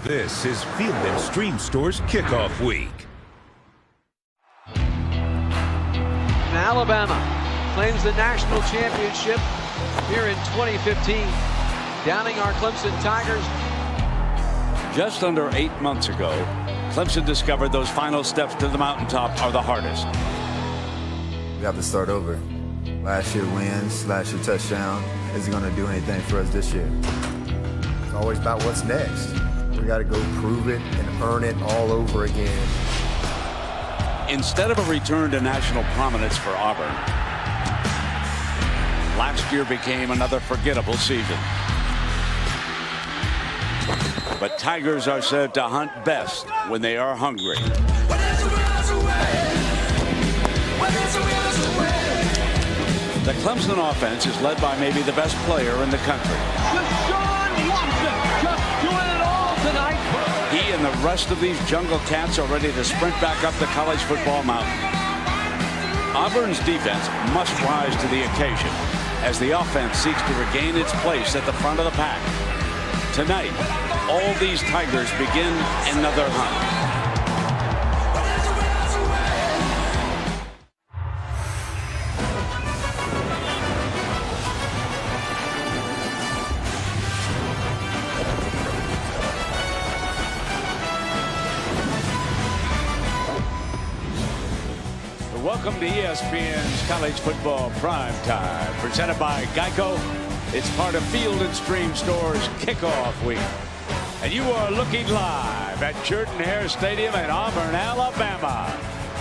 This is Field & Stream Store's Kickoff Week. And Alabama claims the national championship here in 2015, downing our Clemson Tigers. Just under 8 months ago, Clemson discovered those final steps to the mountaintop are the hardest. We have to start over. Last year wins, last year touchdown. Is it going to do anything for us this year? It's always about what's next. We got to go prove it and earn it all over again. Instead of a return to national prominence for Auburn, last year became another forgettable season. But Tigers are said to hunt best when they are hungry. The Clemson offense is led by maybe the best player in the country. Deshaun Watson just doing it all tonight. He and the rest of these jungle cats are ready to sprint back up the college football mountain. Auburn's defense must rise to the occasion as the offense seeks to regain its place at the front of the pack. Tonight, all these Tigers begin another hunt. Welcome to ESPN's College Football Prime Time, presented by Geico. It's part of Field & Stream Store's Kickoff Week. And you are looking live at Jordan-Hare Stadium in Auburn, Alabama.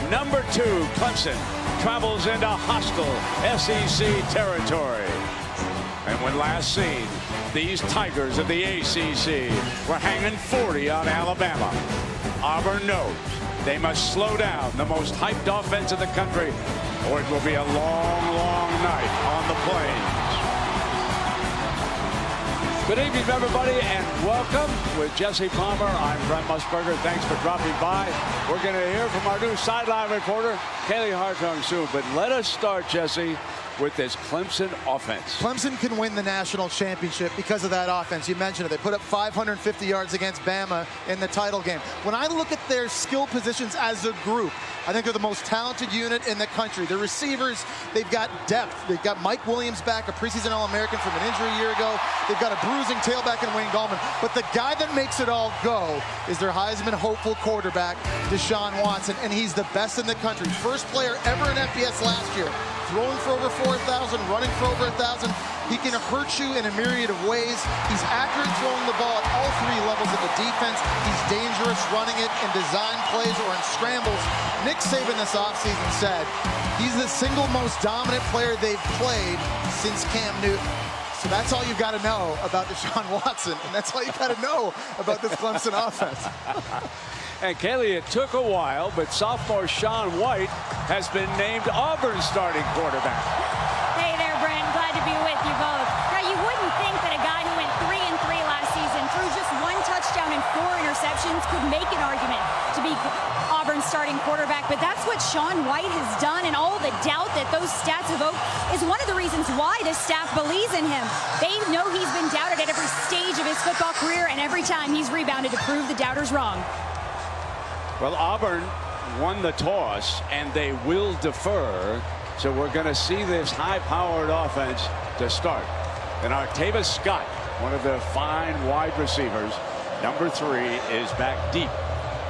Number 2, Clemson, travels into hostile SEC territory. And when last seen, these Tigers of the ACC were hanging 40 on Alabama. Auburn knows they must slow down the most hyped offense in the country, or it will be a long, long night on the plains. Good evening, everybody, and welcome. With Jesse Palmer, I'm Brent Musburger. Thanks for dropping by. We're going to hear from our new sideline reporter, Kaylee Hartung, soon. But let us start, Jesse, with this Clemson offense. Clemson can win the national championship because of that offense. You mentioned it. They put up 550 yards against Bama in the title game. When I look at their skill positions as a group, I think they're the most talented unit in the country. The receivers, they've got depth. They've got Mike Williams back, a preseason All-American from an injury a year ago. They've got a bruising tailback in Wayne Gallman. But the guy that makes it all go is their Heisman hopeful quarterback, Deshaun Watson, and he's the best in the country. First player ever in FBS last year. Throwing for over 4,000, running for over 1,000. He can hurt you in a myriad of ways. He's accurate throwing the ball at all 3 levels of the defense. He's dangerous running it in design plays or in scrambles. Nick Saban this offseason said he's the single most dominant player they've played since Cam Newton. So that's all you've got to know about Deshaun Watson, and that's all you got to know about this Clemson offense. And Kaylee, it took a while, but sophomore Shaun White has been named Auburn's starting quarterback. Hey there, Brent. Glad to be with you both. Now, you wouldn't think that a guy who went 3-3 last season, threw just 1 touchdown and 4 interceptions, could make an argument to be Auburn's starting quarterback, but that's what Shaun White has done, and all the doubt that those stats evoke is one of the reasons why this staff believes in him. They know he's been doubted at every stage of his football career, and every time he's rebounded to prove the doubters wrong. Well, Auburn won the toss, and they will defer. So we're going to see this high-powered offense to start. And Artavis Scott, one of the fine wide receivers, number 3, is back deep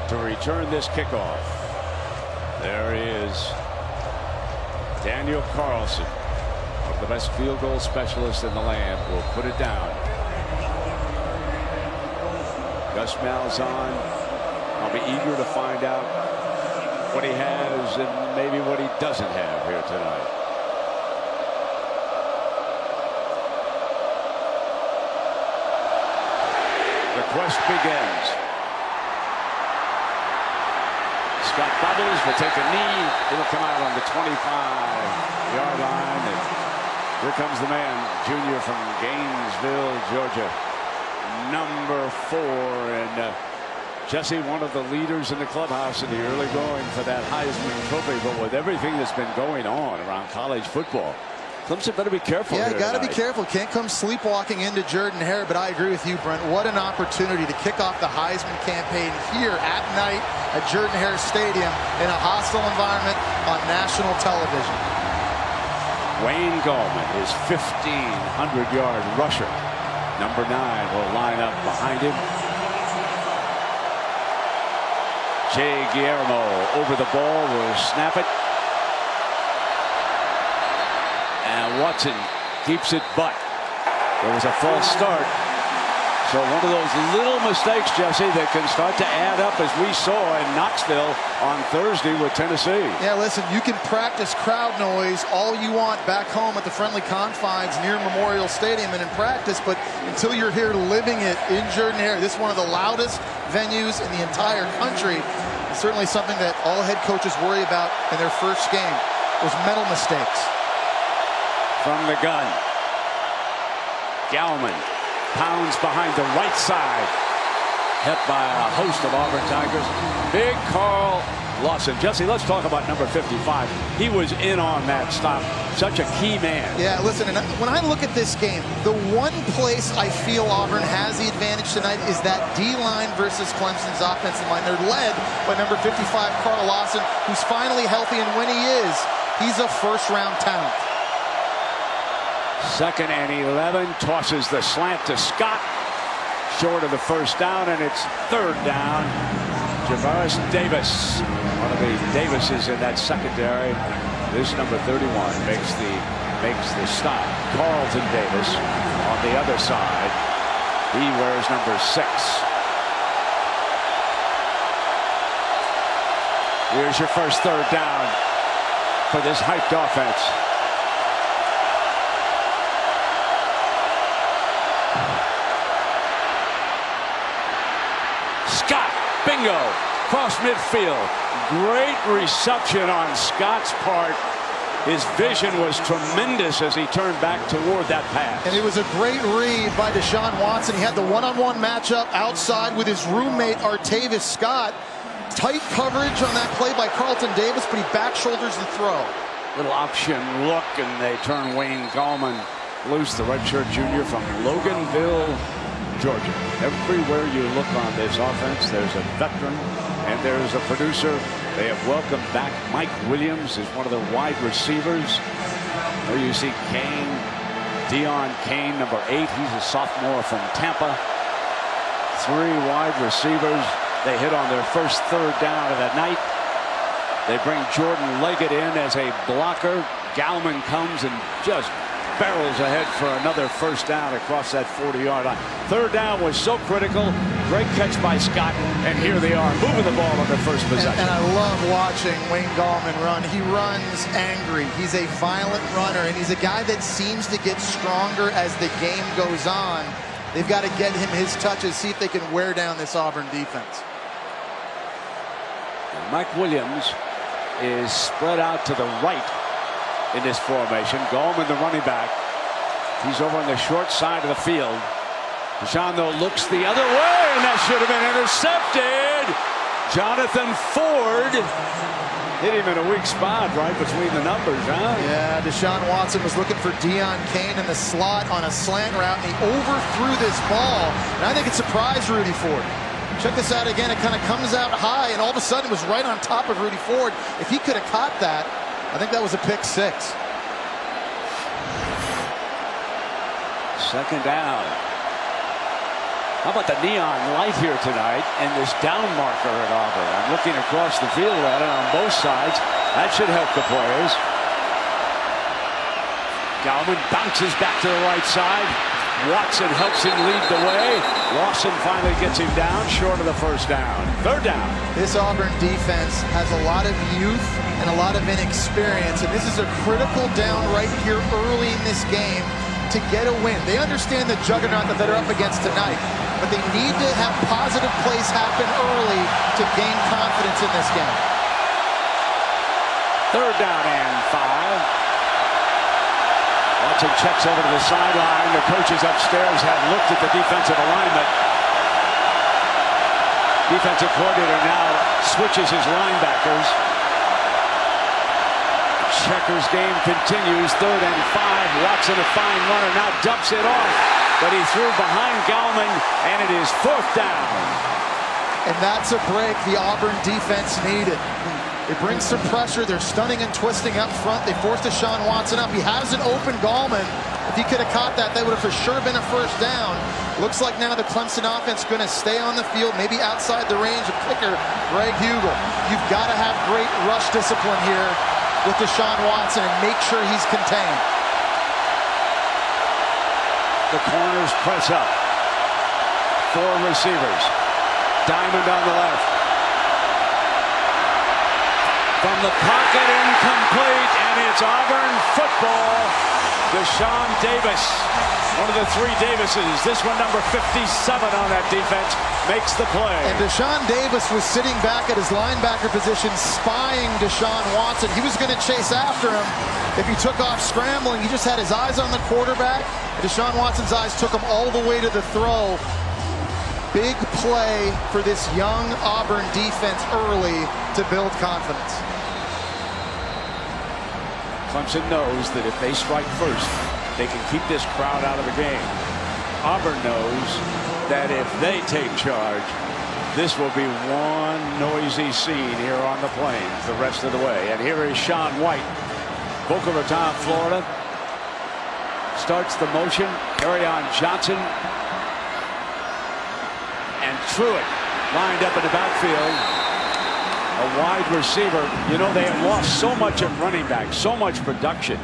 to return this kickoff. There is Daniel Carlson, one of the best field goal specialists in the land, will put it down. Gus Malzahn, I'll be eager to find out what he has and maybe what he doesn't have here tonight. The quest begins. Scott bobbles, will take a knee. It'll come out on the 25-yard line. And here comes the man, junior from Gainesville, Georgia, number 4. And Jesse, one of the leaders in the clubhouse in the early going for that Heisman Trophy, but with everything that's been going on around college football, Clemson better be careful. Yeah, got to be tonight. careful. Can't come sleepwalking into Jordan-Hare, but I agree with you, Brent. What an opportunity to kick off the Heisman campaign here at night at Jordan-Hare Stadium in a hostile environment on national television. Wayne Gallman, his 1,500-yard rusher. Number 9 will line up behind him. Jay Guillermo over the ball will snap it. And Watson keeps it, but there was a false start. So one of those little mistakes, Jesse, that can start to add up, as we saw in Knoxville on Thursday with Tennessee. Yeah, listen, you can practice crowd noise all you want back home at the friendly confines near Memorial Stadium and in practice, but until you're here living it in Jordan-Hare, this is one of the loudest venues in the entire country. It's certainly something that all head coaches worry about in their first game, those mental mistakes. From the gun, Gallman pounds behind the right side, hit by a host of Auburn Tigers. Big Carl Lawson. Jesse, let's talk about number 55. He was in on that stop. Such a key man. Yeah, listen, and when I look at this game, the one place I feel Auburn has the advantage tonight is that D-line versus Clemson's offensive line. They're led by number 55, Carl Lawson, who's finally healthy, and when he is, he's a first-round talent. 2nd and 11, tosses the slant to Scott, short of the first down, and it's 3rd down. Javaris Davis, one of the Davises in that secondary. This number 31 makes the stop. Carlton Davis on the other side. He wears number 6. Here's your first 3rd down for this hyped offense. Scott, bingo, cross midfield. Great reception on Scott's part. His vision was tremendous as he turned back toward that pass. And it was a great read by Deshaun Watson. He had the one-on-one matchup outside with his roommate, Artavis Scott. Tight coverage on that play by Carlton Davis, but he back shoulders the throw. Little option look, and they turn Wayne Gallman loose, the redshirt junior from Loganville, Georgia. Everywhere you look on this offense, there's a veteran and there's a producer. They have welcomed back Mike Williams as one of the wide receivers. There you see Kane, Deion Kane, number 8. He's a sophomore from Tampa. 3 wide receivers. They hit on their first 3rd down of the night. They bring Jordan Leggett in as a blocker. Gallman comes and just barrels ahead for another first down across that 40-yard line. 3rd down was so critical. Great catch by Scott, and here they are moving the ball on their first possession. And I love watching Wayne Gallman run. He runs angry. He's a violent runner, and he's a guy that seems to get stronger as the game goes on. They've got to get him his touches, see if they can wear down this Auburn defense. And Mike Williams is spread out to the right in this formation. Gallman, the running back. He's over on the short side of the field. Deshaun, though, looks the other way, and that should have been intercepted. Jonathan Ford hit him in a weak spot right between the numbers, huh? Yeah, Deshaun Watson was looking for Deion Kane in the slot on a slant route, and he overthrew this ball. And I think it surprised Rudy Ford. Check this out again. It kind of comes out high, and all of a sudden it was right on top of Rudy Ford. If he could have caught that, I think that was a pick 6. 2nd down. How about the neon light here tonight and this down marker at Auburn? I'm looking across the field at it on both sides. That should help the players. Gallman bounces back to the right side. Watson helps him lead the way. Lawson finally gets him down short of the first down. 3rd down. This Auburn defense has a lot of youth and a lot of inexperience, and this is a critical down right here early in this game to get a win. They understand the juggernaut that they're up against tonight, but they need to have positive plays happen early to gain confidence in this game. 3rd down and 5. Watson checks over to the sideline. The coaches upstairs have looked at the defensive alignment. Defensive coordinator now switches his linebackers. checkers game continues. 3rd and 5. Watson, a fine runner, now dumps it off. But he threw behind Gallman, and it is 4th down. And that's a break the Auburn defense needed. It brings some pressure. They're stunning and twisting up front. They forced Deshaun Watson up. He has an open Gallman. If he could have caught that, that would have for sure been a 1st down. Looks like now the Clemson offense going to stay on the field, maybe outside the range of kicker Greg Hugel. You've got to have great rush discipline here with Deshaun Watson and make sure he's contained. The corners press up. 4 receivers. Diamond on the left. From the pocket, incomplete, and it's Auburn football. Deshaun Davis, one of the 3 Davises. This one, number 57 on that defense, makes the play. And Deshaun Davis was sitting back at his linebacker position, spying Deshaun Watson. He was going to chase after him if he took off scrambling. He just had his eyes on the quarterback. Deshaun Watson's eyes took him all the way to the throw. Big play for this young Auburn defense early to build confidence. Clemson knows that if they strike first, they can keep this crowd out of the game. Auburn knows that if they take charge, this will be one noisy scene here on the Plains the rest of the way. And here is Sean White, Boca Raton, Florida. Starts the motion. Kerryon Johnson and Truitt lined up in the backfield. A wide receiver. You know, they have lost so much at running back, so much production.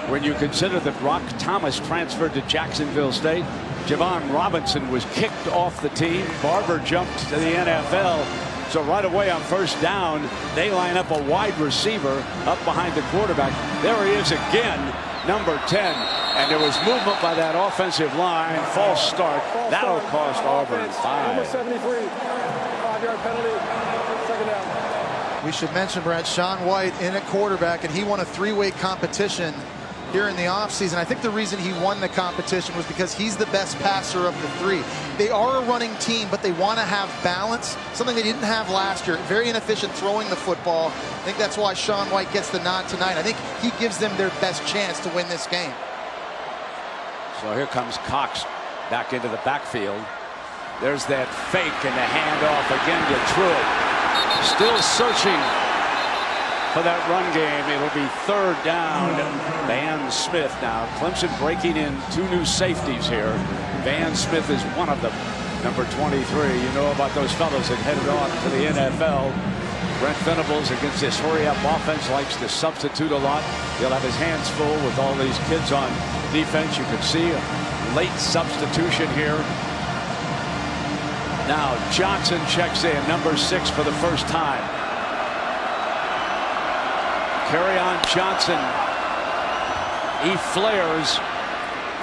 When you consider that Rock Thomas transferred to Jacksonville State, Javon Robinson was kicked off the team. Barber jumped to the NFL. So right away on 1st down, they line up a wide receiver up behind the quarterback. There he is again, number 10. And there was movement by that offensive line. False start. That'll cost Auburn 5. Number 73, 5-yard penalty, 2nd down. We should mention, Brad, Sean White in at quarterback, and he won a 3-way competition here in the offseason. I think the reason he won the competition was because he's the best passer of the 3. They are a running team, but they want to have balance, something they didn't have last year. Very inefficient throwing the football. I think that's why Sean White gets the nod tonight. I think he gives them their best chance to win this game. So here comes Cox back into the backfield. There's that fake and the handoff again to Truitt. Still searching for that run game. It'll be 3rd down. Van Smith now. Clemson breaking in 2 new safeties here. Van Smith is one of them. Number 23. You know about those fellows that headed on to the NFL. Brent Venables against this hurry-up offense likes to substitute a lot. He'll have his hands full with all these kids on defense. You can see a late substitution here. Now Johnson checks in, number 6 for the 1st time. Kerryon Johnson. He flares.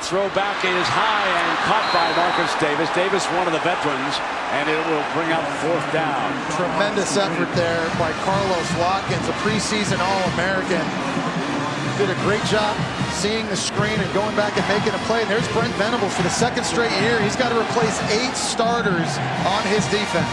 Throw back is high and caught by Marcus Davis. Davis, one of the veterans, and it will bring up 4th down. Tremendous effort there by Carlos Watkins, a preseason All-American. Did a great job seeing the screen and going back and making a play. And there's Brent Venables for the 2nd straight year. He's got to replace 8 starters on his defense.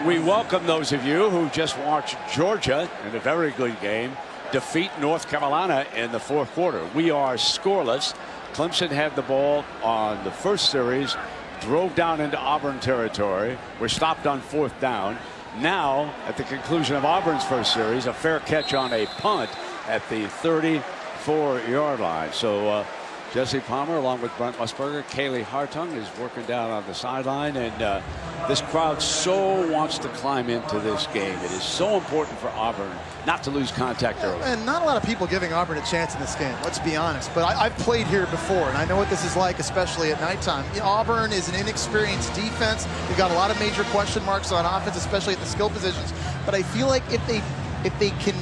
We welcome those of you who just watched Georgia in a very good game defeat North Carolina in the 4th quarter. We are scoreless. Clemson had the ball on the 1st series, drove down into Auburn territory. We're stopped on 4th down. Now, at the conclusion of Auburn's 1st series, a fair catch on a punt at the 34-yard line. So Jesse Palmer, along with Brent Musburger, Kaylee Hartung is working down on the sideline, and this crowd so wants to climb into this game. It is so important for Auburn not to lose contact early. And not a lot of people giving Auburn a chance in this game, let's be honest. But I've played here before, and I know what this is like, especially at nighttime. Auburn is an inexperienced defense. They've got a lot of major question marks on offense, especially at the skill positions. But I feel like if they can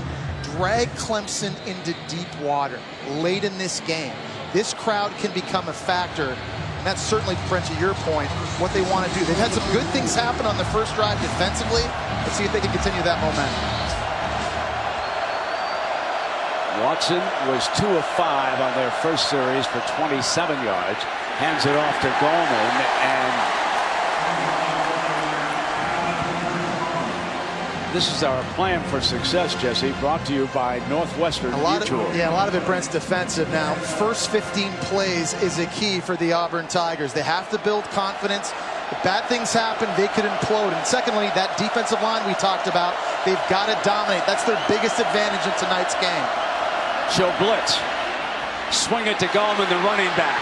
drag Clemson into deep water late in this game, this crowd can become a factor. And that's certainly, Brent, to your point, what they want to do. They've had some good things happen on the 1st drive defensively. Let's see if they can continue that momentum. Watson was 2 of 5 on their 1st series for 27 yards. Hands it off to Gallman, and This is our plan for success, Jesse, brought to you by Northwestern Mutual. A lot of it, Brent's defensive. Now, first 15 plays is a key for the Auburn Tigers. They have to build confidence. If bad things happen, they could implode. And secondly, that defensive line we talked about, they've got to dominate. That's their biggest advantage in tonight's game. She'll blitz. Swing it to Gallman, the running back.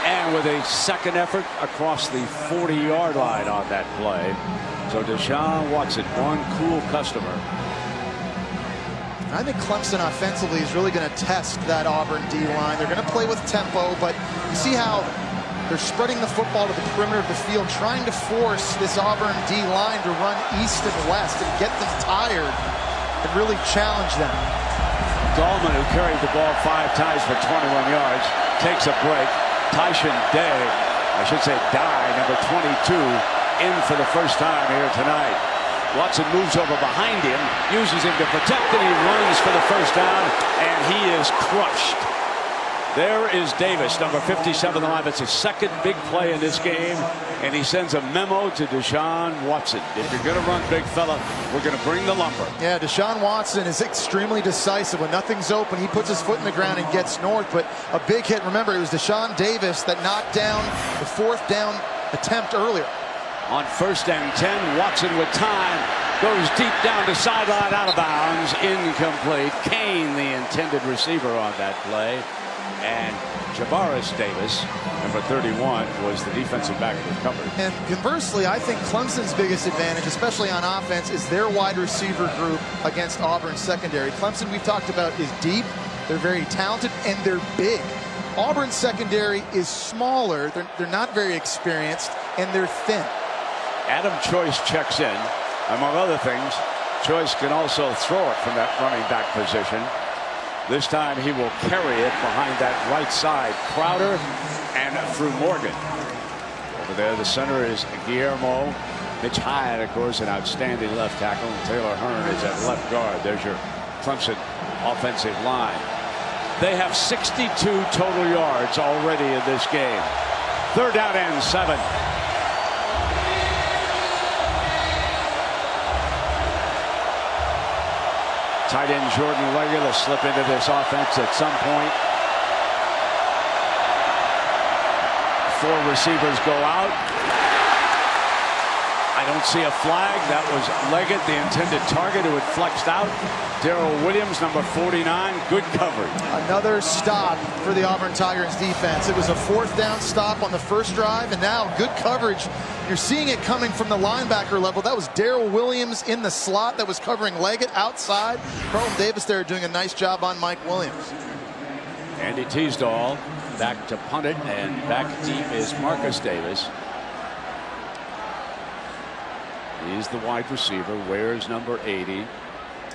And with a second effort across the 40-yard line on that play. So Deshaun Watson, one cool customer. I think Clemson offensively is really going to test that Auburn D-line. They're going to play with tempo, but you see how they're spreading the football to the perimeter of the field, trying to force this Auburn D-line to run east and west and get them tired and really challenge them. Gallman, who carried the ball 5 times for 21 yards, takes a break. Tyson Day, I should say Dye, number 22, in for the first time here tonight. Watson moves over behind him, uses him to protect, and he runs for the first down, and he is crushed. There is Davis, number 57 on the line. That's his second big play in this game, and he sends a memo to Deshaun Watson. If you're going to run, big fella, we're going to bring the lumber. Yeah, Deshaun Watson is extremely decisive. When nothing's open, he puts his foot in the ground and gets north. But a big hit, remember, it was Deshaun Davis that knocked down the 4th down attempt earlier. On 1st and 10, Watson with time goes deep down the sideline, out of bounds, incomplete. Kane, the intended receiver on that play. And Javaris Davis, number 31, was the defensive back that covered. And conversely, I think Clemson's biggest advantage, especially on offense, is their wide receiver group against Auburn's secondary. Clemson, we've talked about, is deep. They're very talented, and they're big. Auburn's secondary is smaller. They're not very experienced, and they're thin. Adam Choice checks in. Among other things, Choice can also throw it from that running back position. This time he will carry it behind that right side. Crowder and through Morgan. Over there, the center is Guillermo. Mitch Hyde, of course, an outstanding left tackle. And Taylor Hearn is at left guard. There's your Clemson offensive line. They have 62 total yards already in this game. 3rd down and 7. Tight end Jordan Leggett will slip into this offense at some point. 4 receivers go out. I don't see a flag. That was Leggett, the intended target, who had flexed out. Darrell Williams, number 49, good coverage. Another stop for the Auburn Tigers defense. It was a 4th down stop on the first drive, and now good coverage. You're seeing it coming from the linebacker level. That was Darrell Williams in the slot that was covering Leggett outside. Carlton Davis there doing a nice job on Mike Williams. Andy Teasdall back to punt it, and back deep is Marcus Davis. He's the wide receiver, wears number 80.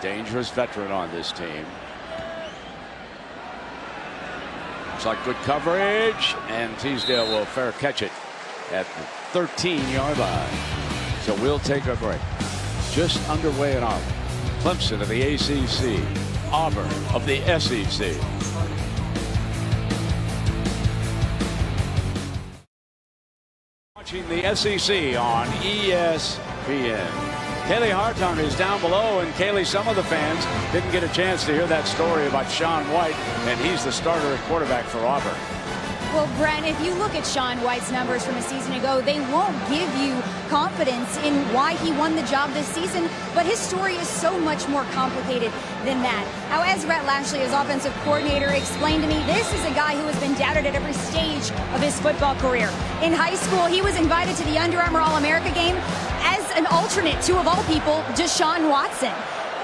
Dangerous veteran on this team. Looks like good coverage, and Teasdale will fair catch it at the 13-yard line. So we'll take a break. Just underway in Auburn. Clemson of the ACC, Auburn of the SEC. Watching the SEC on ESPN. Kaylee Hartung is down below, and Kaylee, some of the fans didn't get a chance to hear that story about Sean White, and he's the starter at quarterback for Auburn. Well, Brent, if you look at Sean White's numbers from a season ago, they won't give you confidence in why he won the job this season, but his story is so much more complicated than that. Now, as Rhett Lashley, his offensive coordinator, explained to me, this is a guy who has been doubted at every stage of his football career. In high school, he was invited to the Under Armour All-America game as an alternate to, of all people, Deshaun Watson.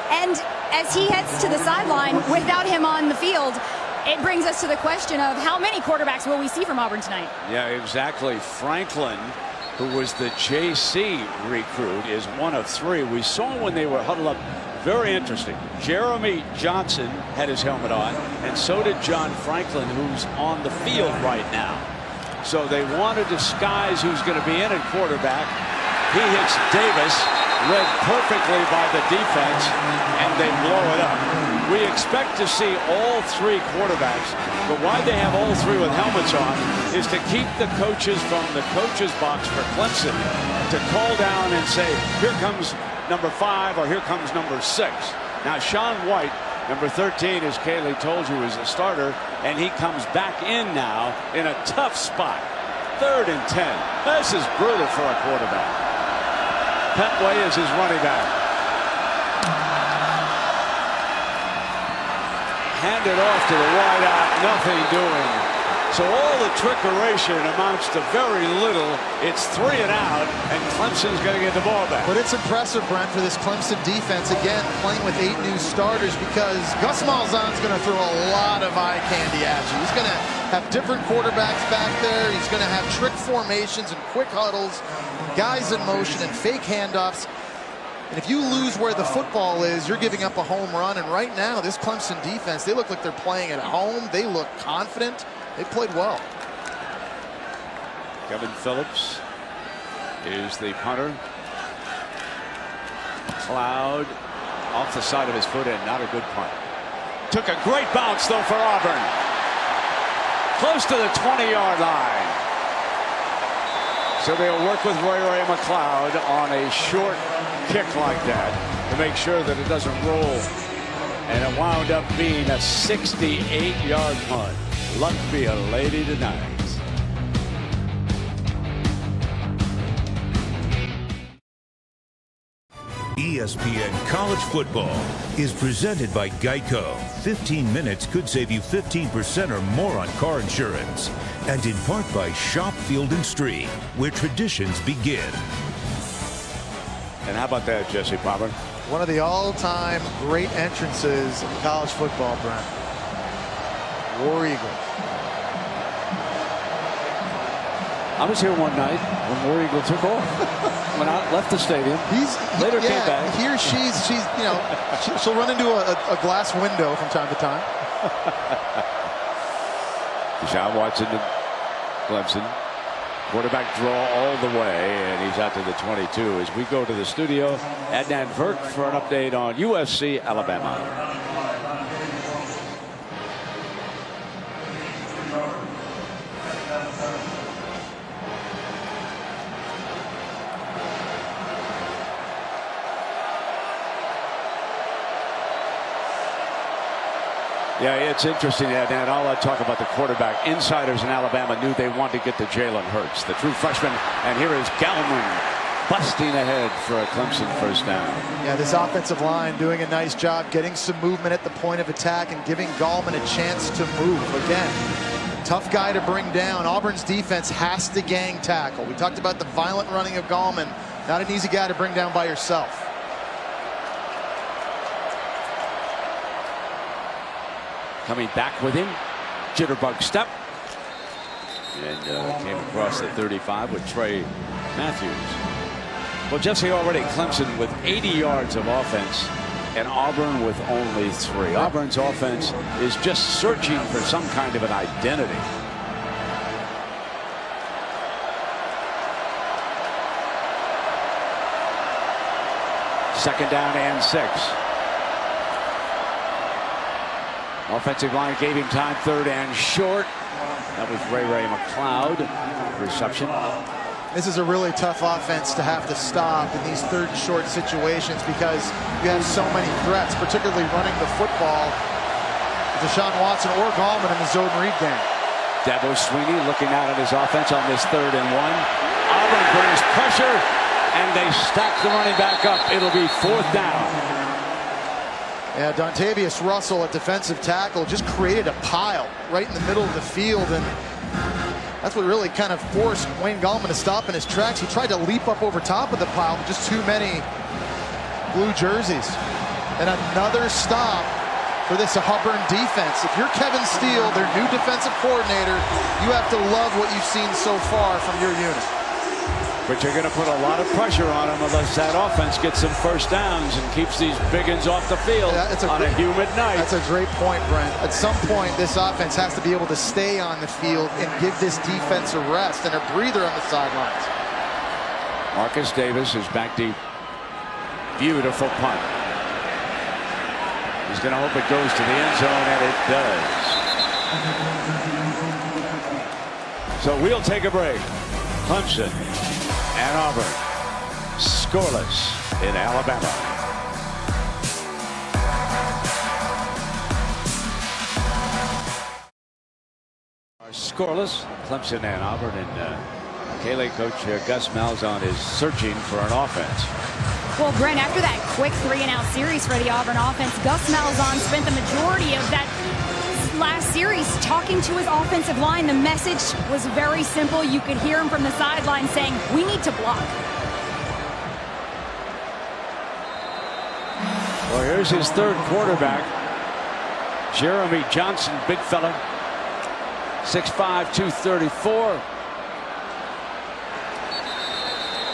And as he heads to the sideline without him on the field, it brings us to the question of how many quarterbacks will we see from Auburn tonight? Yeah, exactly. Franklin, who was the JC recruit, is one of 3. We saw when they were huddled up. Very interesting. Jeremy Johnson had his helmet on, and so did John Franklin, who's on the field right now. So they want to disguise who's going to be in at quarterback. He hits Davis, read perfectly by the defense, and they blow it up. We expect to see all three quarterbacks, but why they have all three with helmets on is to keep the coaches from the coaches box for Clemson to call down and say, here comes number 5 or here comes number 6. Now Sean White, number 13, as Kaylee told you, is a starter, and he comes back in now in a tough spot. 3rd and 10. This is brutal for a quarterback. Petway is his running back. Handed off to the wideout, nothing doing. So all the trickeration amounts to very little. It's 3 and out, and Clemson's going to get the ball back. But it's impressive, Brent, for this Clemson defense, again, playing with 8 new starters, because Gus Malzahn's going to throw a lot of eye candy at you. He's going to have different quarterbacks back there. He's going to have trick formations and quick huddles, guys in motion and fake handoffs. And if you lose where the football is, you're giving up a home run. And right now, this Clemson defense, they look like they're playing at home. They look confident. They played well. Kevin Phillips is the punter. Cloud off the side of his foot, and not a good punt. Took a great bounce, though, for Auburn. Close to the 20-yard line. So they'll work with Ray McLeod on a short kick like that to make sure that it doesn't roll. And it wound up being a 68-yard punt. Luck be a lady tonight. ESPN College Football is presented by Geico. 15 minutes could save you 15% or more on car insurance. And in part by Shop Field & Stream, where traditions begin. And how about that, Jesse Popper? One of the all-time great entrances in college football, Brent. War Eagle. I was here one night when War Eagle took off. When I left the stadium. Later came back. He or she's you know, she'll run into a glass window from time to time. Deshaun Watson to Clemson. Quarterback draw all the way, and he's out to the 22 as we go to the studio. Adnan Virk for an update on USC Alabama. Yeah, it's interesting, and I'll talk about the quarterback. Insiders in Alabama knew they wanted to get to Jalen Hurts, the true freshman. And here is Gallman busting ahead for a Clemson first down. Yeah, this offensive line doing a nice job getting some movement at the point of attack and giving Gallman a chance to move. Again, tough guy to bring down. Auburn's defense has to gang tackle. We talked about the violent running of Gallman. Not an easy guy to bring down by yourself. Coming back with him, jitterbug step, and came across the 35 with Trey Matthews. Well, Jesse, already Clemson with 80 yards of offense, and Auburn with only 3. Auburn's offense is just searching for some kind of an identity. Second down and 6. Offensive line gave him time, 3rd and short. That was Ray McLeod. Reception. This is a really tough offense to have to stop in these 3rd and short situations because you have so many threats, particularly running the football. Deshaun Watson or Gallman in the zone read game. Dabo Sweeney looking out at his offense on this 3rd and 1. Auburn brings pressure, and they stack the running back up. It'll be 4th down. Yeah, Dontavius Russell at defensive tackle just created a pile right in the middle of the field, and that's what really kind of forced Wayne Gallman to stop in his tracks. He tried to leap up over top of the pile, but just too many blue jerseys. And another stop for this Auburn defense. If you're Kevin Steele, their new defensive coordinator, you have to love what you've seen so far from your unit. But you're going to put a lot of pressure on them unless that offense gets some first downs and keeps these biggins off the field on a humid night. That's a great point, Brent. At some point, this offense has to be able to stay on the field and give this defense a rest and a breather on the sidelines. Marcus Davis is back deep. Beautiful punt. He's going to hope it goes to the end zone, and it does. So we'll take a break. Clemson and Auburn scoreless in Alabama. Scoreless, Clemson and Auburn, and Kaylee coach Gus Malzahn is searching for an offense. Well, Brent, after that quick 3-and-out series for the Auburn offense, Gus Malzahn spent the majority of that last series talking to his offensive line. The message was very simple. You could hear him from the sideline saying, we need to block. Well, here's his third quarterback, Jeremy Johnson, big fella, 6'5", 234.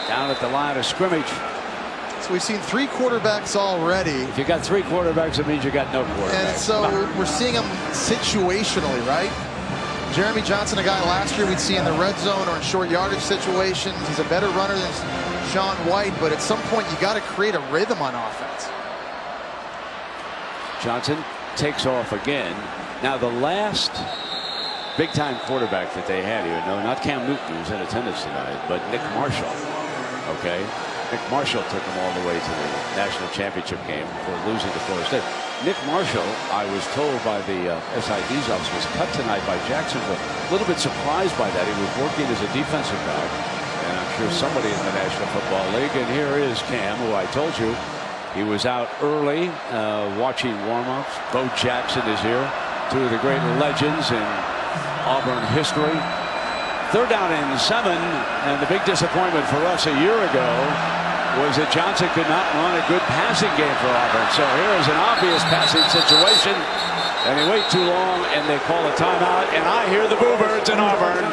Down at the line of scrimmage. So we've seen 3 quarterbacks already. If you got 3 quarterbacks, it means you got no quarterbacks. And so we're seeing them situationally, right? Jeremy Johnson, a guy last year we'd see in the red zone or in short yardage situations. He's a better runner than Sean White, but at some point you got to create a rhythm on offense. Johnson takes off again. Now the last big-time quarterback that they had here, no, not Cam Newton, who's in attendance tonight, but Nick Marshall. Okay, Nick Marshall took them all the way to the national championship game before losing to Florida State. Nick Marshall, I was told by the SID's office, was cut tonight by Jacksonville. A little bit surprised by that. He was working as a defensive back, and I'm sure somebody in the National Football League. And here is Cam, who I told you he was out early watching warm-ups. Bo Jackson is here, 2 of the great legends in Auburn history. 3rd down and 7, and the big disappointment for us a year ago was that Johnson could not run a good passing game for Auburn. So here is an obvious passing situation, and they wait too long, and they call a timeout, and I hear the Boo Birds in Auburn.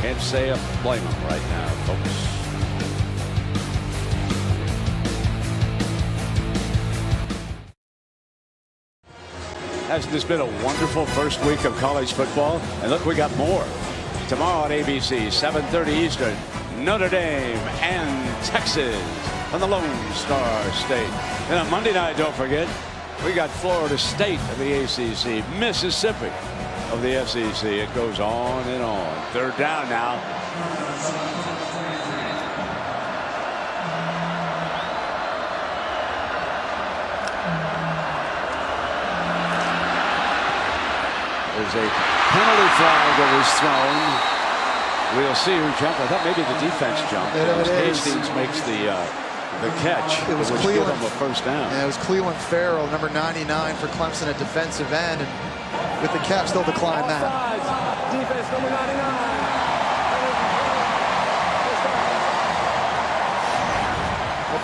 Can't say I blame them right now, folks. Hasn't this been a wonderful first week of college football? And look, we got more. Tomorrow on ABC, 7:30 Eastern, Notre Dame and Texas on the Lone Star State. And on Monday night, don't forget, we got Florida State of the ACC, Mississippi of the SEC. It goes on and on. 3rd down now. There's a penalty flag that was thrown. We'll see who jumped. I thought maybe the defense jumped. Hastings makes the catch. It was Cleveland. Cleveland. Give him a first down. Yeah, it was Cleveland Farrell, number 99 for Clemson at defensive end, and with the catch, they'll decline that. Defense number 99.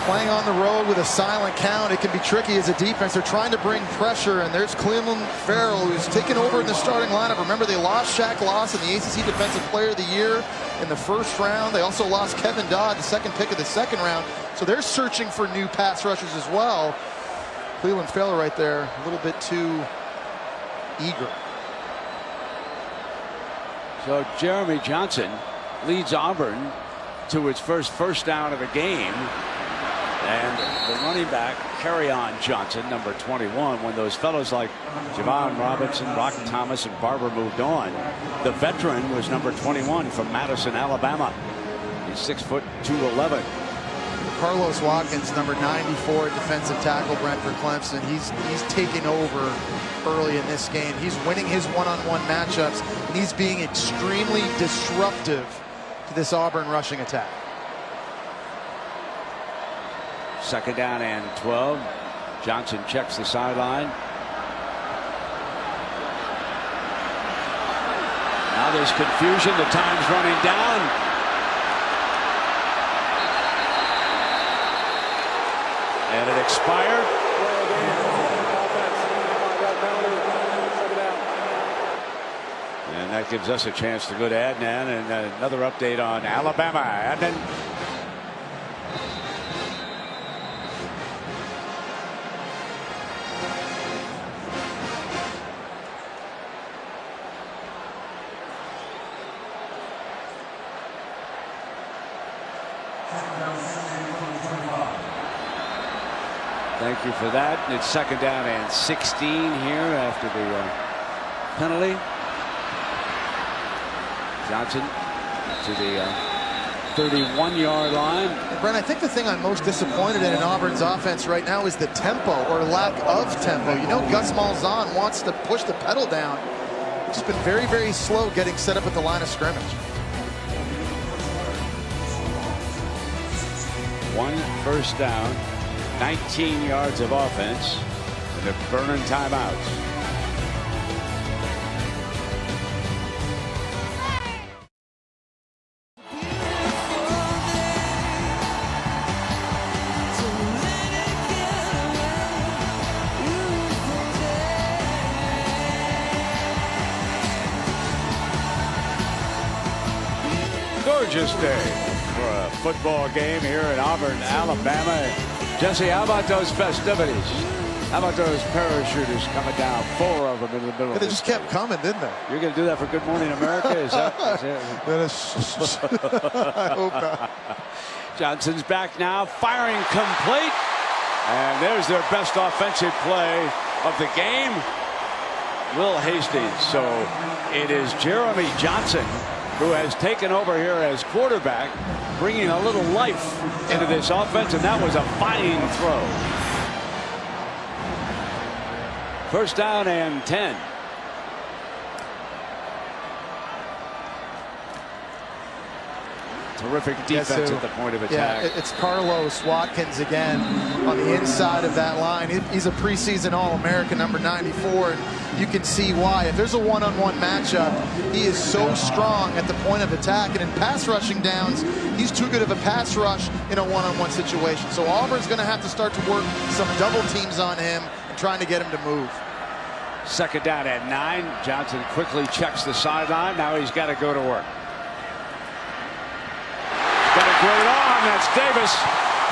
Playing on the road with a silent count, it can be tricky as a defense. They're trying to bring pressure, and there's Cleveland Farrell, who's taken over in the starting lineup. Remember, they lost Shaq Lawson, the ACC Defensive Player of the Year in the 1st round. They also lost Kevin Dodd, the 2nd pick of the 2nd round. So they're searching for new pass rushers as well. Cleveland Farrell right there, a little bit too eager. So Jeremy Johnson leads Auburn to its first down of the game. And the running back, Carry-On Johnson, number 21, when those fellows like Javon Robinson, Rock Thomas, and Barber moved on, the veteran was number 21 from Madison, Alabama. He's 6', 211. Carlos Watkins, number 94, defensive tackle, Brent, for Clemson. He's taking over early in this game. He's winning his one-on-one matchups, and he's being extremely disruptive to this Auburn rushing attack. 2nd down and 12. Johnson checks the sideline. Now there's confusion. The time's running down. And it expired. And that gives us a chance to go to Adnan, and another update on Alabama. Adnan. Thank you for that. And it's 2nd down and 16 here after the penalty. Johnson to the 31-yard line. And Brent, I think the thing I'm most disappointed in Auburn's offense right now is the tempo or lack of tempo. You know, Gus Malzahn wants to push the pedal down. It's been very, very slow getting set up at the line of scrimmage. 1 first down, 19 yards of offense, and they're burning timeouts. Gorgeous day for a football game here in Auburn, Alabama. Jesse, how about those festivities? How about those parachuters coming down? 4 of them in the middle. They just kept coming, didn't they? You're going to do that for Good Morning America? Is that I hope not. Johnson's back now, firing complete. And there's their best offensive play of the game. Will Hastings. So it is Jeremy Johnson who has taken over here as quarterback, bringing a little life into this offense, and that was a fine throw. 1st down and 10. Terrific defense at the point of attack. Yeah, it's Carlos Watkins again on the inside of that line. He's a preseason All-American, number 94, and you can see why. If there's a one-on-one matchup, he is so strong at the point of attack, and in pass rushing downs, he's too good of a pass rush in a one-on-one situation. So Auburn's going to have to start to work some double teams on him and trying to get him to move. 2nd down at 9. Johnson quickly checks the sideline. Now he's got to go to work. Got a great arm. That's Davis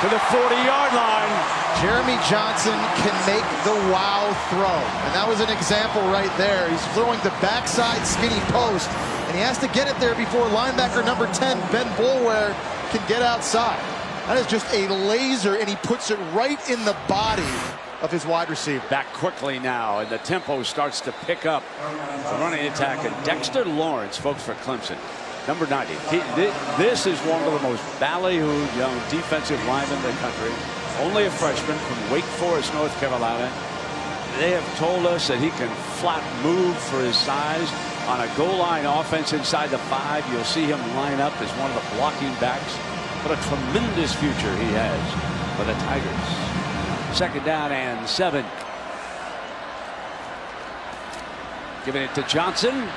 to the 40-yard line. Jeremy Johnson can make the wow throw. And that was an example right there. He's throwing the backside skinny post, and he has to get it there before linebacker number 10, Ben Boulware, can get outside. That is just a laser, and he puts it right in the body of his wide receiver. Back quickly now, and the tempo starts to pick up. The running attack, and Dexter Lawrence, folks, for Clemson. Number 90. This is one of the most ballyhooed young defensive linemen in the country. Only a freshman from Wake Forest, North Carolina. They have told us that he can flat move for his size. On a goal line offense inside the 5, you'll see him line up as one of the blocking backs. What a tremendous future he has for the Tigers. 2nd down and 7. Giving it to Johnson.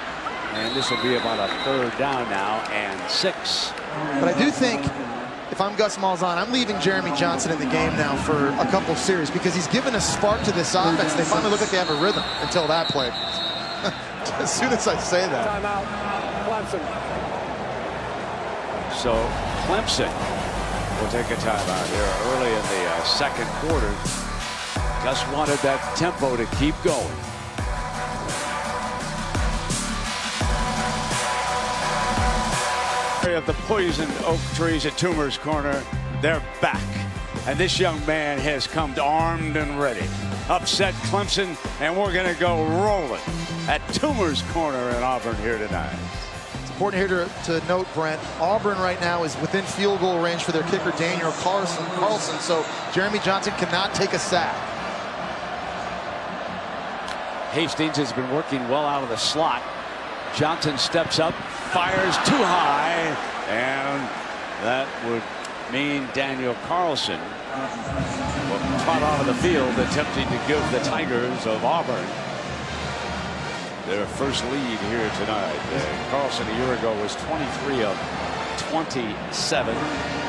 And this will be about a 3rd down now and 6. But I do think, if I'm Gus Malzahn, I'm leaving Jeremy Johnson in the game now for a couple of series because he's given a spark to this offense. They finally look like they have a rhythm until that play. As soon as I say that. Timeout, Clemson. So Clemson will take a timeout here early in the 2nd quarter. Gus wanted that tempo to keep going. Of the poisoned oak trees at Toomer's Corner, they're back, and this young man has come armed and ready. Upset Clemson, and we're going to go rolling at Toomer's Corner in Auburn here tonight. It's important here to note, Brent, Auburn right now is within field goal range for their kicker Daniel Carlson, so Jeremy Johnson cannot take a sack. Hastings has been working well out of the slot. Johnson steps up, fires too high, and that would mean Daniel Carlson will trot out of the field, attempting to give the Tigers of Auburn their first lead here tonight. Carlson a year ago was 23 of 27,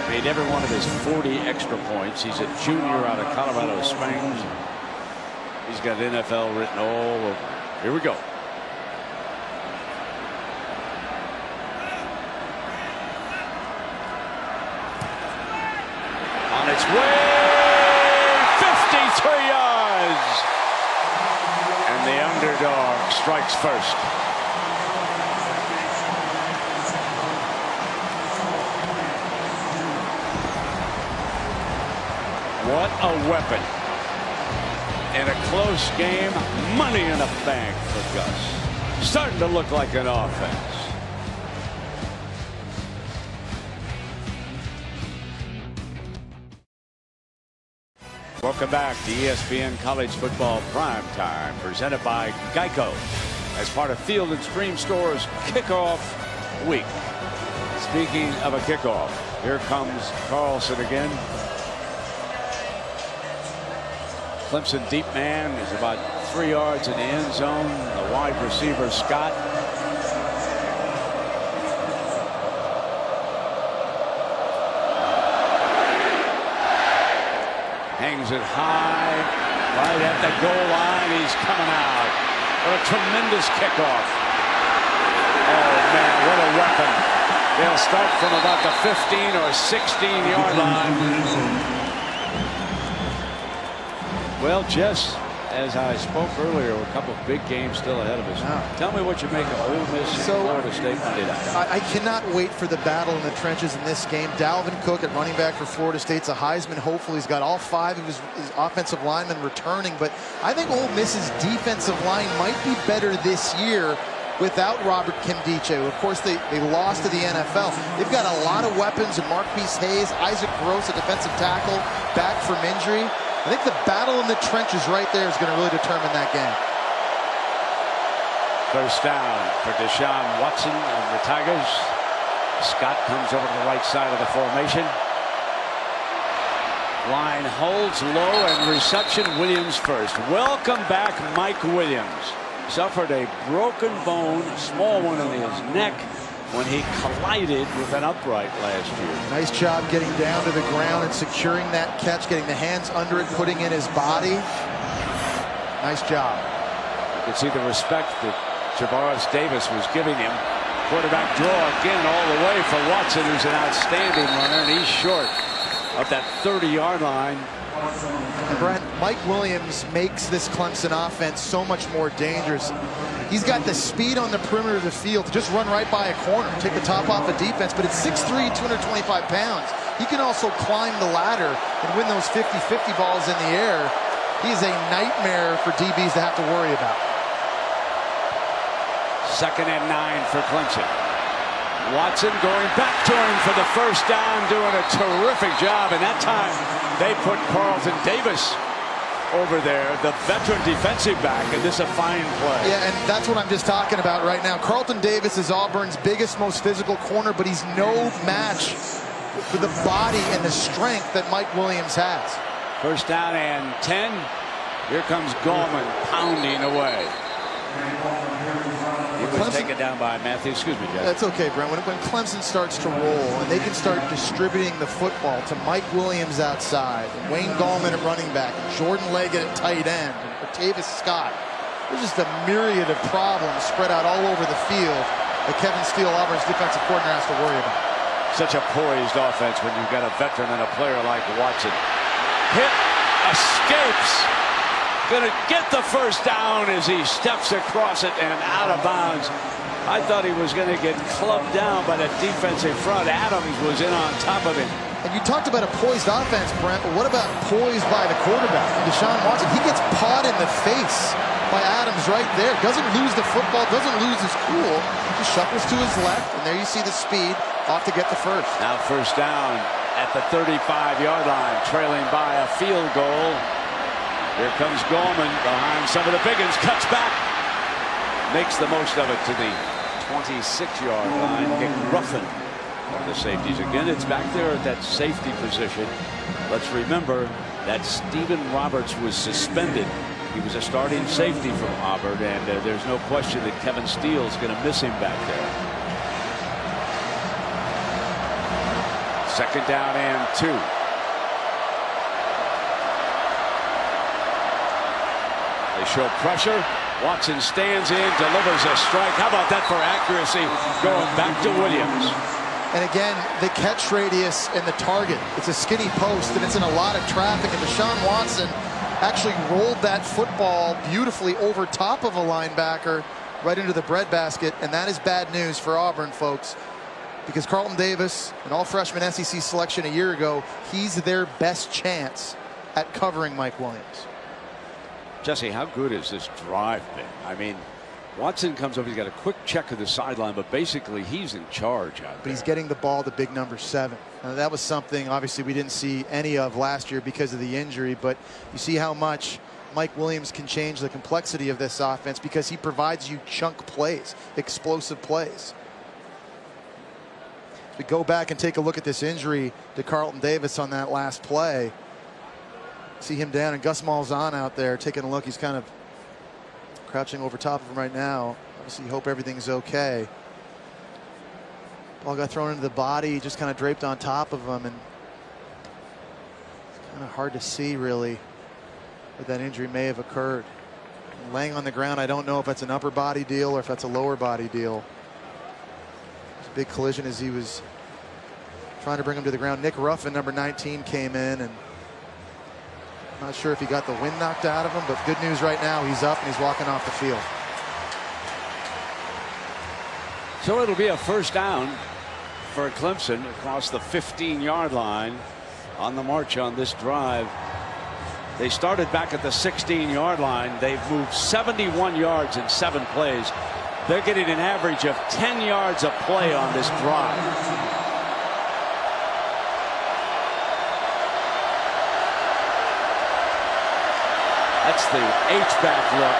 made every one of his 40 extra points. He's a junior out of Colorado Springs. He's got NFL written all over. Here we go. It's way 53 yards, and the underdog strikes first. What a weapon. In a close game, money in the bank for Gus. Starting to look like an offense. Welcome back to ESPN College Football Primetime, presented by Geico as part of Field and Stream Store's kickoff week. Speaking of a kickoff, here comes Carlson again. Clemson deep man is about 3 yards in the end zone. The wide receiver, Scott. Hangs it high, right at the goal line. He's coming out. What a tremendous kickoff. Oh, man, what a weapon. They'll start from about the 15 or 16-yard line. Well, Jess, as I spoke earlier, a couple of big games still ahead of us. Yeah. Tell me what you make of Ole Miss and Florida State Monday night. I cannot wait for the battle in the trenches in this game. Dalvin Cook at running back for Florida State's a Heisman hopeful. He's got all 5 of his offensive linemen returning, but I think Ole Miss's defensive line might be better this year without Robert Kimdiche. Of course, they lost to the NFL. They've got a lot of weapons, and Marquise Hayes, Isaac Gross, a defensive tackle, back from injury. I think the battle in the trenches right there is going to really determine that game. First down for Deshaun Watson and the Tigers. Scott comes over to the right side of the formation. Line holds low and reception. Williams first. Welcome back, Mike Williams. Suffered a broken bone, small one in his neck, when he collided with an upright last year. Nice job getting down to the ground and securing that catch, getting the hands under it, putting in his body. Nice job. You can see the respect that Javaris Davis was giving him. Quarterback draw again all the way for Watson, who's an outstanding runner, and he's short of that 30-yard line. And Brent, Mike Williams makes this Clemson offense so much more dangerous. He's got the speed on the perimeter of the field to just run right by a corner, take the top off of defense, but at 6'3", 225 pounds, he can also climb the ladder and win those 50-50 balls in the air. He's a nightmare for DBs to have to worry about. 2nd and 9 for Clemson. Watson going back to him for the first down, doing a terrific job, and that time they put Carlton Davis over there, the veteran defensive back, and this is a fine play. Yeah, and that's what I'm just talking about right now. Carlton Davis is Auburn's biggest, most physical corner, but he's no match for the body and the strength that Mike Williams has. First down and 10. Here comes Gallman pounding away. He was taken down by Matthew. Excuse me, Jeff. That's okay, Brent. When Clemson starts to roll and they can start distributing the football to Mike Williams outside, and Wayne Gallman at running back, and Jordan Leggett at tight end, and Octavius Scott, there's just a myriad of problems spread out all over the field that Kevin Steele, Auburn's defensive coordinator, has to worry about. Such a poised offense when you've got a veteran and a player like Watson. Hit, escapes. Going to get the first down as he steps across it and out of bounds. I thought he was going to get clubbed down by the defensive front. Adams was in on top of him. And you talked about a poised offense, Brent, but what about poised by the quarterback, Deshaun Watson? He gets pawed in the face by Adams right there. Doesn't lose the football, doesn't lose his cool. Just shuffles to his left, and there you see the speed off to get the first. Now first down at the 35-yard line, trailing by a field goal. Here comes Gallman behind some of the big ones, cuts back, makes the most of it to the 26-yard line. Nick Ruffin of the safeties. Again, it's back there at that safety position. Let's remember that Stephen Roberts was suspended. He was a starting safety from Auburn, and there's no question that Kevin Steele's going to miss him back there. 2nd down and 2. They show pressure. Watson stands in, delivers a strike. How about that for accuracy? Going back to Williams. And again, the catch radius and the target. It's a skinny post, and it's in a lot of traffic. And Deshaun Watson actually rolled that football beautifully over top of a linebacker right into the breadbasket. And that is bad news for Auburn, folks, because Carlton Davis, an all-freshman SEC selection a year ago, he's their best chance at covering Mike Williams. Jesse, how good has this drive been? I mean, Watson comes up, he's got a quick check of the sideline, but basically he's in charge out there. But he's getting the ball to big number 7. That was something obviously we didn't see any of last year because of the injury, but you see how much Mike Williams can change the complexity of this offense because he provides you chunk plays, explosive plays. If we go back and take a look at this injury to Carlton Davis on that last play, see him down, and Gus Malzahn out there taking a look. He's kind of crouching over top of him right now. Obviously, you hope everything's okay. Ball got thrown into the body, just kind of draped on top of him, and it's kind of hard to see really where that injury may have occurred. And laying on the ground, I don't know if that's an upper body deal or if that's a lower body deal. It was a big collision as he was trying to bring him to the ground. Nick Ruffin, number 19, came in, and I'm not sure if he got the wind knocked out of him, but good news right now, he's up and he's walking off the field. So it'll be a first down for Clemson across the 15-yard line on the march on this drive. They started back at the 16-yard line. They've moved 71 yards in 7 plays. They're getting an average of 10 yards a play on this drive. That's the H-back look.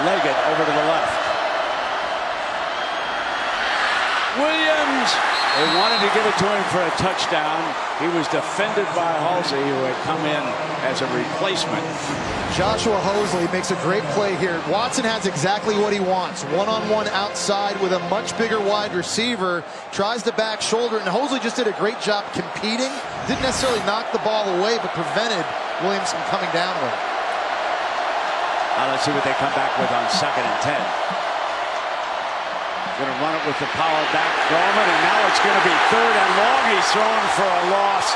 Leggett over to the left. Williams, they wanted to give it to him for a touchdown. He was defended by Halsey, who had come in as a replacement. Joshua Hosley makes a great play here. Watson has exactly what he wants. One-on-one outside with a much bigger wide receiver. Tries the back shoulder, and Hosley just did a great job competing. Didn't necessarily knock the ball away, but prevented Williams from coming down with it. Now let's see what they come back with on 2nd and 10. Going to run it with the power back, Gorman, and now it's going to be 3rd and long. He's thrown for a loss.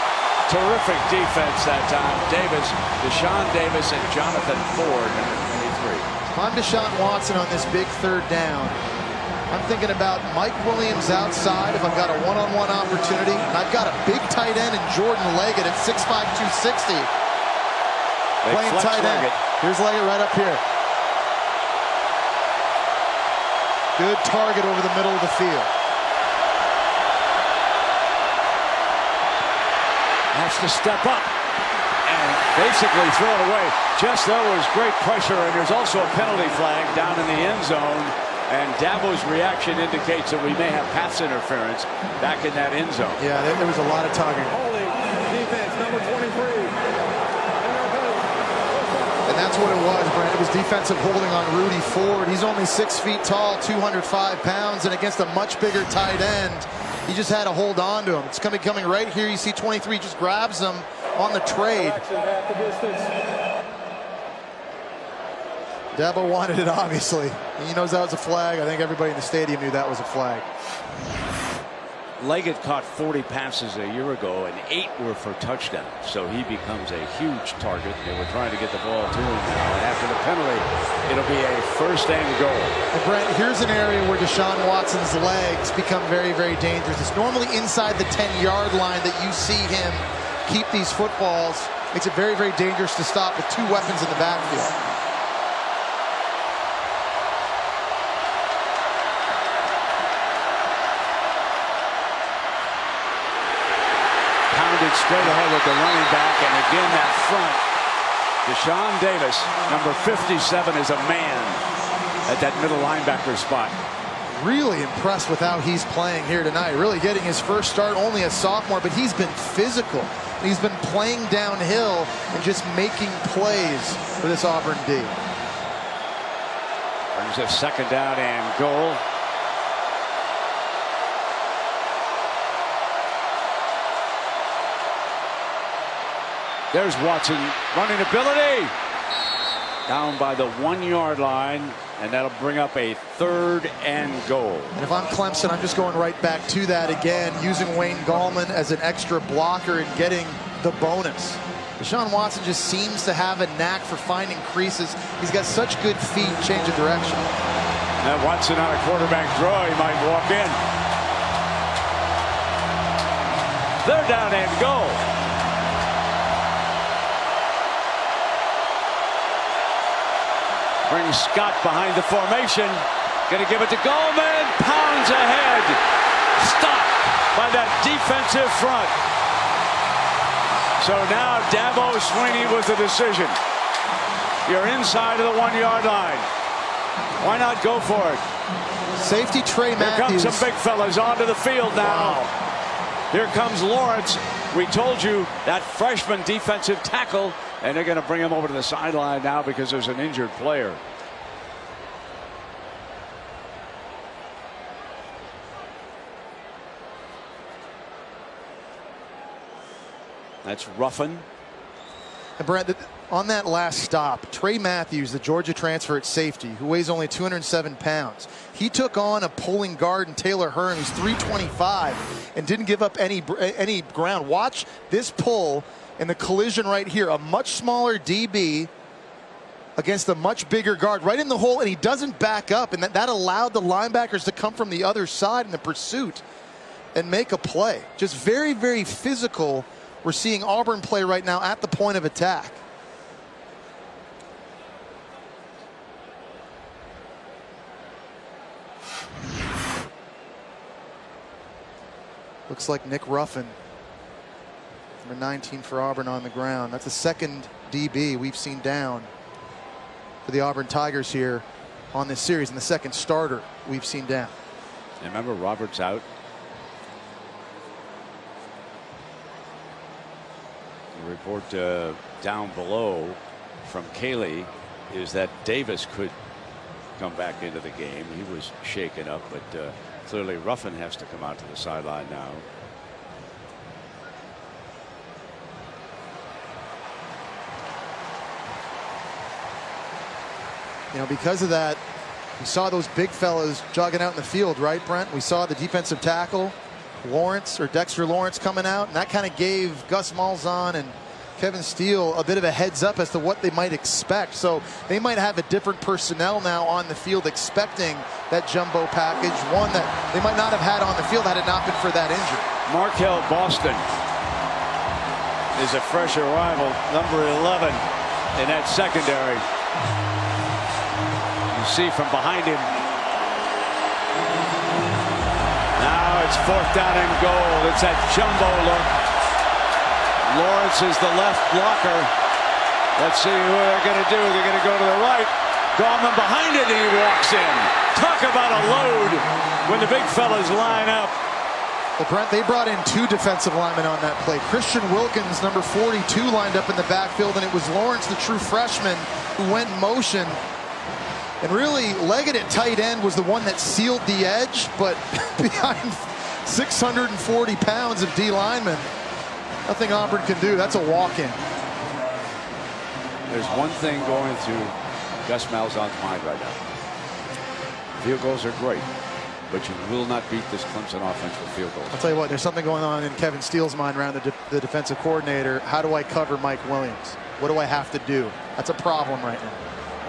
Terrific defense that time. Davis, Deshaun Davis, and Jonathan Ford, number 23. If I'm Deshaun Watson on this big 3rd down, I'm thinking about Mike Williams outside if I've got a one-on-one opportunity. And I've got a big tight end in Jordan Leggett at 6'5", 260. Playing tight end. Here's Leggett right up here. Good target over the middle of the field. Has to step up and basically throw it away. Just there was great pressure, and there's also a penalty flag down in the end zone. And Dabo's reaction indicates that we may have pass interference back in that end zone. Yeah, there was a lot of tugging. Holding, defense, number 23. And that's what it was, Brent. It was defensive holding on Rudy Ford. He's only 6 feet tall, 205 pounds, and against a much bigger tight end, he just had to hold on to him. It's coming right here. You see 23 just grabs him on the trade. Dabo wanted it, obviously. He knows that was a flag. I think everybody in the stadium knew that was a flag. Leggett caught 40 passes a year ago, and 8 were for touchdowns. So he becomes a huge target. They were trying to get the ball to him now. And after the penalty, it'll be a 1st and goal. And Brent, here's an area where Deshaun Watson's legs become very, very dangerous. It's normally inside the 10-yard line that you see him keep these footballs. Makes it very, very dangerous to stop with 2 weapons in the backfield. Straight ahead with the running back, and again that front. Deshaun Davis, number 57, is a man at that middle linebacker spot. Really impressed with how he's playing here tonight. Really getting his first start, only a sophomore, but he's been physical. He's been playing downhill and just making plays for this Auburn D. Brings a 2nd down and goal. There's Watson, running ability. Down by the 1-yard line, and that'll bring up a 3rd and goal. And if I'm Clemson, I'm just going right back to that again, using Wayne Gallman as an extra blocker and getting the bonus. Deshaun Watson just seems to have a knack for finding creases. He's got such good feet, change of direction. Now Watson on a quarterback draw, he might walk in. 3rd down and goal. brings Scott behind the formation. Going to give it to Goldman. Pounds ahead. Stopped by that defensive front. So now Dabo Swinney with the decision. You're inside of the 1-yard line. Why not go for it? Safety Trey Matthews. Here comes some big fellas onto the field now. Wow. Here comes Lawrence. We told you that freshman defensive tackle, and they're going to bring him over to the sideline now because there's an injured player. That's Ruffin. And Brent, on that last stop, Trey Matthews, the Georgia transfer at safety, who weighs only 207 pounds, he took on a pulling guard in Taylor Hearn, who's 325, and didn't give up any ground. Watch this pull and the collision right here. A much smaller DB against a much bigger guard right in the hole, and he doesn't back up, and that allowed the linebackers to come from the other side in the pursuit and make a play. Just very, very physical. We're seeing Auburn play right now at the point of attack. Looks like Nick Ruffin, number 19 for Auburn, on the ground. That's the second DB we've seen down for the Auburn Tigers here on this series, and the second starter we've seen down. And remember, Roberts out. The report down below from Cayley is that Davis could come back into the game. He was shaken up, but clearly Ruffin has to come out to the sideline now. You know, because of that, we saw those big fellas jogging out in the field, right, Brent? We saw the defensive tackle, Lawrence, or Dexter Lawrence, coming out, and that kind of gave Gus Malzahn and Kevin Steele a bit of a heads up as to what they might expect. So they might have a different personnel now on the field expecting that jumbo package, one that they might not have had on the field had it not been for that injury. Markel Boston is a fresh arrival, number 11 in that secondary. You see from behind him. Now it's 4th down and goal. It's that jumbo look. Lawrence is the left blocker. Let's see who they're going to do. They're going to go to the right. Gorman behind it, and he walks in. Talk about a load when the big fellas line up. Well, Brent, they brought in 2 defensive linemen on that play. Christian Wilkins, number 42, lined up in the backfield, and it was Lawrence, the true freshman, who went in motion. And really, Leggett at tight end was the one that sealed the edge, but behind 640 pounds of D linemen, nothing Auburn can do. That's a walk-in. There's one thing going through Gus Malzahn's mind right now. Field goals are great, but you will not beat this Clemson offense with field goals. I'll tell you what, there's something going on in Kevin Steele's mind around the defensive coordinator. How do I cover Mike Williams? What do I have to do? That's a problem right now.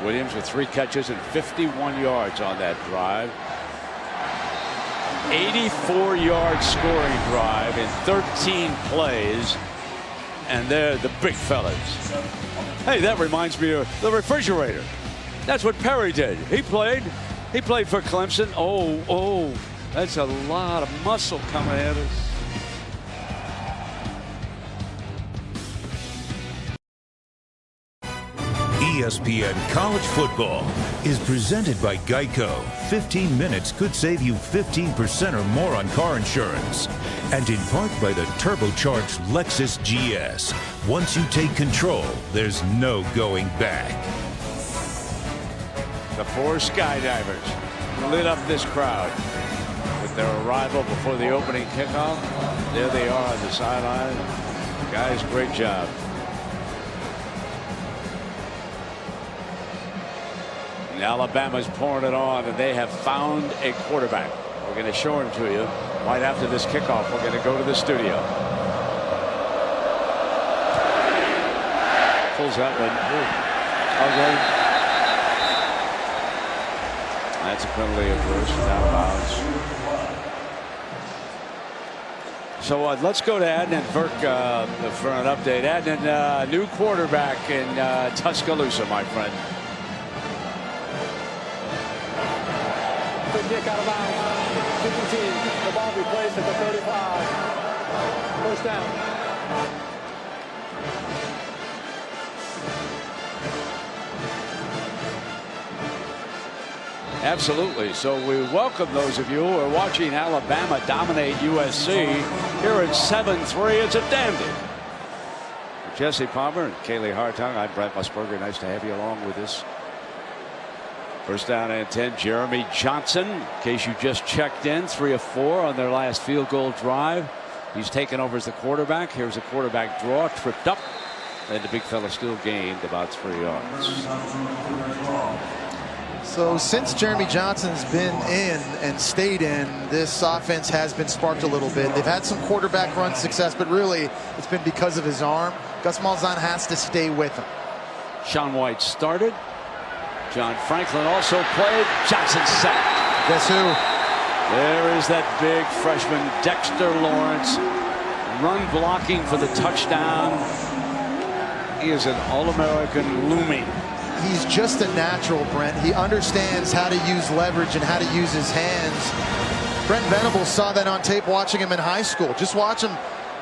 Williams with 3 catches and 51 yards on that drive. 84-yard scoring drive in 13 plays, and they're the big fellas. Hey, that reminds me of the refrigerator. That's what Perry did. He played for Clemson. Oh, that's a lot of muscle coming at us. ESPN College Football is presented by Geico. 15 minutes could save you 15% or more on car insurance. And in part by the turbocharged Lexus GS. Once you take control, there's no going back. The 4 skydivers lit up this crowd with their arrival before the opening kickoff. There they are on the sideline. Guys, great job. Alabama's pouring it on, and they have found a quarterback. We're going to show him to you right after this kickoff. We're going to go to the studio. Pulls that one. Okay. That's a penalty of first out of bounds. So let's go to Adnan Virk for an update. Adnan, new quarterback in Tuscaloosa, my friend. kick out of bounds. CPT, the ball be placed at the 35. First down. Absolutely. So we welcome those of you who are watching Alabama dominate USC here at 7-3. It's a dandy. For Jesse Palmer and Kaylee Hartung, I'm Brent Musburger. Nice to have you along with us. First down and 10. Jeremy Johnson, in case you just checked in, 3 of 4 on their last field goal drive. He's taken over as the quarterback. Here's a quarterback draw, tripped up, and the big fella still gained about 3 yards. So since Jeremy Johnson's been in and stayed in, this offense has been sparked a little bit. They've had some quarterback run success, but really it's been because of his arm. Gus Malzahn has to stay with him. Sean White started. John Franklin also played. Johnson sacked. Guess who? There is that big freshman Dexter Lawrence, run blocking for the touchdown. He is an All-American looming. He's just a natural, Brent. He understands how to use leverage and how to use his hands. Brent Venables saw that on tape watching him in high school. Just watch him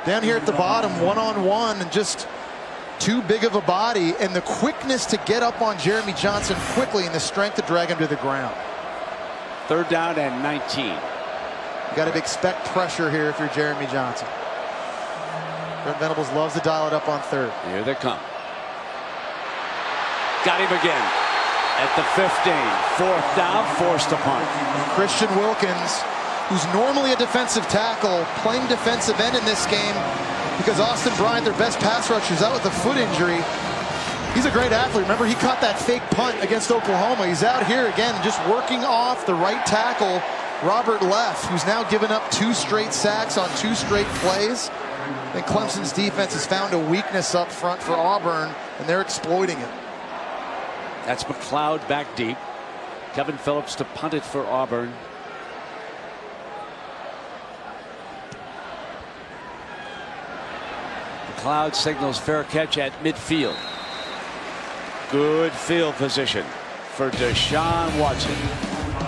down here at the bottom, one-on-one, and just too big of a body, and the quickness to get up on Jeremy Johnson quickly and the strength to drag him to the ground. Third down and 19. You got to expect pressure here if you're Jeremy Johnson. Brent Venables loves to dial it up on third. Here they come. Got him again at the 15. Fourth down, forced to punt. Christian Wilkins, who's normally a defensive tackle, playing defensive end in this game because Austin Bryant, their best pass rusher, is out with a foot injury. He's a great athlete. Remember, he caught that fake punt against Oklahoma. He's out here again just working off the right tackle, Robert Leff, who's now given up 2 straight sacks on 2 straight plays. And Clemson's defense has found a weakness up front for Auburn, and they're exploiting it. That's McLeod back deep. Kevin Phillips to punt it for Auburn. McLeod signals fair catch at midfield. Good field position for Deshaun Watson.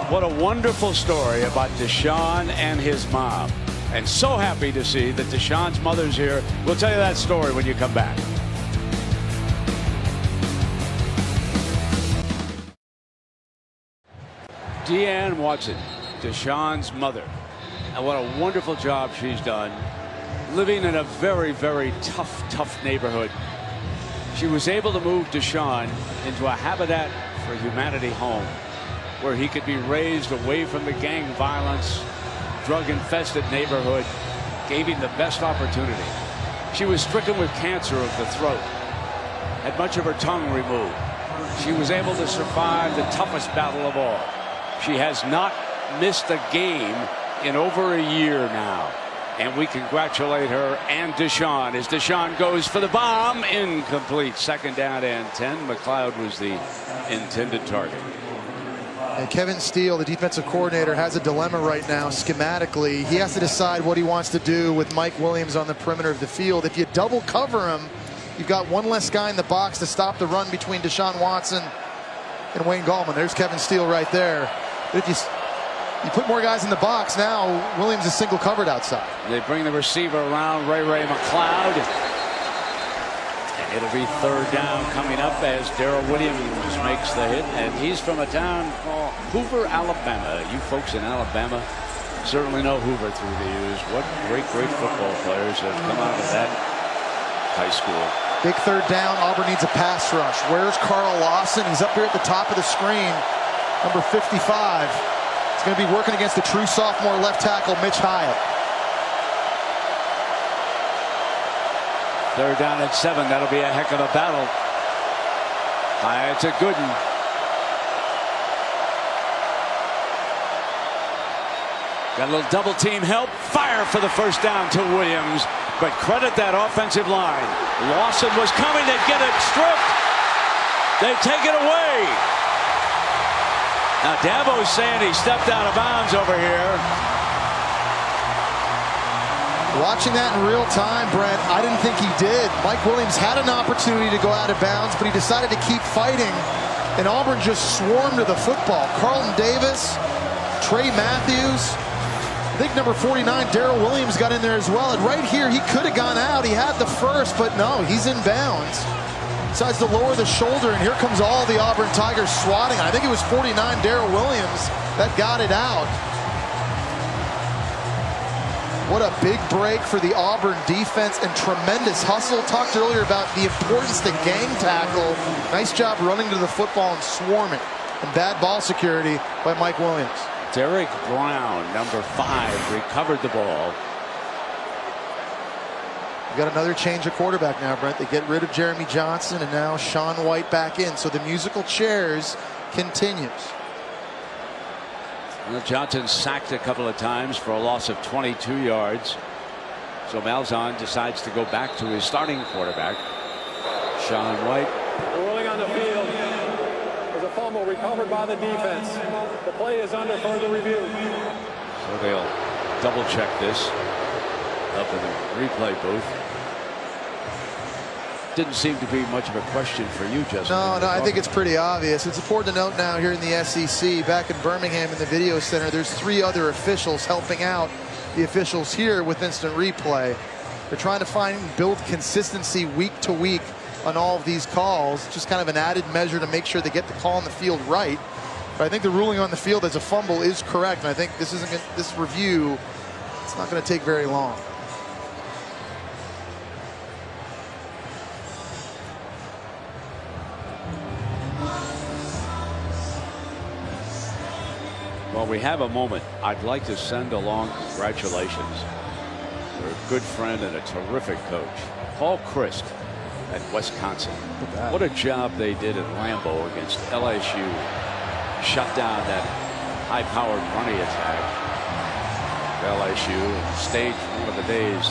What a wonderful story about Deshaun and his mom. And so happy to see that Deshaun's mother's here. We'll tell you that story when you come back. Deanne Watson, Deshaun's mother. And what a wonderful job she's done living in a very, very tough neighborhood. She was able to move Deshaun into a Habitat for Humanity home where he could be raised away from the gang violence, drug-infested neighborhood, gave him the best opportunity. She was stricken with cancer of the throat, had much of her tongue removed. She was able to survive the toughest battle of all. She has not missed a game in over a year now. And we congratulate her and Deshaun as Deshaun goes for the bomb. Incomplete. Second down and 10. McLeod was the intended target. And Kevin Steele, the defensive coordinator, has a dilemma right now schematically. He has to decide what he wants to do with Mike Williams on the perimeter of the field. If you double cover him, you've got one less guy in the box to stop the run between Deshaun Watson and Wayne Gallman. There's Kevin Steele right there. But if you put more guys in the box, now Williams is single covered outside. They bring the receiver around, Ray McLeod. It'll be third down coming up as Darrell Williams makes the hit. And he's from a town called Hoover, Alabama. You folks in Alabama certainly know Hoover through the years. What great football players have come out of that high school. Big third down. Auburn needs a pass rush. Where's Carl Lawson? He's up here at the top of the screen. Number 55. He's going to be working against the true sophomore left tackle, Mitch Hyatt. Third down at 7. That'll be a heck of a battle. Hyatt's a good one. Got a little double team help. Fire for the first down to Williams. But credit that offensive line. Lawson was coming to get it stripped. They take it away. Now Dabo's saying he stepped out of bounds over here. Watching that in real time, Brent, I didn't think he did. Mike Williams had an opportunity to go out of bounds, but he decided to keep fighting, and Auburn just swarmed to the football. Carlton Davis Trey Matthews. I think number 49, Darrell Williams, got in there as well. And right here, he could have gone out. He had the first, but no, he's in bounds. Decides to lower the shoulder, and here comes all the Auburn Tigers swatting. I think it was 49, Darrell Williams, that got it out. What a big break for the Auburn defense and tremendous hustle. Talked earlier about the importance to gang tackle. Nice job running to the football and swarming. And bad ball security by Mike Williams. Derek Brown, number 5, recovered the ball. We got another change of quarterback now, Brent. They get rid of Jeremy Johnson, and now Sean White back in. So the musical chairs continues. Well, Johnson sacked a couple of times for a loss of 22 yards. So Malzahn decides to go back to his starting quarterback, Sean White. The ruling on the field is a fumble recovered by the defense. The play is under further review. So they'll double check this up in the replay booth. Didn't seem to be much of a question for you, Justin. No, I think it's pretty obvious. It's important to note now here in the SEC, back in Birmingham in the video center, there's 3 other officials helping out the officials here with instant replay. They're trying to build consistency week to week on all of these calls. Just kind of an added measure to make sure they get the call on the field right. But I think the ruling on the field as a fumble is correct, and I think this review, it's not going to take very long. Well, we have a moment. I'd like to send along congratulations to a good friend and a terrific coach, Paul Chryst at Wisconsin. What a job they did at Lambeau against LSU. Shut down that high-powered running attack of LSU and staged one of the day's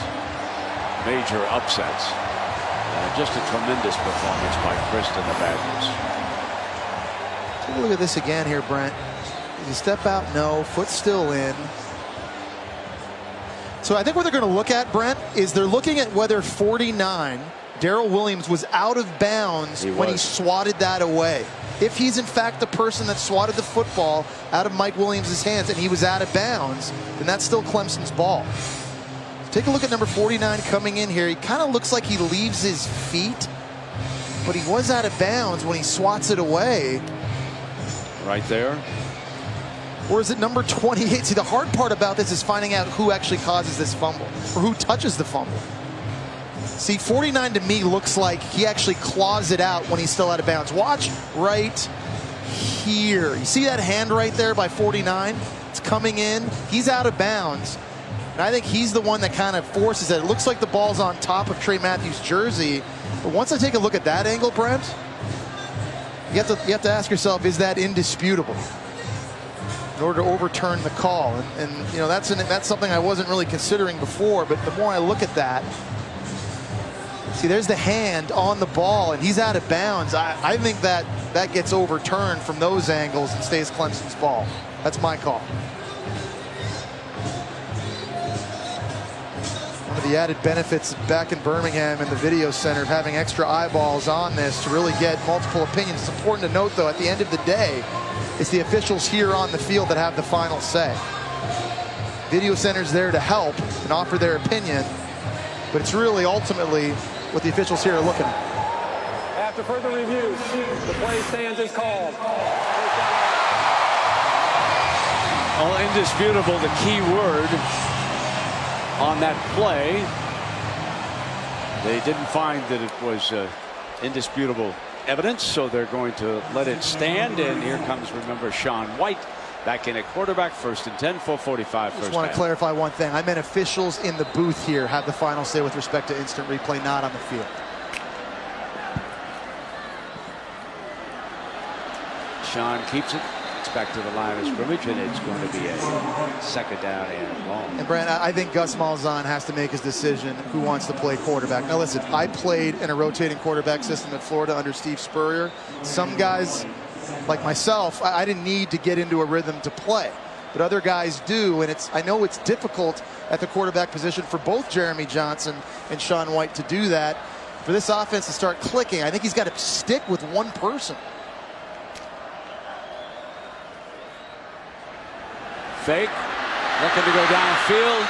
major upsets. Just a tremendous performance by Chryst and the Badgers. Take a look at this again here, Brent. Did he step out? No. Foot still in. So I think what they're going to look at, Brent, is they're looking at whether 49, Darrell Williams, was out of bounds when he swatted that away. If he's in fact the person that swatted the football out of Mike Williams' hands and he was out of bounds, then that's still Clemson's ball. Take a look at number 49 coming in here. He kind of looks like he leaves his feet, but he was out of bounds when he swats it away. Right there. Or is it number 28? See, the hard part about this is finding out who actually causes this fumble or who touches the fumble. See, 49 to me looks like he actually claws it out when he's still out of bounds. Watch right here. You see that hand right there by 49? It's coming in. He's out of bounds. And I think he's the one that kind of forces it. It looks like the ball's on top of Trey Matthews' jersey. But once I take a look at that angle, Brent, you have to ask yourself, is that indisputable in order to overturn the call? And you know, that's something I wasn't really considering before, but the more I look at that, see, there's the hand on the ball and he's out of bounds. I think that gets overturned from those angles and stays Clemson's ball. That's my call. One of the added benefits back in Birmingham in the video center of having extra eyeballs on this to really get multiple opinions. It's important to note, though, at the end of the day, it's the officials here on the field that have the final say. Video center's there to help and offer their opinion, but it's really ultimately what the officials here are looking at. After further review, the play stands as called. Well, indisputable, the key word on that play. They didn't find that it was indisputable evidence, so they're going to let it stand. And here comes, remember, Sean White back in at quarterback, 1st and 10, 4:45. I just want to clarify one thing. I meant officials in the booth here have the final say with respect to instant replay, not on the field. Sean keeps it. It's back to the line of scrimmage, and it's going to be a 2nd down and long. And Brent, I think Gus Malzahn has to make his decision who wants to play quarterback. Now listen, I played in a rotating quarterback system at Florida under Steve Spurrier. Some guys, like myself, I didn't need to get into a rhythm to play, but other guys do, and I know it's difficult at the quarterback position for both Jeremy Johnson and Sean White to do that. For this offense to start clicking, I think he's got to stick with one person. Fake. Looking to go downfield.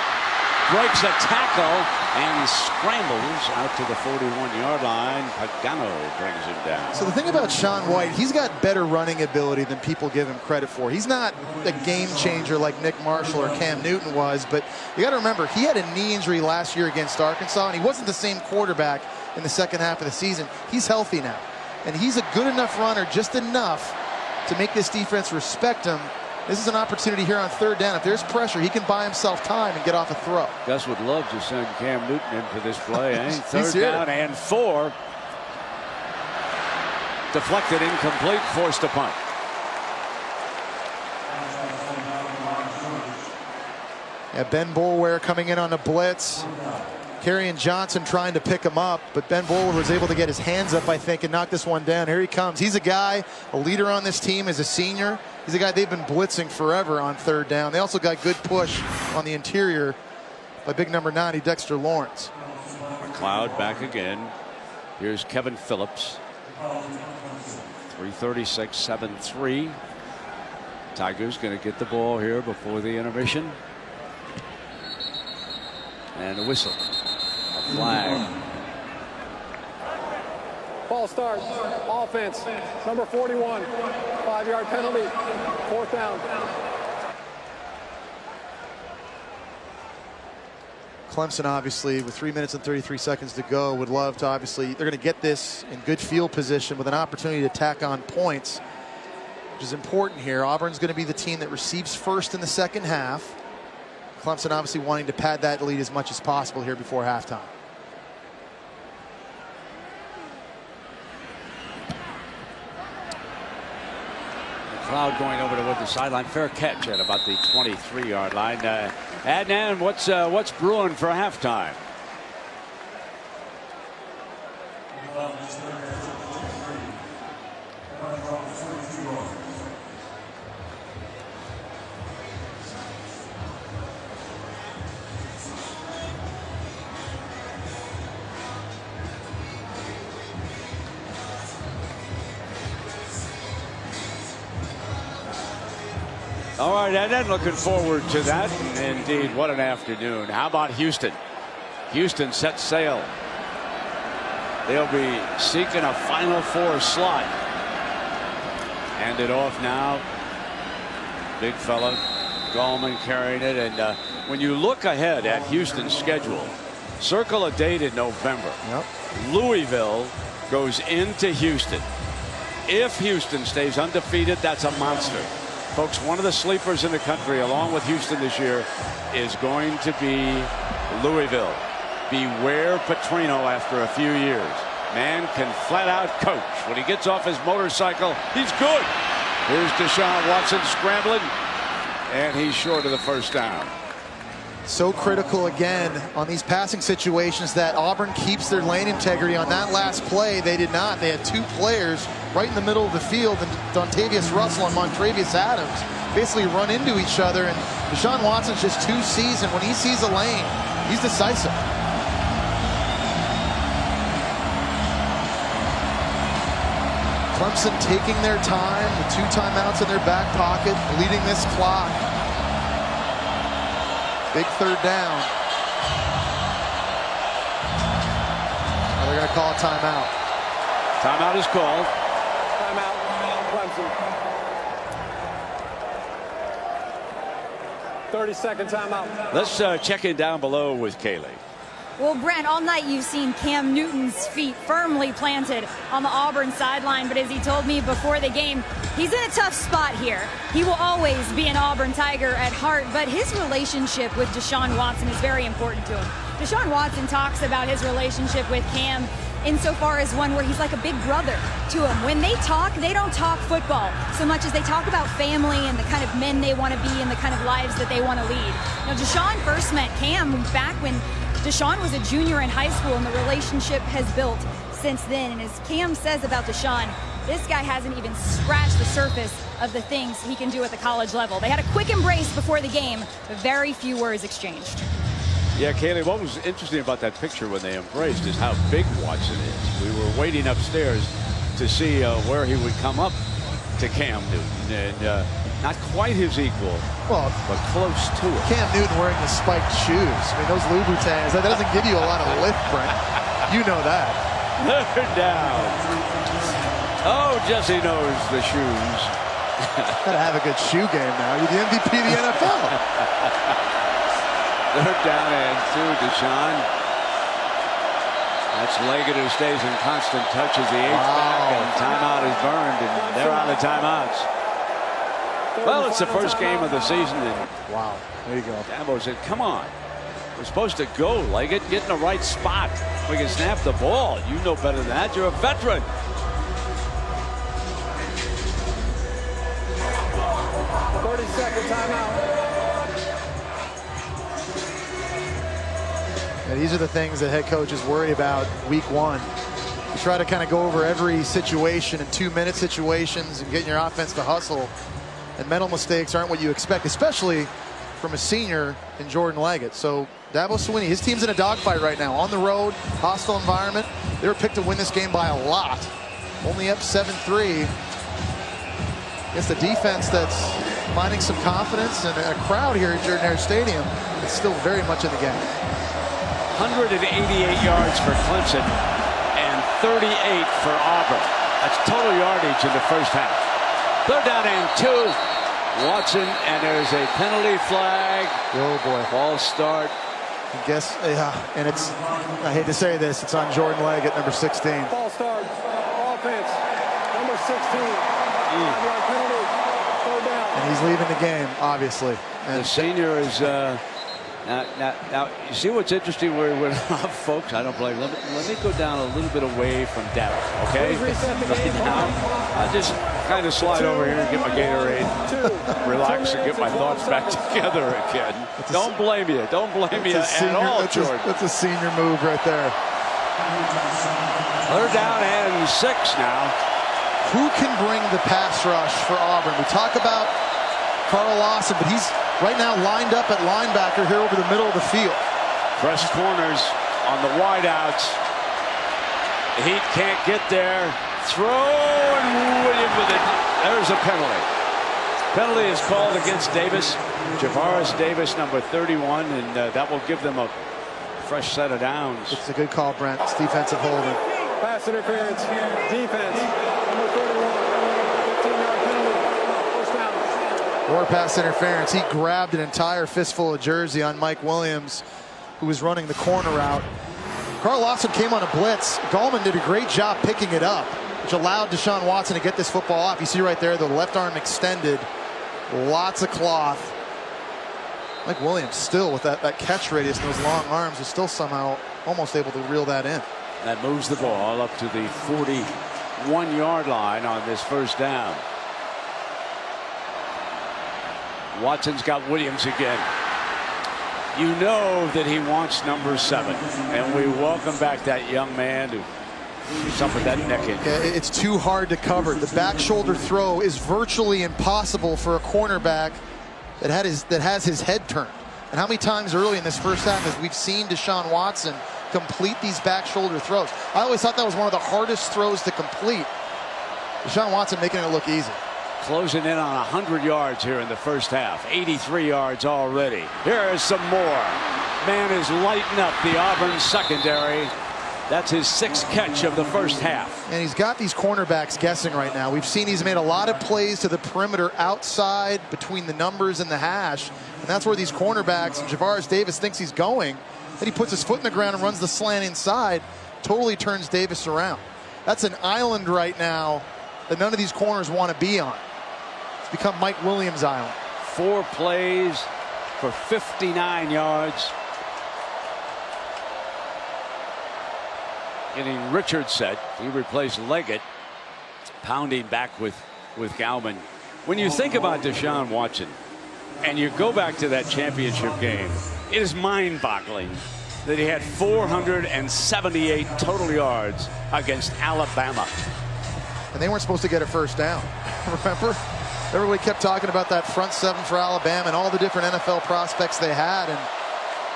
Breaks a tackle and scrambles out to the 41-yard line. Pagano brings him down. So the thing about Sean White, he's got better running ability than people give him credit for. He's not a game changer like Nick Marshall or Cam Newton was, but you got to remember, he had a knee injury last year against Arkansas, and he wasn't the same quarterback in the second half of the season. He's healthy now, and he's a good enough runner, just enough to make this defense respect him. This is an opportunity here on third down. If there's pressure, he can buy himself time and get off a throw. Gus would love to send Cam Newton into this play. Third down and 4. Deflected, incomplete, forced a punt. Yeah, Ben Boulware coming in on a blitz. Kerryon Johnson trying to pick him up, but Ben Boulware was able to get his hands up, I think, and knock this one down. Here he comes. He's a guy, a leader on this team as a senior. He's a guy they've been blitzing forever on third down. They also got good push on the interior by big number 90, Dexter Lawrence. McLeod back again. Here's Kevin Phillips. 3:36, 7-3. Tigers going to get the ball here before the intermission. And a whistle. A flag. False start. Offense. Number 41. 5-yard penalty. 4th down. Clemson, obviously, with 3 minutes and 33 seconds to go, would love to, obviously, they're going to get this in good field position with an opportunity to tack on points, which is important here. Auburn's going to be the team that receives first in the second half. Clemson obviously wanting to pad that lead as much as possible here before halftime. McLeod going over to the sideline. Fair catch at about the 23-yard line. Adnan, what's brewing for halftime? All right, and then looking forward to that. And indeed, what an afternoon. How about Houston? Houston sets sail. They'll be seeking a Final Four slot. Hand it off now. Big fella, Gallman carrying it. And when you look ahead at Houston's schedule, circle a date in November. Yep. Louisville goes into Houston. If Houston stays undefeated, that's a monster. Folks, one of the sleepers in the country, along with Houston this year, is going to be Louisville. Beware Petrino after a few years. Man can flat out coach. When he gets off his motorcycle, he's good. Here's Deshaun Watson scrambling, and he's short of the first down. So critical again on these passing situations that Auburn keeps their lane integrity. On that last play, they did not. They had two players right in the middle of the field, and Dontavius Russell and Montravius Adams basically run into each other, and Deshaun Watson's just too seasoned. When he sees a lane, he's decisive. Clemson taking their time with 2 timeouts in their back pocket, leading this clock. Big third down. Now they're going to call a timeout. Timeout is called. Timeout. Clemson. 30-second timeout. Let's check in down below with Kaylee. Well, Brent, all night you've seen Cam Newton's feet firmly planted on the Auburn sideline, but as he told me before the game, he's in a tough spot here. He will always be an Auburn Tiger at heart, but his relationship with Deshaun Watson is very important to him. Deshaun Watson talks about his relationship with Cam insofar as one where he's like a big brother to him. When they talk, they don't talk football so much as they talk about family and the kind of men they want to be and the kind of lives that they want to lead. Now, Deshaun first met Cam back when Deshaun was a junior in high school, and the relationship has built since then. And as Cam says about Deshaun, this guy hasn't even scratched the surface of the things he can do at the college level. They had a quick embrace before the game, but very few words exchanged. Yeah, Kaylee, what was interesting about that picture when they embraced is how big Watson is. We were waiting upstairs to see where he would come up to Cam Newton. And Not quite his equal, Well, but close to it. Cam Newton wearing the spiked shoes. I mean, those Louboutins, that doesn't give you a lot of lift, Brent. You know that. Third down. Oh, Jesse knows the shoes. Gotta have a good shoe game now. You're the MVP of the NFL. Third down and 2, Deshaun. That's Leggett who stays in constant touch as the H-back, and timeout is burned, and they're on the timeouts. Well, it's the first game of the season, and Wow, there you go. Dabo said, come on. We're supposed to go, Leggett. Get in the right spot. We can snap the ball. You know better than that. You're a veteran. And these are the things that head coaches worry about week 1. You try to kind of go over every situation in 2-minute situations and getting your offense to hustle. And mental mistakes aren't what you expect, especially from a senior in Jordan Leggett. So Dabo Swinney, his team's in a dogfight right now. On the road, hostile environment. They were picked to win this game by a lot. Only up 7-3. Against a defense that's finding some confidence, and a crowd here at Jordan Hare Stadium is still very much in the game. 188 yards for Clemson and 38 for Auburn. That's total yardage in the first half. Third down and 2. Watson, and there's a penalty flag. Oh boy. False start. I guess, yeah, and it's, I hate to say this, it's on Jordan Leggett, number 16. False start. Offense. Number 16. 5-yard penalty. Third down. And he's leaving the game, obviously. And The senior is now you see what's interesting where we went off, folks. I don't blame. Let me go down a little bit away from Dabo, okay? Right now, I'll just kind of slide over here and get my Gatorade, relax, and get my thoughts back together again. Don't blame you. Don't blame you at all, George. That's a senior move right there. Third down and 6 now. Who can bring the pass rush for Auburn? We talk about Carl Lawson, but he's right now lined up at linebacker here over the middle of the field. Fresh corners on the wideouts. The Heat can't get there. Throw, and Williams with it. There's a penalty. Penalty is called against Davis. Javaris Davis, number 31, and that will give them a fresh set of downs. It's a good call, Brent. It's defensive holding. Pass interference. Defense. Number 31. 15-yard penalty. First down. Or pass interference. He grabbed an entire fistful of jersey on Mike Williams, who was running the corner route. Carl Lawson came on a blitz. Gallman did a great job picking it up, which allowed Deshaun Watson to get this football off. You see right there, the left arm extended. Lots of cloth. Mike Williams still with that catch radius and those long arms is still somehow almost able to reel that in. That moves the ball up to the 41-yard line on this first down. Watson's got Williams again. You know that he wants number 7, and we welcome back that young man who suffered that neck injury. It's too hard to cover. The back shoulder throw is virtually impossible for a cornerback that has his head turned. And how many times early in this first half have we've seen Deshaun Watson complete these back shoulder throws? I always thought that was one of the hardest throws to complete. Deshaun Watson making it look easy. Closing in on 100 yards here in the first half. 83 yards already. Here's some more. Man is lighting up the Auburn secondary. That's his 6th catch of the first half. And he's got these cornerbacks guessing right now. We've seen he's made a lot of plays to the perimeter outside between the numbers and the hash. And that's where these cornerbacks, and Javaris Davis thinks he's going. Then he puts his foot in the ground and runs the slant inside. Totally turns Davis around. That's an island right now that none of these corners want to be on. It's become Mike Williams' island. 4 plays for 59 yards. Getting Richard set. He replaced Leggett. Pounding back with Gallman. When you think about Deshaun Watson and you go back to that championship game, it is mind-boggling that he had 478 total yards against Alabama. And they weren't supposed to get a first down. Remember? Everybody kept talking about that front 7 for Alabama and all the different NFL prospects they had. And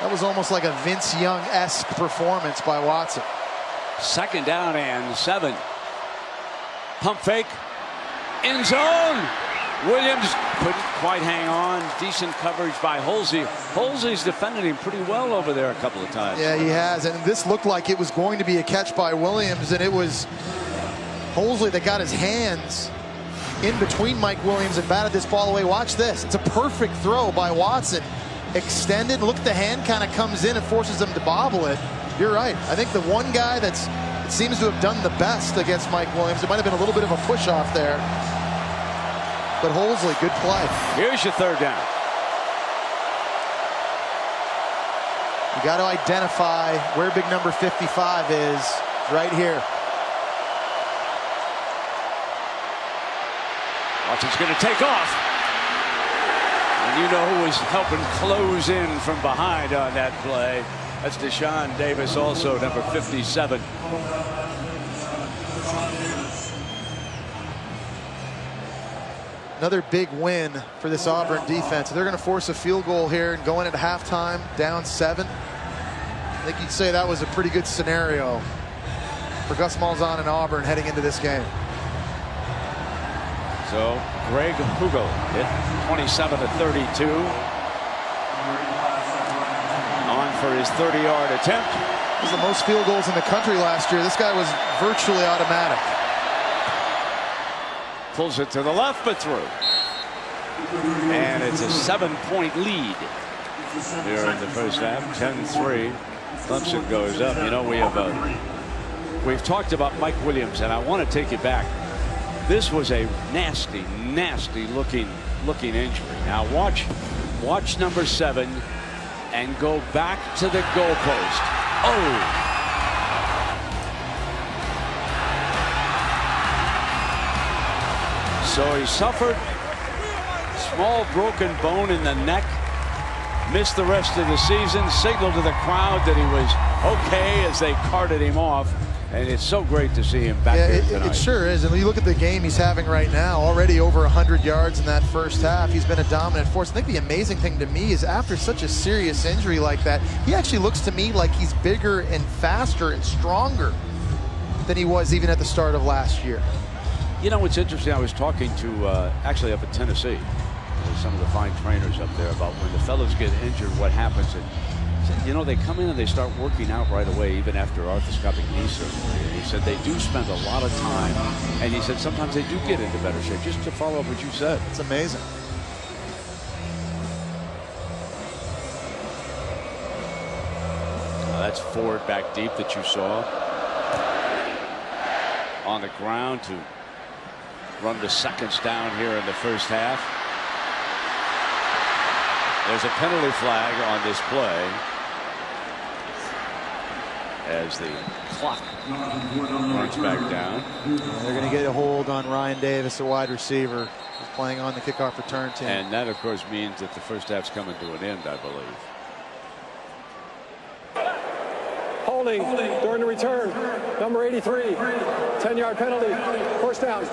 that was almost like a Vince Young-esque performance by Watson. Second down and 7. Pump fake. End zone. Williams couldn't quite hang on. Decent coverage by Holsey. Holsey's defended him pretty well over there a couple of times. Yeah, he has. And this looked like it was going to be a catch by Williams, and it was Holsey that got his hands in between Mike Williams and batted this ball away. Watch this. It's a perfect throw by Watson. Extended. Look, the hand kind of comes in and forces him to bobble it. You're right. I think the one guy that seems to have done the best against Mike Williams, it might have been a little bit of a push off there. But Holsey, good play. Here's your third down. You got to identify where big number 55 is right here. Watson's going to take off. And you know who was helping close in from behind on that play. That's Deshaun Davis, also number 57. Another big win for this Auburn defense. They're going to force a field goal here and go in at halftime down 7. I think you'd say that was a pretty good scenario for Gus Malzahn and Auburn heading into this game. So Greg Hugo hit 27 to 32. On for his 30-yard attempt. This is the most field goals in the country last year. This guy was virtually automatic. Pulls it to the left, but through. And it's a 7-point lead here in the first half. 10-3. Clemson goes up. You know, we've talked about Mike Williams, and I want to take you back. This was a nasty, nasty looking injury. Now watch number 7 and go back to the goalpost. Oh! So he suffered small broken bone in the neck, missed the rest of the season, signaled to the crowd that he was okay as they carted him off. And it's so great to see him back here tonight. It sure is. And when you look at the game he's having right now, already over 100 yards in that first half. He's been a dominant force. I think the amazing thing to me is after such a serious injury like that, he actually looks to me like he's bigger and faster and stronger than he was even at the start of last year. You know, it's interesting. I was talking to actually up in Tennessee with some of the fine trainers up there about when the fellows get injured, what happens. And he said, you know, they come in and they start working out right away, even after arthroscopic knee surgery. And he said they do spend a lot of time. And he said sometimes they do get into better shape. Just to follow up what you said. It's amazing. That's Ford back deep that you saw. On the ground to run the seconds down here in the first half. There's a penalty flag on this play as the clock runs back down. They're going to get a hold on Ryan Davis, a wide receiver, who's playing on the kickoff return team. And that, of course, means that the first half's coming to an end, I believe. Holding during the return. Number 83. 10-yard penalty. First down.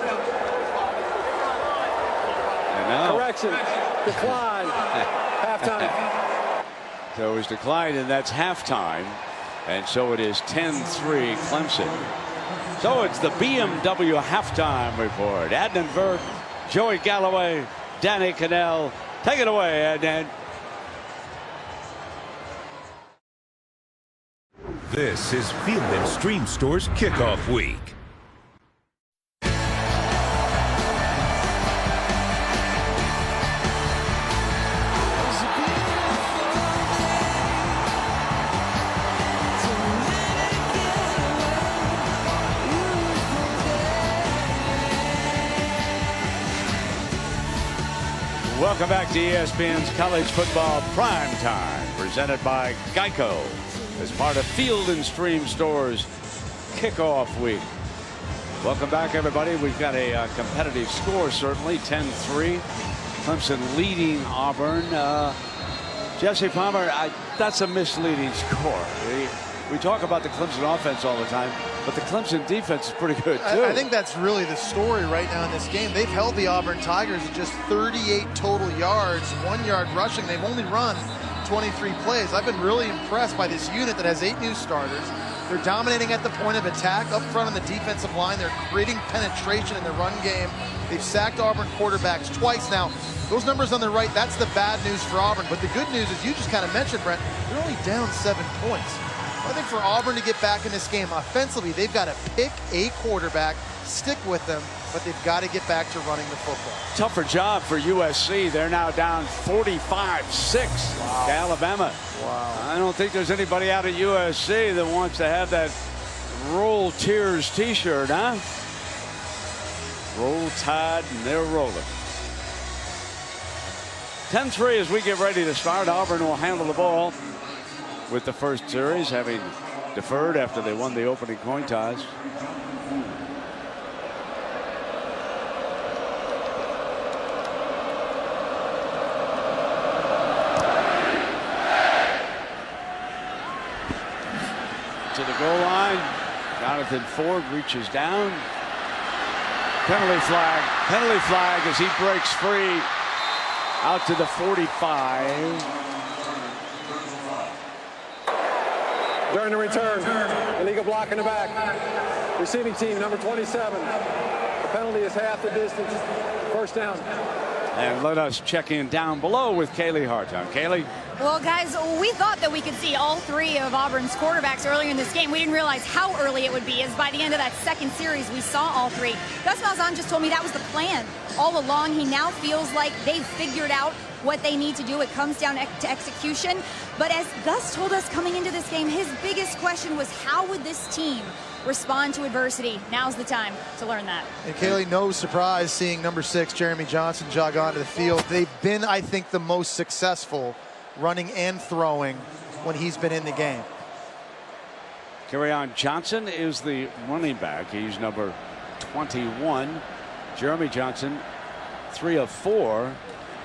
And now, correction. Decline. Halftime. So it was declined, and that's halftime. And so it is 10-3 Clemson. So it's the BMW halftime report. Adnan Virk, Joey Galloway, Danny Cannell. Take it away, Adnan. This is Field & Stream Store's Kickoff Week. Welcome back to ESPN's College Football Prime Time, presented by Geico as part of Field & Stream Store's Kickoff Week. Welcome back, everybody. We've got a competitive score, certainly, 10-3. Clemson leading Auburn. Jesse Palmer, that's a misleading score. We talk about the Clemson offense all the time, but the Clemson defense is pretty good, too. I think that's really the story right now in this game. They've held the Auburn Tigers to just 38 total yards, 1 yard rushing. They've only run 23 plays. I've been really impressed by this unit that has 8 new starters. They're dominating at the point of attack. Up front on the defensive line, they're creating penetration in the run game. They've sacked Auburn quarterbacks twice now. Those numbers on the right, that's the bad news for Auburn. But the good news is, you just kind of mentioned, Brent, they're only down 7 points. I think for Auburn to get back in this game offensively, they've got to pick a quarterback, stick with them, but they've got to get back to running the football. Tougher job for USC. They're now down 45-6 to Alabama. Wow. I don't think there's anybody out at USC that wants to have that Roll Tears t-shirt, huh? Roll Tide, and they're rolling. 10-3 as we get ready to start. Auburn will handle the ball with the first series, having deferred after they won the opening coin toss. To the goal line. Jonathan Ford reaches down. Penalty flag as he breaks free out to the 45. During the return, illegal block in the back. Receiving team, number 27. The penalty is half the distance. First down. And let us check in down below with Kaylee Hartung. Kaylee? Well, guys, we thought that we could see all three of Auburn's quarterbacks earlier in this game. We didn't realize how early it would be, as by the end of that second series, we saw all three. Gus Malzahn just told me that was the plan all along. He now feels like they've figured out what they need to do. It comes down to execution. But as Gus told us coming into this game, his biggest question was, how would this team respond to adversity? Now's the time to learn that. And Kaylee, no surprise seeing number 6, Jeremy Johnson, jog onto the field. They've been, I think, the most successful running and throwing when he's been in the game. Kerryon Johnson is the running back. He's number 21. Jeremy Johnson, 3 of 4.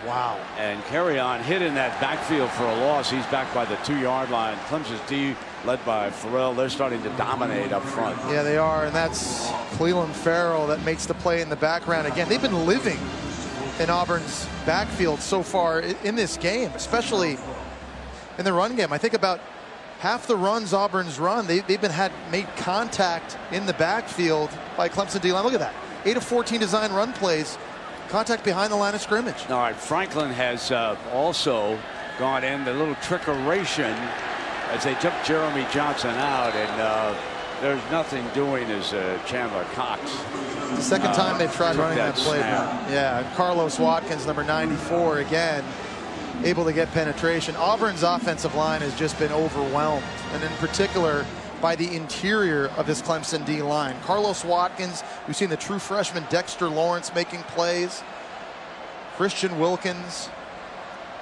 Wow. And Kerryon hit in that backfield for a loss. He's back by the 2-yard line. Clemson's D, led by Farrell, they're starting to dominate up front. Yeah, they are, and that's Cleveland Farrell that makes the play in the background. Again, they've been living in Auburn's backfield so far in this game, especially in the run game. I think about half the runs Auburn's run, they've been made contact in the backfield by Clemson D-line. Look at that, 8 of 14 design run plays, contact behind the line of scrimmage. All right, Franklin has also gone in the little trickeration as they took Jeremy Johnson out, and there's nothing doing as Chandler Cox. The second time they've tried running that play. Snap. Yeah, Carlos Watkins, number 94, again, able to get penetration. Auburn's offensive line has just been overwhelmed, and in particular by the interior of this Clemson D line. Carlos Watkins, we've seen the true freshman Dexter Lawrence making plays. Christian Wilkins.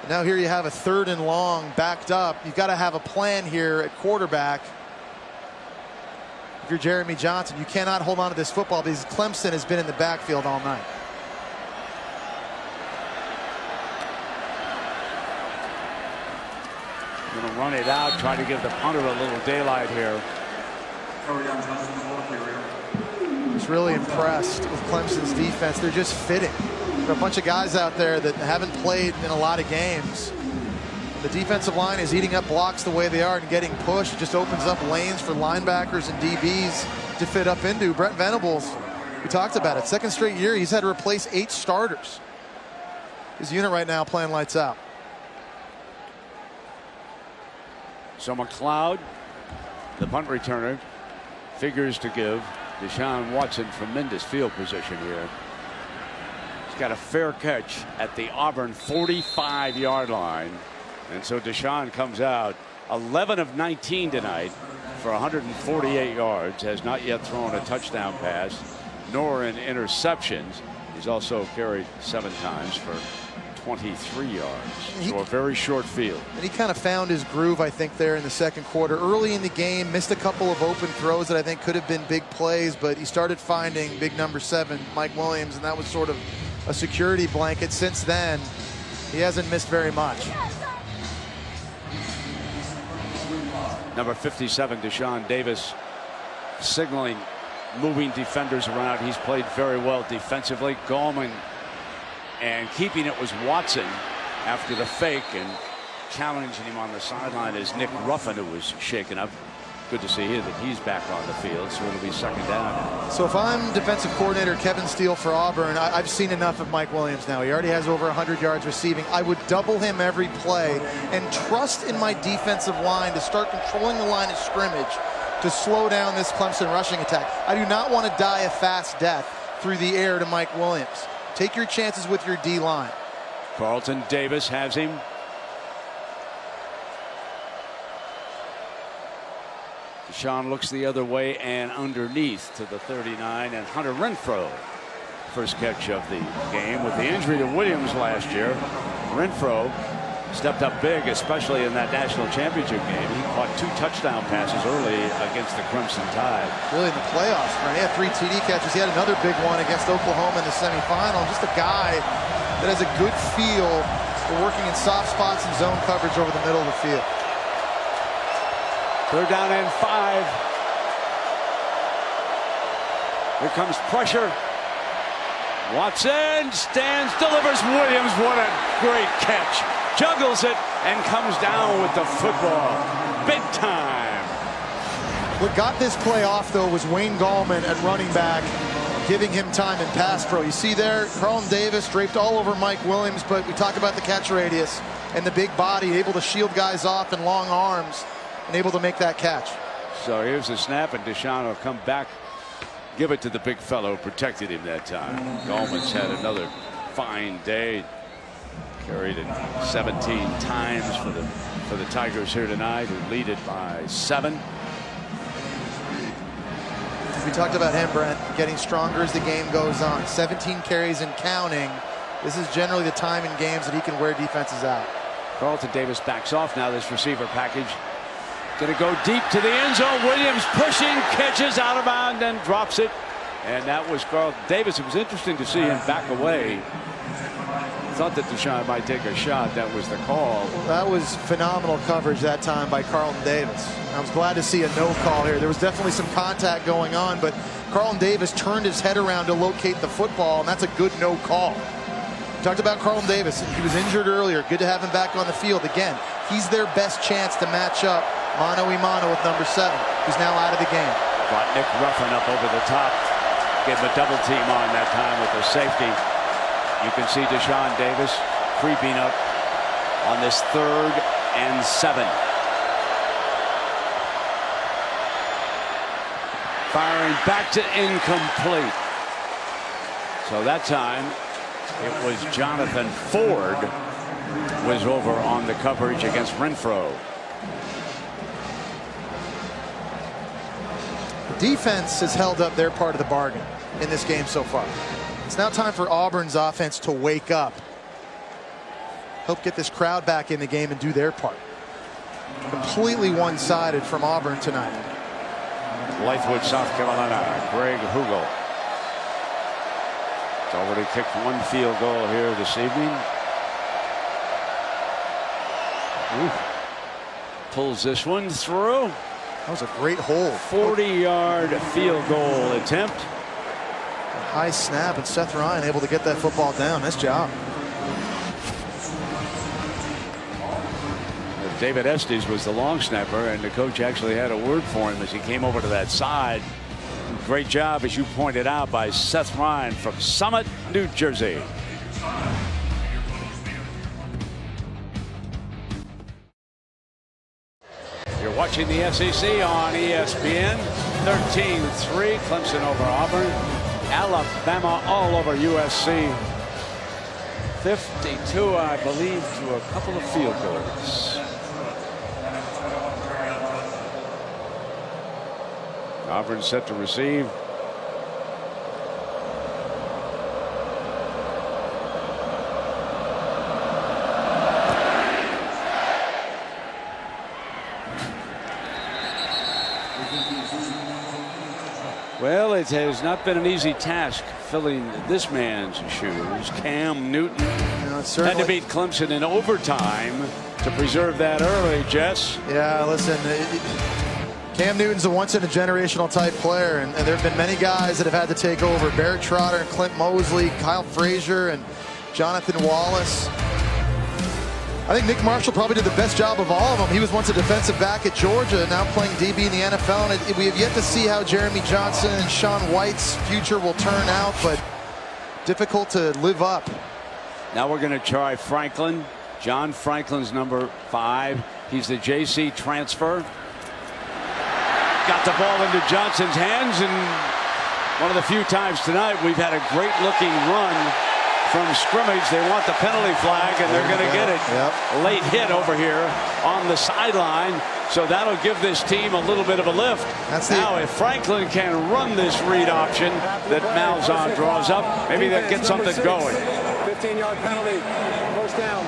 And now here you have a 3rd and long backed up. You've got to have a plan here at quarterback. If you're Jeremy Johnson, you cannot hold on to this football because Clemson has been in the backfield all night. Going to run it out, try to give the punter a little daylight here. Just really impressed with Clemson's defense. They're just fitting. There are a bunch of guys out there that haven't played in a lot of games. The defensive line is eating up blocks the way they are and getting pushed. It just opens up lanes for linebackers and DBs to fit up into. Brent Venables, we talked about it. 2nd straight year, he's had to replace 8 starters. His unit right now playing lights out. So McLeod, the punt returner, figures to give Deshaun Watson tremendous field position here. He's got a fair catch at the Auburn 45-yard line. And so Deshaun comes out 11 of 19 tonight for 148 yards. Has not yet thrown a touchdown pass nor an interception. He's also carried 7 times for 23 yards. So a very short field. And he kind of found his groove, I think, there in the second quarter. Early in the game, missed a couple of open throws that I think could have been big plays, but he started finding big number 7, Mike Williams, and that was sort of a security blanket. Since then, he hasn't missed very much. Number 57, Deshaun Davis, signaling, moving defenders around. He's played very well defensively. Gallman, and keeping it was Watson after the fake, and challenging him on the sideline is Nick Ruffin, who was shaken up. good to see that he's back on the field, so it'll be second down. So if I'm defensive coordinator Kevin Steele for Auburn, I've seen enough of Mike Williams now. He already has over 100 yards receiving. I would double him every play and trust in my defensive line to start controlling the line of scrimmage to slow down this Clemson rushing attack. I do not want to die a fast death through the air to Mike Williams. Take your chances with your D-line. Carlton Davis has him. Deshaun looks the other way and underneath to the 39, and Hunter Renfrow, first catch of the game. With the injury to Williams last year, Renfrow stepped up big, especially in that national championship game. He caught 2 touchdown passes early against the Crimson Tide. Really in the playoffs, right? He had 3 TD catches. He had another big one against Oklahoma in the semifinal. Just a guy that has a good feel for working in soft spots and zone coverage over the middle of the field. 3rd down and 5. Here comes pressure. Watson stands, delivers. Williams, what a great catch. Juggles it and comes down with the football. Big time. What got this play off, though, was Wayne Gallman at running back, giving him time in pass pro. You see there, Carlton Davis draped all over Mike Williams, but we talk about the catch radius and the big body, able to shield guys off and long arms, and able to make that catch. So here's the snap, and Deshaun will come back, give it to the big fellow who protected him that time. Gallman's had another fine day. Carried it 17 times for the Tigers here tonight, who lead it by 7. We talked about him, Brent, getting stronger as the game goes on. 17 carries and counting. This is generally the time in games that he can wear defenses out. Carlton Davis backs off now. This receiver package going to go deep to the end zone. Williams pushing, catches out of bounds, and drops it. And that was Carlton Davis. It was interesting to see him back away. Thought that Deshaun might take a shot. That was the call. Well, that was phenomenal coverage that time by Carlton Davis. I was glad to see a no call here. There was definitely some contact going on, but Carlton Davis turned his head around to locate the football, and that's a good no call. We talked about Carlton Davis. He was injured earlier. Good to have him back on the field. Again, he's their best chance to match up mano a mano with number 7, who's now out of the game. Got Nick Ruffin up over the top. Gave him a double team on that time with the safety. You can see Deshaun Davis creeping up on this 3rd and 7. Firing back to incomplete. So that time it was Jonathan Ford was over on the coverage against Renfrow. The defense has held up their part of the bargain in this game so far. It's now time for Auburn's offense to wake up. Help get this crowd back in the game and do their part. Completely one-sided from Auburn tonight. Blythewood, South Carolina. Greg Hugel. He's already kicked 1 field goal here this evening. Ooh. Pulls this one through. That was a great hole. 40-yard field goal attempt. High snap, and Seth Ryan able to get that football down. Nice job. David Estes was the long snapper, and the coach actually had a word for him as he came over to that side. Great job, as you pointed out, by Seth Ryan from Summit, New Jersey. You're watching the SEC on ESPN. 13-3, Clemson over Auburn. Alabama all over USC. 52, I believe, to a couple of field goals. Auburn set to receive. Well, it has not been an easy task filling this man's shoes. Cam Newton had to beat Clemson in overtime to preserve that early, Jess. Yeah, listen, Cam Newton's a once-in-a-generational type player, and there have been many guys that have had to take over. Barrett Trotter and Clint Mosley, Kyle Frazier and Jonathan Wallace. I think Nick Marshall probably did the best job of all of them. He was once a defensive back at Georgia, now playing DB in the NFL. And we have yet to see how Jeremy Johnson and Sean White's future will turn out, but difficult to live up. Now we're going to try Franklin. John Franklin's number 5. He's the JC transfer. Got the ball into Johnson's hands, and one of the few times tonight we've had a great looking run from scrimmage. They want the penalty flag, and they're going to get it. Yep. Late hit over here on the sideline, so that'll give this team a little bit of a lift. Now if Franklin can run this read option that Malzahn draws up, maybe they'll get something going. 15-yard penalty, first down.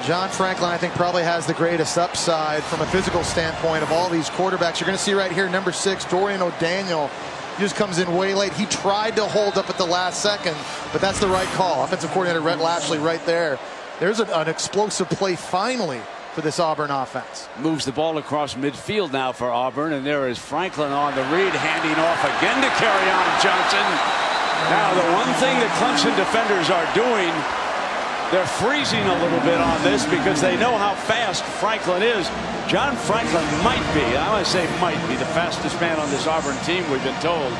John Franklin, I think, probably has the greatest upside from a physical standpoint of all these quarterbacks. You're going to see right here, number 6, Dorian O'Daniel. He just comes in way late. He tried to hold up at the last second, but that's the right call. Offensive coordinator Rhett Lashley right there. There's an explosive play finally for this Auburn offense. Moves the ball across midfield now for Auburn, and there is Franklin on the read, handing off again to Kerryon Johnson. Now the one thing that Clemson defenders are doing, they're freezing a little bit on this because they know how fast Franklin is. John Franklin might be, I want to say might be, the fastest man on this Auburn team, we've been told.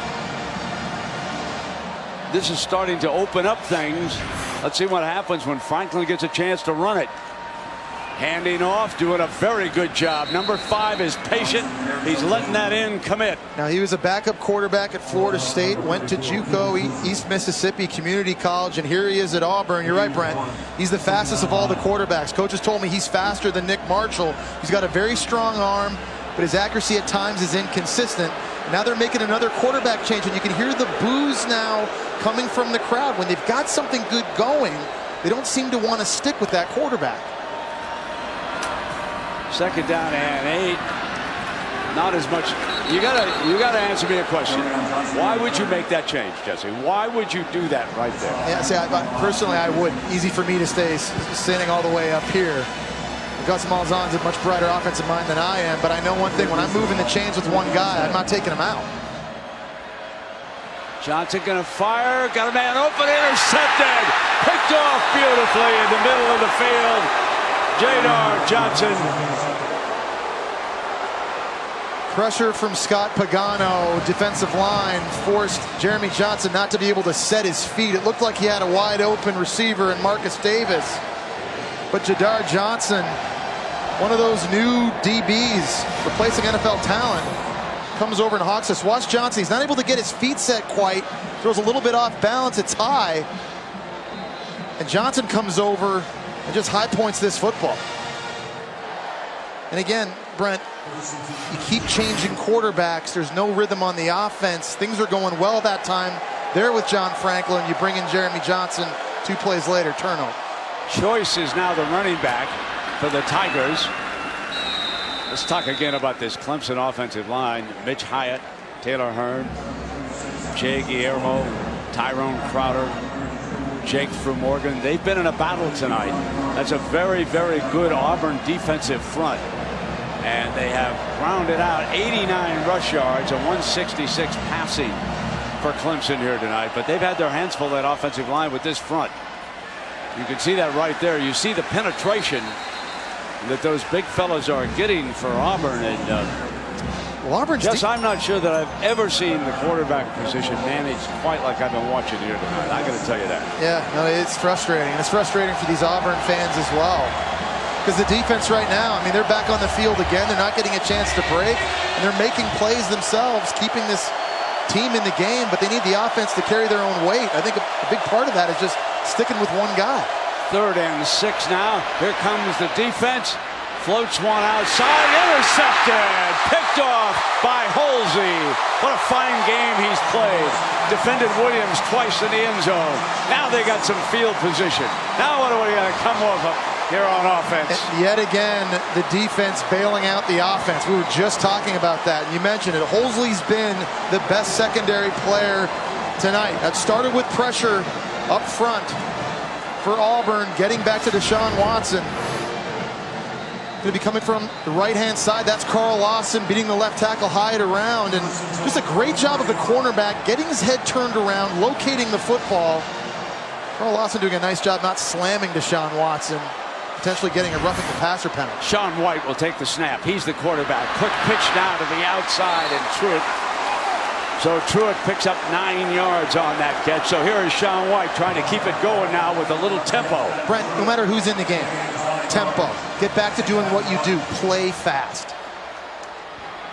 This is starting to open up things. Let's see what happens when Franklin gets a chance to run it. Handing off, doing a very good job. Number 5 is patient. He's letting that in commit. Now, he was a backup quarterback at Florida State, went to JUCO, East Mississippi Community College, and here he is at Auburn. You're right, Brent. He's the fastest of all the quarterbacks. Coaches told me he's faster than Nick Marshall. He's got a very strong arm, but his accuracy at times is inconsistent. Now they're making another quarterback change, and you can hear the boos now coming from the crowd. When they've got something good going, they don't seem to want to stick with that quarterback. Second down and 8. Not as much. You gotta answer me a question. Why would you make that change, Jesse? Why would you do that right there? Yeah, see, personally, I would. Easy for me to stay standing all the way up here. Gus Malzahn's a much brighter offensive mind than I am, but I know one thing: when I'm moving the chains with one guy, I'm not taking him out. Johnson gonna fire. Got a man open, intercepted, picked off beautifully in the middle of the field. Jadar Johnson. Pressure from Scott Pagano, defensive line, forced Jeremy Johnson not to be able to set his feet. It looked like he had a wide open receiver in Marcus Davis. But Jadar Johnson, one of those new DBs, replacing NFL talent, comes over and hawks this. Watch Johnson. He's not able to get his feet set quite. Throws a little bit off balance. It's high. And Johnson comes over and just high points this football. And again, Brent, you keep changing quarterbacks. There's no rhythm on the offense. Things are going well that time. There with John Franklin. You bring in Jeremy Johnson. 2 plays later, turnover. Choice is now the running back for the Tigers. Let's talk again about this Clemson offensive line. Mitch Hyatt, Taylor Hearn, Jay Guillermo, Tyrone Crowder, Jake from Morgan. They've been in a battle tonight. That's a very, very good Auburn defensive front. And they have rounded out 89 rush yards and 166 passing for Clemson here tonight. But they've had their hands full, that offensive line, with this front. You can see that right there. You see the penetration that those big fellas are getting for Auburn. And well, Auburn's I'm not sure that I've ever seen the quarterback position managed quite like I've been watching here tonight. I got to tell you that. Yeah, no, it's frustrating. And it's frustrating for these Auburn fans as well. Because the defense right now, I mean, they're back on the field again. They're not getting a chance to break. And they're making plays themselves, keeping this team in the game. But they need the offense to carry their own weight. I think a big part of that is just sticking with one guy. 3rd and 6 now. Here comes the defense. Floats one outside. Intercepted. Picked off by Holsey. What a fine game he's played. Defended Williams twice in the end zone. Now they got some field position. Now what are we going to come over here on offense? And yet again, the defense bailing out the offense. We were just talking about that. You mentioned it. Holsey's been the best secondary player tonight. That started with pressure up front for Auburn, getting back to Deshaun Watson. Going to be coming from the right-hand side. That's Carl Lawson beating the left tackle Hyatt around. And just a great job of the cornerback getting his head turned around, locating the football. Carl Lawson doing a nice job not slamming Deshaun Watson. potentially getting a roughing the passer penalty. Sean White will take the snap. He's the quarterback. Quick pitch now to the outside, and Truitt. So Truitt picks up 9 yards on that catch. So here is Sean White trying to keep it going now with a little tempo. Brent, no matter who's in the game, tempo. Get back to doing what you do. Play fast.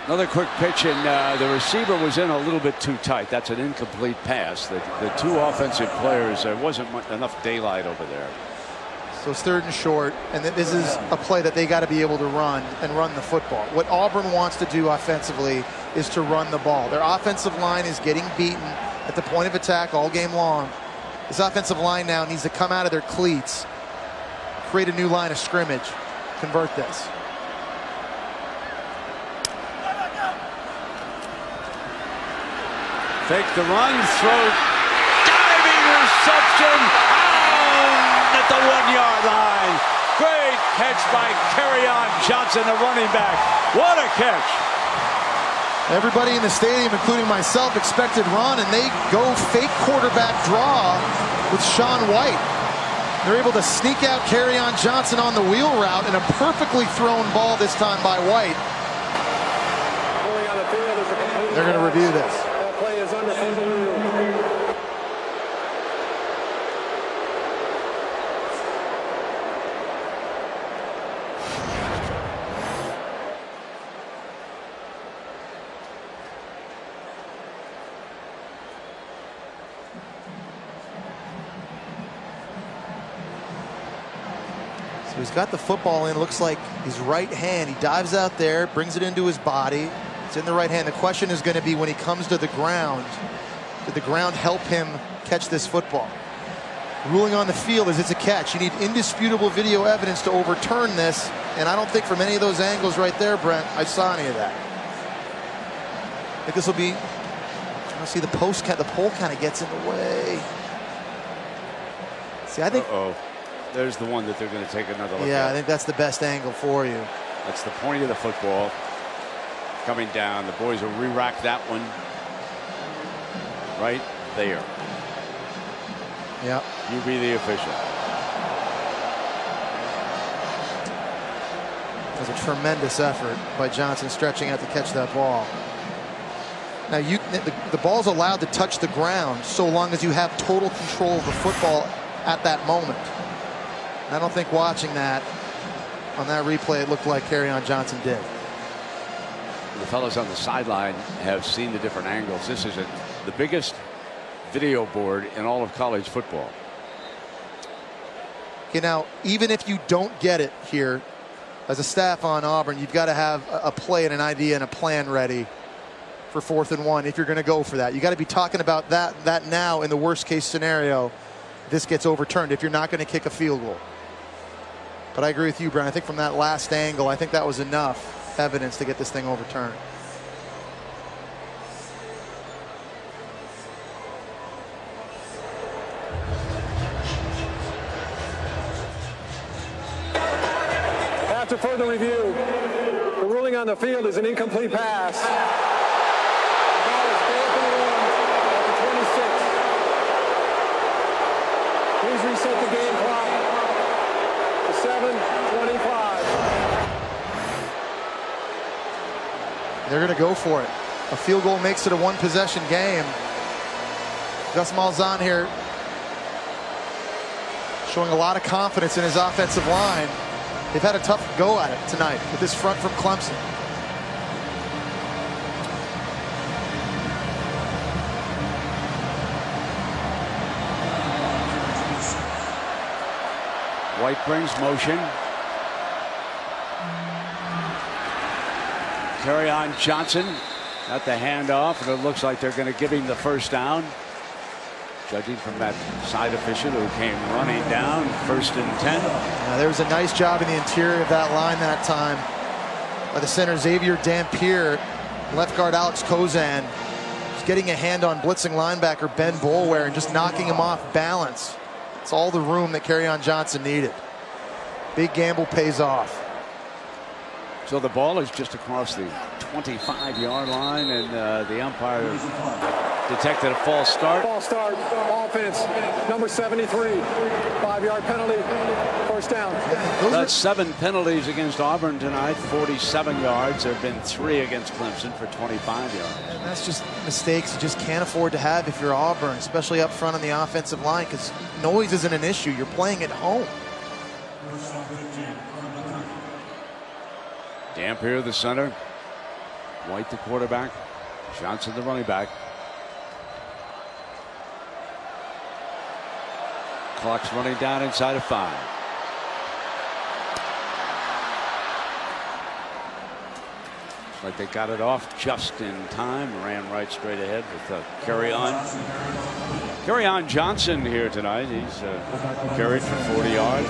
Another quick pitch, and the receiver was in a little bit too tight. That's an incomplete pass. The two offensive players, there wasn't enough daylight over there. So it's 3rd and short, and this is a play that they got to be able to run and run the football. What Auburn wants to do offensively is to run the ball. Their offensive line is getting beaten at the point of attack all game long. This offensive line now needs to come out of their cleats, create a new line of scrimmage, convert this. Fake the run, throw, diving reception, out at the 1-yard line. Great catch by Kerryon Johnson, the running back. What a catch. Everybody in the stadium, including myself, expected run, and they go fake quarterback draw with Sean White. They're able to sneak out Kerryon Johnson on the wheel route, and a perfectly thrown ball this time by White. They're going to review this. Play is under review. So he's got the football in. Looks like his right hand. He dives out there, brings it into his body. It's in the right hand. The question is going to be when he comes to the ground, did the ground help him catch this football? Ruling on the field is it's a catch. You need indisputable video evidence to overturn this, and I don't think from any of those angles right there, Brent, I saw any of that. I think this will be, I see the pole kind of gets in the way. See, I think. There's the one that they're going to take another look at. Yeah, I think that's the best angle for you. That's the point of the football. Coming down, the boys will re-rack that one right there. Yeah. You be the official. It was a tremendous effort by Johnson stretching out to catch that ball. Now the ball's allowed to touch the ground so long as you have total control of the football at that moment. And I don't think watching that on that replay it looked like Kerryon Johnson did. The fellows on the sideline have seen the different angles. This is the biggest video board in all of college football. Okay, now even if you don't get it here, as a staff on Auburn, you've got to have a play and an idea and a plan ready for 4th and 1 if you're going to go for that. You got to be talking about that now in the worst case scenario. This gets overturned if you're not going to kick a field goal. But I agree with you, Brian. I think from that last angle, I think that was enough evidence to get this thing overturned. After further review, the ruling on the field is an incomplete pass. The ball is 4th and 1 at the 26. Please reset the game clock to 7:25. They're going to go for it. A field goal makes it a 1-possession game. Gus Malzahn here showing a lot of confidence in his offensive line. They've had a tough go at it tonight with this front from Clemson. White brings motion. Kerryon Johnson got the handoff, and it looks like they're going to give him the first down. Judging from that side official who came running down, 1st and 10. There was a nice job in the interior of that line that time by the center Xavier Dampier, left guard Alex Kozan, just getting a hand on blitzing linebacker Ben Boulware and just knocking him off balance. It's all the room that Kerryon Johnson needed. Big gamble pays off. So the ball is just across the 25-yard line, and the umpire detected a false start. False start, offense, number 73, 5-yard penalty, first down. That's 7 penalties against Auburn tonight, 47 yards. There have been 3 against Clemson for 25 yards. And that's just mistakes you just can't afford to have if you're Auburn, especially up front on the offensive line, because noise isn't an issue. You're playing at home. Dampier, the center. White, the quarterback. Johnson, the running back. Clock's running down inside of 5. Looks like they got it off just in time. Ran right straight ahead with carry on. Carry on Johnson here tonight. He's carried for 40 yards.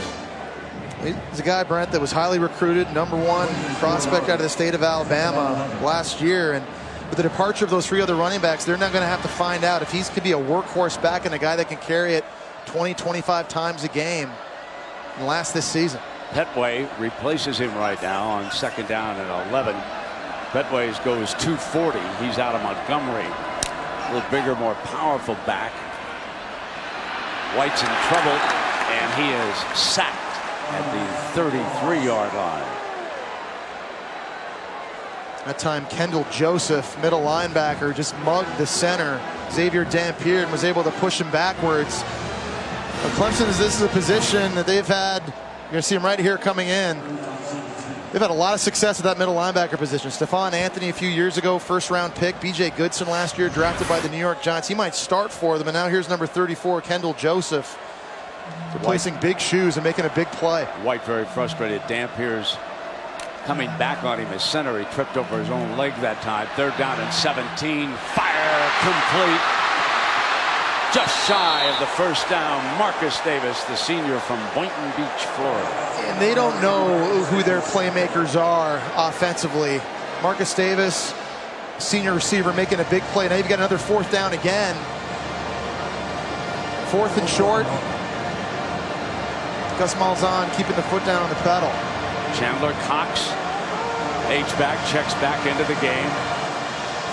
He's a guy, Brent, that was highly recruited, #1 prospect out of the state of Alabama last year. And with the departure of those 3 other running backs, they're now going to have to find out if he's could be a workhorse back and a guy that can carry it 20, 25 times a game and last this season. Petway replaces him right now on 2nd down and 11. Petway goes 240. He's out of Montgomery. A little bigger, more powerful back. White's in trouble, and he is sacked at the 33-yard line. That time, Kendall Joseph, middle linebacker, just mugged the center, Xavier Dampier, and was able to push him backwards. But Clemson, this is a position that they've had, you're going to see him right here coming in. They've had a lot of success at that middle linebacker position. Stephon Anthony a few years ago, 1st-round pick. B.J. Goodson last year, drafted by the New York Giants. He might start for them, and now here's number 34, Kendall Joseph, replacing big shoes and making a big play. White very frustrated. Dampier's coming back on him as center. He tripped over his own leg that time. 3rd down and 17. Fire complete. Just shy of the 1st down. Marcus Davis, the senior from Boynton Beach, Florida. And they don't know who their playmakers are offensively. Marcus Davis, senior receiver, making a big play. Now you've got another 4th down again. 4th and short. Gus Malzahn keeping the foot down on the pedal. Chandler Cox, H-back, checks back into the game.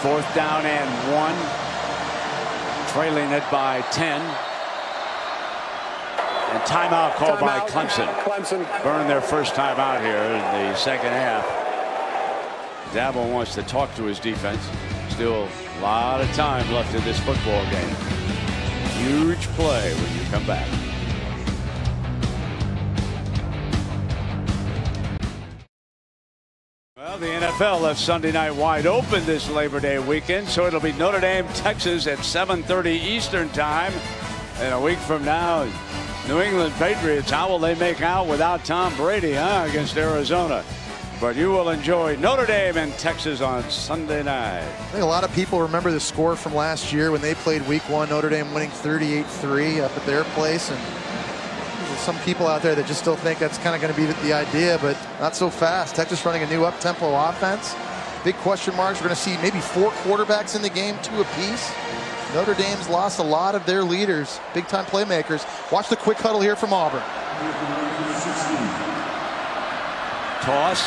4th down and 1. Trailing it by 10. And timeout called by Clemson. Burn their first timeout here in the 2nd half. Dabo wants to talk to his defense. Still a lot of time left in this football game. Huge play when you come back. Well, the NFL left Sunday night wide open this Labor Day weekend, so it'll be Notre Dame, Texas at 7:30 Eastern time. And a week from now, New England Patriots, how will they make out without Tom Brady, against Arizona? But you will enjoy Notre Dame and Texas on Sunday night. I think a lot of people remember the score from last year when they played week 1, Notre Dame winning 38-3 up at their place. And there's some people out there that just still think that's kind of going to be the idea, but not so fast. Texas running a new up-tempo offense. Big question marks. We're going to see maybe 4 quarterbacks in the game, 2 apiece. Notre Dame's lost a lot of their leaders, big-time playmakers. Watch the quick huddle here from Auburn. Toss,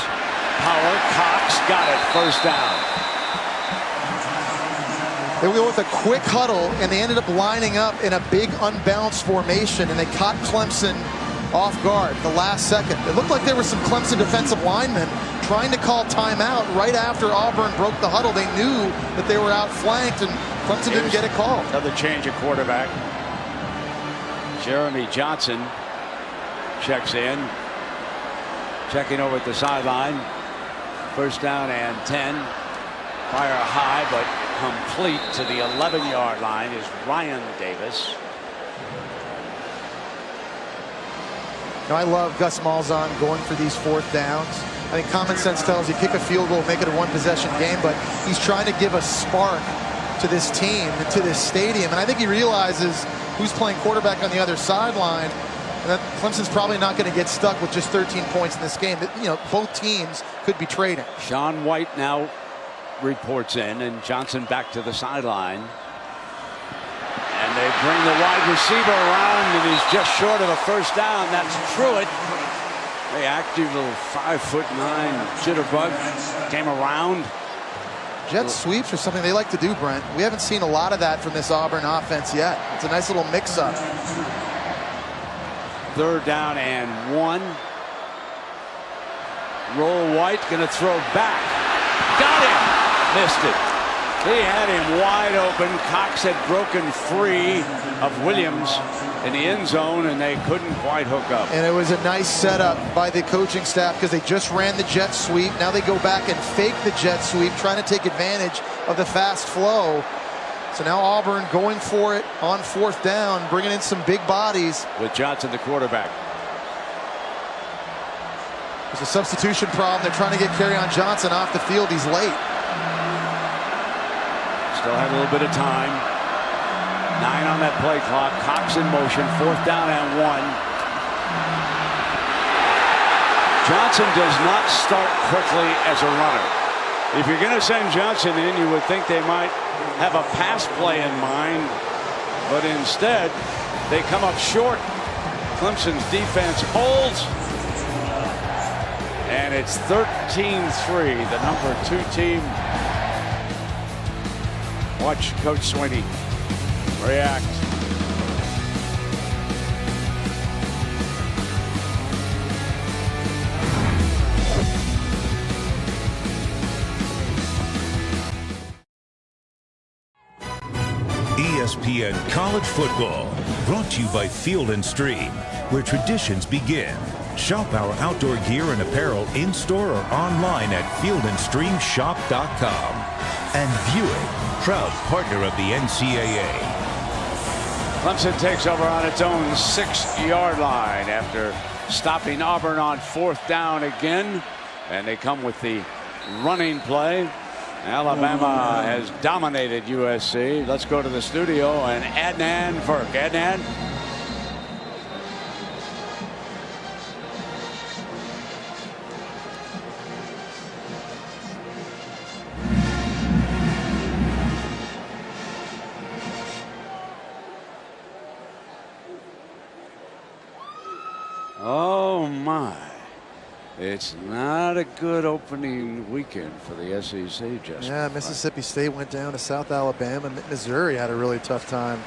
power, Cox got it, 1st down. They go with a quick huddle, and they ended up lining up in a big unbalanced formation, and they caught Clemson off guard the last second. It looked like there were some Clemson defensive linemen trying to call timeout right after Auburn broke the huddle. They knew that they were outflanked, and Clemson didn't get a call. Another change of quarterback. Jeremy Johnson checks in. Checking over at the sideline. 1st down and 10. Fire high, but complete to the 11-yard line is Ryan Davis. Now, I love Gus Malzahn going for these 4th downs. I think common sense tells you kick a field goal, make it a 1-possession game, but he's trying to give a spark to this team and to this stadium. And I think he realizes who's playing quarterback on the other sideline, and that Clemson's probably not going to get stuck with just 13 points in this game. You know, both teams could be trading. Sean White now reports in, and Johnson back to the sideline. And they bring the wide receiver around, and he's just short of a 1st down. That's Truitt. The active little 5'9" jitterbug came around. Jet sweeps are something they like to do, Brent. We haven't seen a lot of that from this Auburn offense yet. It's a nice little mix-up. 3rd down and 1. Roll White, going to throw back. Got him. Missed it. He had him wide open. Cox had broken free of Williams in the end zone, and they couldn't quite hook up. And it was a nice setup by the coaching staff because they just ran the jet sweep. Now they go back and fake the jet sweep, trying to take advantage of the fast flow. So now Auburn going for it on 4th down, bringing in some big bodies. With Johnson, the quarterback. There's a substitution problem. They're trying to get Kerryon Johnson off the field. He's late. Still had a little bit of time. 9 on that play clock. Cox in motion. 4th down and 1. Johnson does not start quickly as a runner. If you're going to send Johnson in, you would think they might have a pass play in mind, but instead they come up short. Clemson's defense holds, and it's 13-3, the number 2 team. Watch Coach Swinney react. ESPN College Football, brought to you by Field & Stream, where traditions begin. Shop our outdoor gear and apparel in-store or online at fieldandstreamshop.com. And Buick, proud partner of the NCAA. Clemson takes over on its own 6-yard line after stopping Auburn on 4th down again. And they come with the running play. Alabama has dominated USC. Let's go to the studio and Adnan Virk. Adnan. Oh my. It's not a good opening weekend for the SEC, Justin. Yeah, Mississippi State went down to South Alabama. Missouri had a really tough time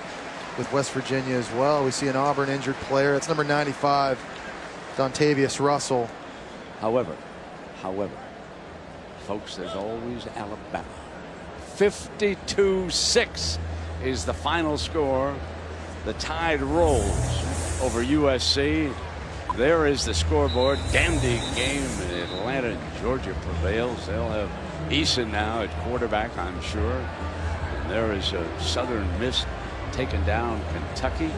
with West Virginia as well. We see an Auburn injured player. That's number 95, Dontavius Russell. However, folks, there's always Alabama. 52-6 is the final score. The Tide rolls over USC. There is the scoreboard. Dandy game in Atlanta and Georgia prevails. They'll have Eason now at quarterback, I'm sure. And there is a Southern Miss taking down Kentucky.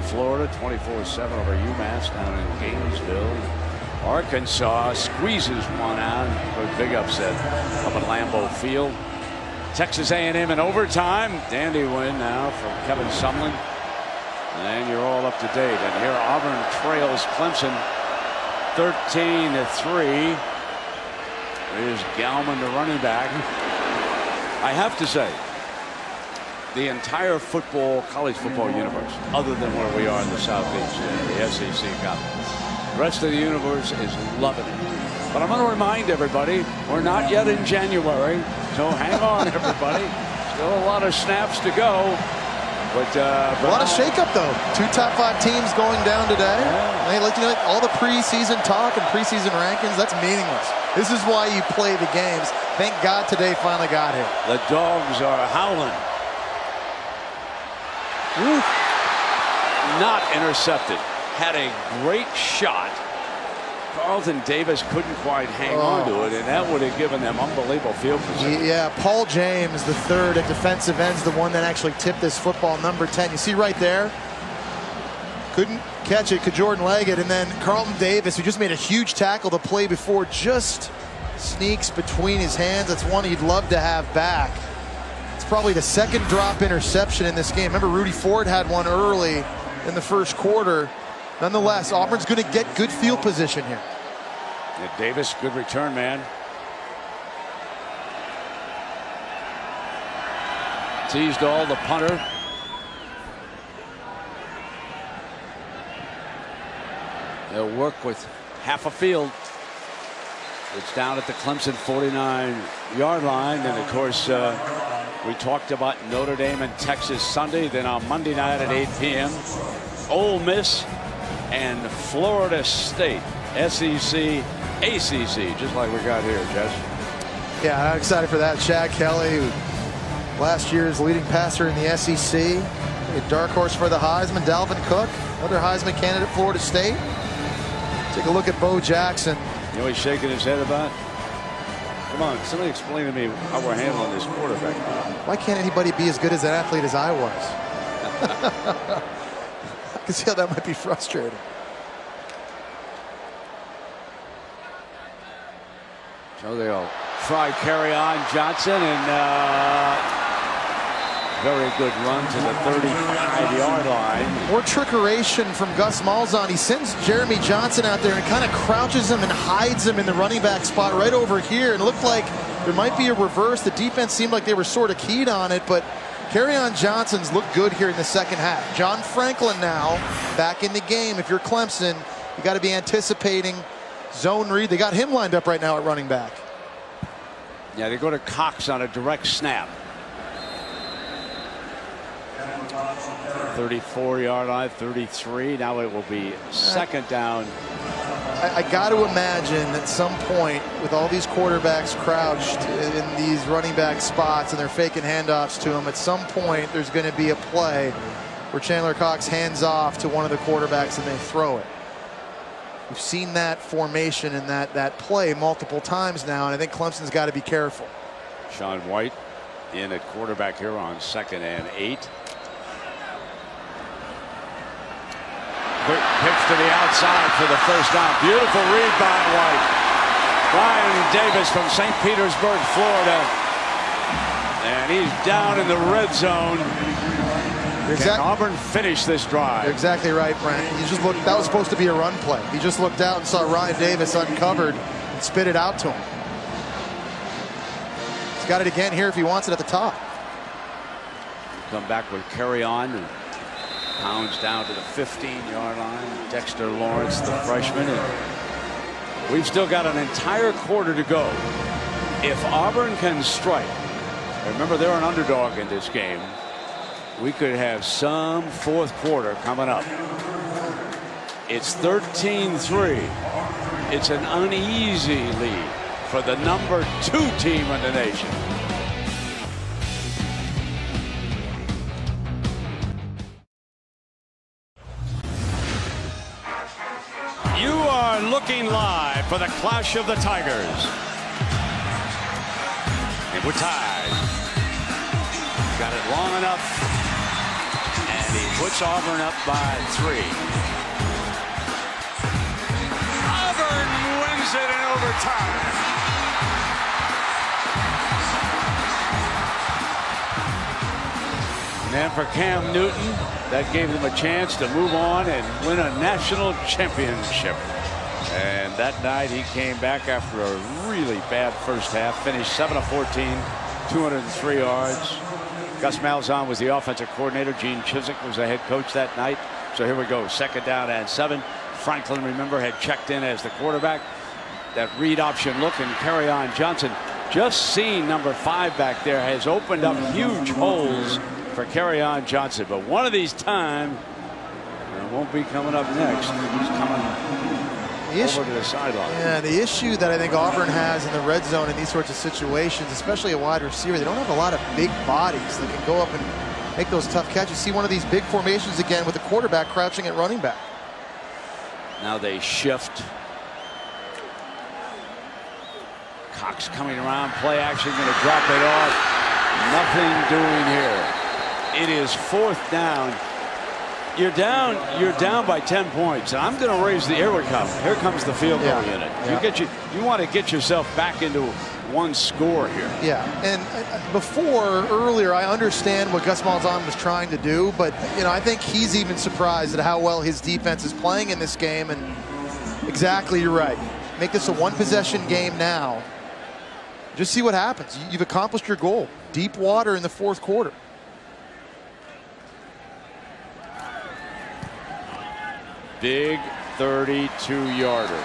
Florida 24-7 over UMass down in Gainesville. Arkansas squeezes one out for a big upset up at Lambeau Field. Texas A&M in overtime. Dandy win now from Kevin Sumlin. And you're all up to date. And here Auburn trails Clemson 13-3. Here's Gallman, the running back. I have to say, the entire college football universe, other than where we are in the Southeast, the SEC conference, the rest of the universe is loving it. But I'm going to remind everybody, we're not yet in January, so hang on, everybody. Still a lot of snaps to go. But a lot of shakeup, though. 2 top 5 teams going down today. Yeah. They like all the preseason talk and preseason rankings. That's meaningless. This is why you play the games. Thank God today finally got here. The dogs are howling. Woo. Not intercepted. Had a great shot. Carlton Davis couldn't quite hang on to it, and that would have given them unbelievable field position. Yeah, Paul James, the third at defensive end's the one that actually tipped this football, number 10. You see right there? Couldn't catch it, could Jordan leg it, and then Carlton Davis, who just made a huge tackle the play before, just sneaks between his hands. That's one he'd love to have back. It's probably the 2nd drop interception in this game. Remember, Rudy Ford had one early in the 1st quarter. Nonetheless, Auburn's going to get good field position here. Yeah, Davis, good return, man. Teasdall, the punter. They'll work with half a field. It's down at the Clemson 49-yard line. And of course, we talked about Notre Dame and Texas Sunday. Then on Monday night at 8 p.m., Ole Miss and Florida State. SEC, ACC, just like we got here, Jess. Yeah, I'm excited for that. Chad Kelly, who last year's leading passer in the SEC. A dark horse for the Heisman. Dalvin Cook, another Heisman candidate, Florida State. Take a look at Bo Jackson. You know what he's shaking his head about? Come on, somebody explain to me how we're handling this quarterback. Why can't anybody be as good as an athlete as I was? I can see how that might be frustrating. So they'll try carry on Johnson, and very good run to the 35-yard line. More trickeration from Gus Malzahn. He sends Jeremy Johnson out there and kind of crouches him and hides him in the running back spot right over here. And it looked like there might be a reverse. The defense seemed like they were sort of keyed on it, but Kerryon Johnson's looked good here in the second half. John Franklin now back in the game. If you're Clemson, you got to be anticipating zone read. They got him lined up right now at running back. Yeah, they go to Cox on a direct snap. 34-yard line, 33. Now it will be second down. I got to imagine at some point, with all these quarterbacks crouched in these running back spots and they're faking handoffs to them, at some point there's going to be a play where Chandler Cox hands off to one of the quarterbacks and they throw it. We've seen that formation and that play multiple times now, and I think Clemson's got to be careful. Sean White in at quarterback here on 2nd and 8. Quick pitch to the outside for the first down. Beautiful read by White. Brian Davis from St. Petersburg, Florida. And he's down in the red zone. Can Auburn finish this drive? You're exactly right, Brent. You just looked, that was supposed to be a run play. He just looked out and saw Ryan Davis uncovered and spit it out to him. He's got it again here if he wants it at the top. Come back with Kerryon and pounds down to the 15-yard line. Dexter Lawrence, the freshman. And we've still got an entire quarter to go. If Auburn can strike, remember they're an underdog in this game, we could have some fourth quarter coming up. It's 13-3. It's an uneasy lead for the number 2 team in the nation. You are looking live for the Clash of the Tigers. And we're tied. Got it long enough. And he puts Auburn up by 3. Auburn wins it in overtime. And then for Cam Newton, that gave them a chance to move on and win a national championship. And that night he came back after a really bad first half, finished 7 of 14, 203 yards. Gus Malzahn was the offensive coordinator. Gene Chizik was the head coach that night. So here we go, 2nd down and 7. Franklin, remember, had checked in as the quarterback. That read option look, and Kerryon Johnson, just seeing number 5 back there, has opened up huge holes for Kerryon Johnson. But one of these times, it won't be coming up next. He's coming over to the sideline. Yeah, the issue that I think Auburn has in the red zone in these sorts of situations, especially a wide receiver, they don't have a lot of big bodies that can go up and make those tough catches. See one of these big formations again with the quarterback crouching at running back. Now they shift. Cox coming around, play action, going to drop it off. Nothing doing here. It is 4th down. You're down by 10 points. And I'm going to raise the, here we come. Here comes the field goal unit. Yeah. You want to get yourself back into one score here. Yeah, and earlier, I understand what Gus Malzahn was trying to do, but I think he's even surprised at how well his defense is playing in this game. And exactly, you're right. Make this a 1-possession game now. Just see what happens. You've accomplished your goal. Deep water in the 4th quarter. Big 32-yarder.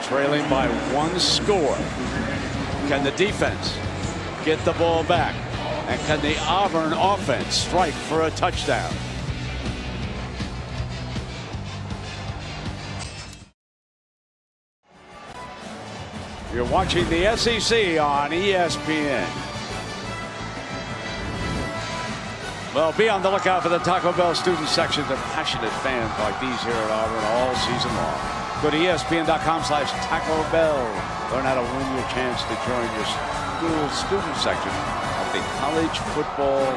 trailing by 1 score. Can the defense get the ball back? And can the Auburn offense strike for a touchdown? You're watching the SEC on ESPN. Well, be on the lookout for the Taco Bell student sections of passionate fans like these here at Auburn all season long. Go to ESPN.com/Taco Bell. Learn how to win your chance to join your school student section of the college football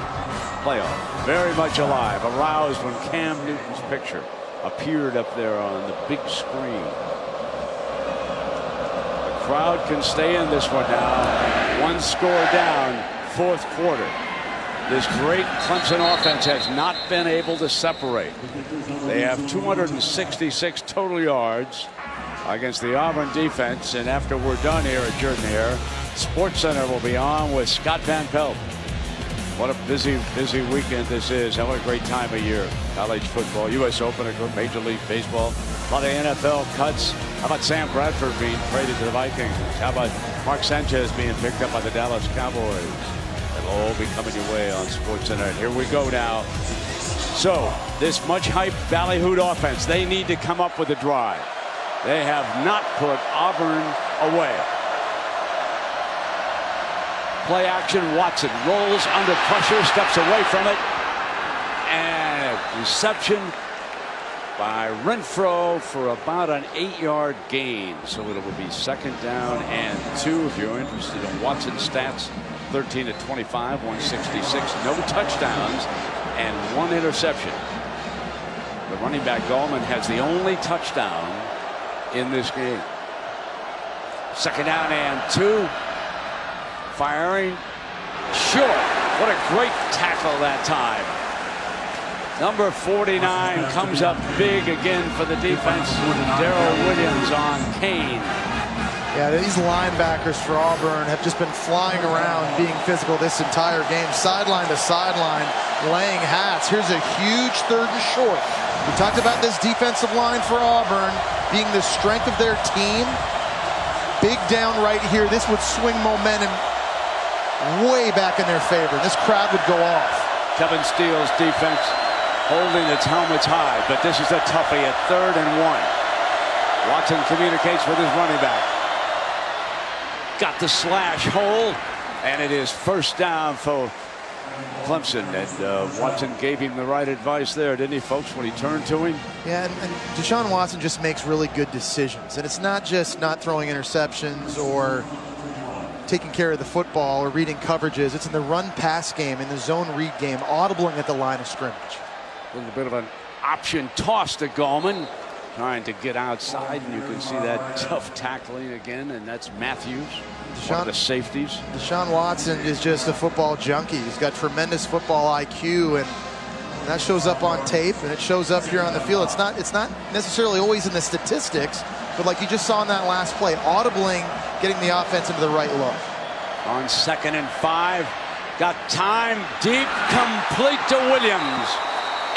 playoff. Very much alive, aroused when Cam Newton's picture appeared up there on the big screen. The crowd can stay in this one now. 1 score down, 4th quarter. This great Clemson offense has not been able to separate. They have 266 total yards against the Auburn defense. And after we're done here at Jordan-Hare, SportsCenter will be on with Scott Van Pelt. What a busy weekend this is. And what a great time of year. College football, U.S. Open, Major League Baseball, a lot of NFL cuts. How about Sam Bradford being traded to the Vikings? How about Mark Sanchez being picked up by the Dallas Cowboys? All be coming your way on SportsCenter. Here we go now. So this much hyped ballyhooed offense, they need to come up with a drive. They have not put Auburn away. Play action. Watson rolls under pressure, steps away from it, and a reception by Renfro for about an 8-yard gain. So it will be 2nd down and 2. If you're interested in Watson's stats, 13 to 25, 166, no touchdowns, and 1 interception. The running back Gallman has the only touchdown in this game. 2nd down and 2. Firing short. What a great tackle that time. Number 49 comes up big again for the defense. Darrell Williams on Kane. Yeah, these linebackers for Auburn have just been flying around, being physical this entire game, sideline to sideline, laying hats. Here's a huge 3rd and short. We talked about this defensive line for Auburn being the strength of their team. Big down right here. This would swing momentum way back in their favor. This crowd would go off. Kevin Steele's defense holding its helmets high, but this is a toughie at 3rd and 1. Watson communicates with his running back. Got the slash hole, and it is 1st down for Clemson. And Watson gave him the right advice there, didn't he, folks, when he turned to him? Yeah, and Deshaun Watson just makes really good decisions. And it's not just not throwing interceptions or taking care of the football or reading coverages. It's in the run-pass game, in the zone read game, audibling at the line of scrimmage. A little bit of an option toss to Gallman, trying to get outside, and you can see that tough tackling again, and that's Matthews, one of the safeties. Deshaun Watson is just a football junkie. He's got tremendous football IQ, and that shows up on tape, and it shows up here on the field. It's not necessarily always in the statistics, but like you just saw in that last play, audibling, getting the offense into the right look. On 2nd and 5, got time, deep, complete to Williams,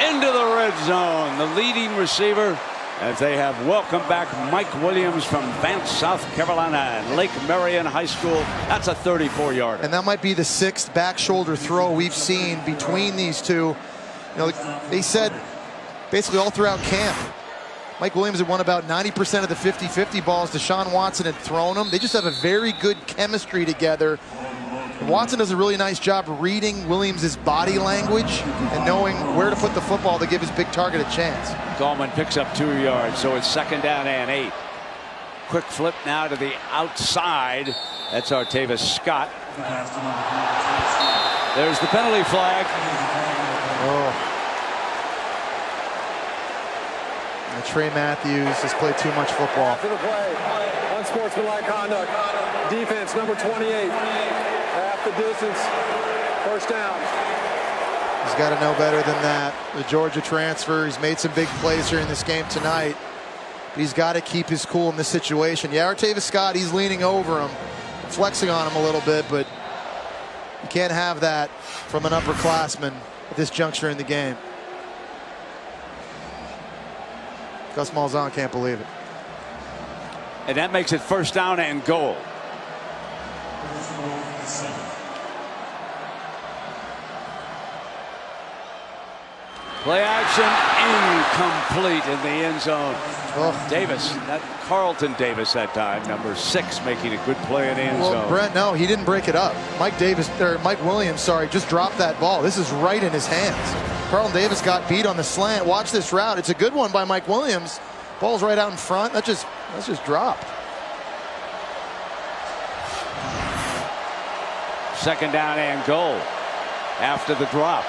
into the red zone. The leading receiver, as they have welcomed back Mike Williams from Vance, South Carolina, and Lake Marion High School. That's a 34-yarder. And that might be the 6th back shoulder throw we've seen between these two. You know, they said basically all throughout camp, Mike Williams had won about 90% of the 50-50 balls. Deshaun Watson had thrown them. They just have a very good chemistry together. And Watson does a really nice job reading Williams' body language and knowing where to put the football to give his big target a chance. Gallman picks up 2 yards, so it's 2nd down and 8. Quick flip now to the outside. That's Artavis Scott. There's the penalty flag. Oh. And Trey Matthews has played too much football. After the play, unsportsmanlike conduct. Defense number 28. Half the distance. 1st down. He's got to know better than that. The Georgia transfer, he's made some big plays here in this game tonight. But he's got to keep his cool in this situation. Yeah, Artavis Scott, he's leaning over him, flexing on him a little bit, but you can't have that from an upperclassman at this juncture in the game. Gus Malzahn can't believe it. And that makes it first down and goal. Play action incomplete in the end zone. Oh. Davis, not Carlton Davis that time, number 6, making a good play in the end zone. Brent, no, he didn't break it up. Mike Williams, just dropped that ball. This is right in his hands. Carlton Davis got beat on the slant. Watch this route. It's a good one by Mike Williams. Ball's right out in front. That's just dropped. Second down and goal after the drop.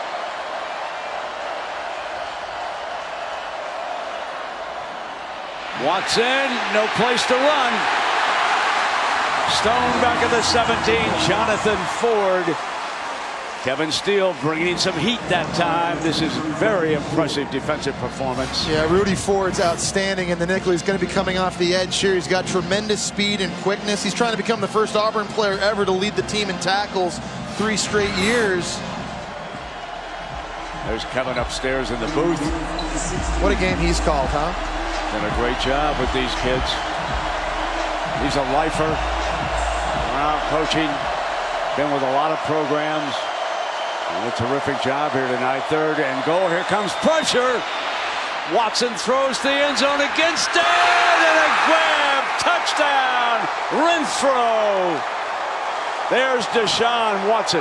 Watson, no place to run. Stone back at the 17. Jonathan Ford. Kevin Steele bringing some heat that time. This is very impressive defensive performance. Yeah, Rudy Ford's outstanding in the nickel. He's going to be coming off the edge here. He's got tremendous speed and quickness. He's trying to become the first Auburn player ever to lead the team in tackles 3 straight years. There's Kevin upstairs in the booth. What a game he's called, huh? Done a great job with these kids. He's a lifer. Around coaching. Been with a lot of programs. And a terrific job here tonight. Third and goal. Here comes pressure. Watson throws the end zone against it. And a grab. Touchdown. Renfro. There's Deshaun Watson.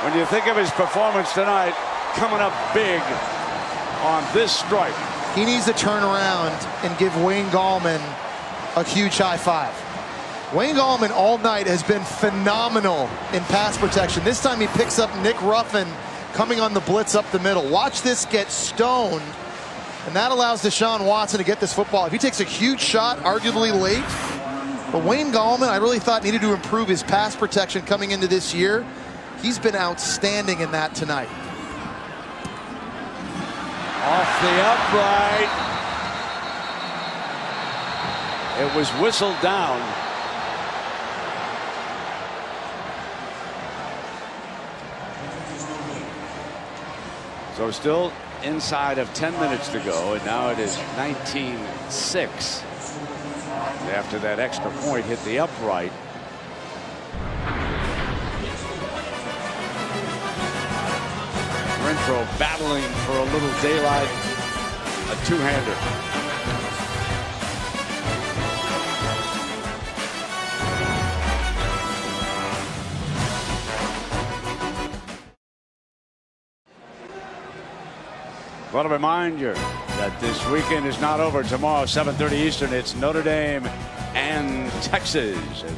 When you think of his performance tonight, coming up big on this strike. He needs to turn around and give Wayne Gallman a huge high five. Wayne Gallman all night has been phenomenal in pass protection. This time he picks up Nick Ruffin coming on the blitz up the middle. Watch this get stoned, and that allows Deshaun Watson to get this football. If he takes a huge shot, arguably late, but Wayne Gallman, I really thought needed to improve his pass protection coming into this year. He's been outstanding in that tonight. Off the upright. It was whistled down. So still inside of 10 minutes to go, and now it is 19-6. After that extra point hit the upright. Renfro battling for a little daylight, a two-hander. Want to remind you that this weekend is not over. Tomorrow, 7:30 Eastern, it's Notre Dame and Texas as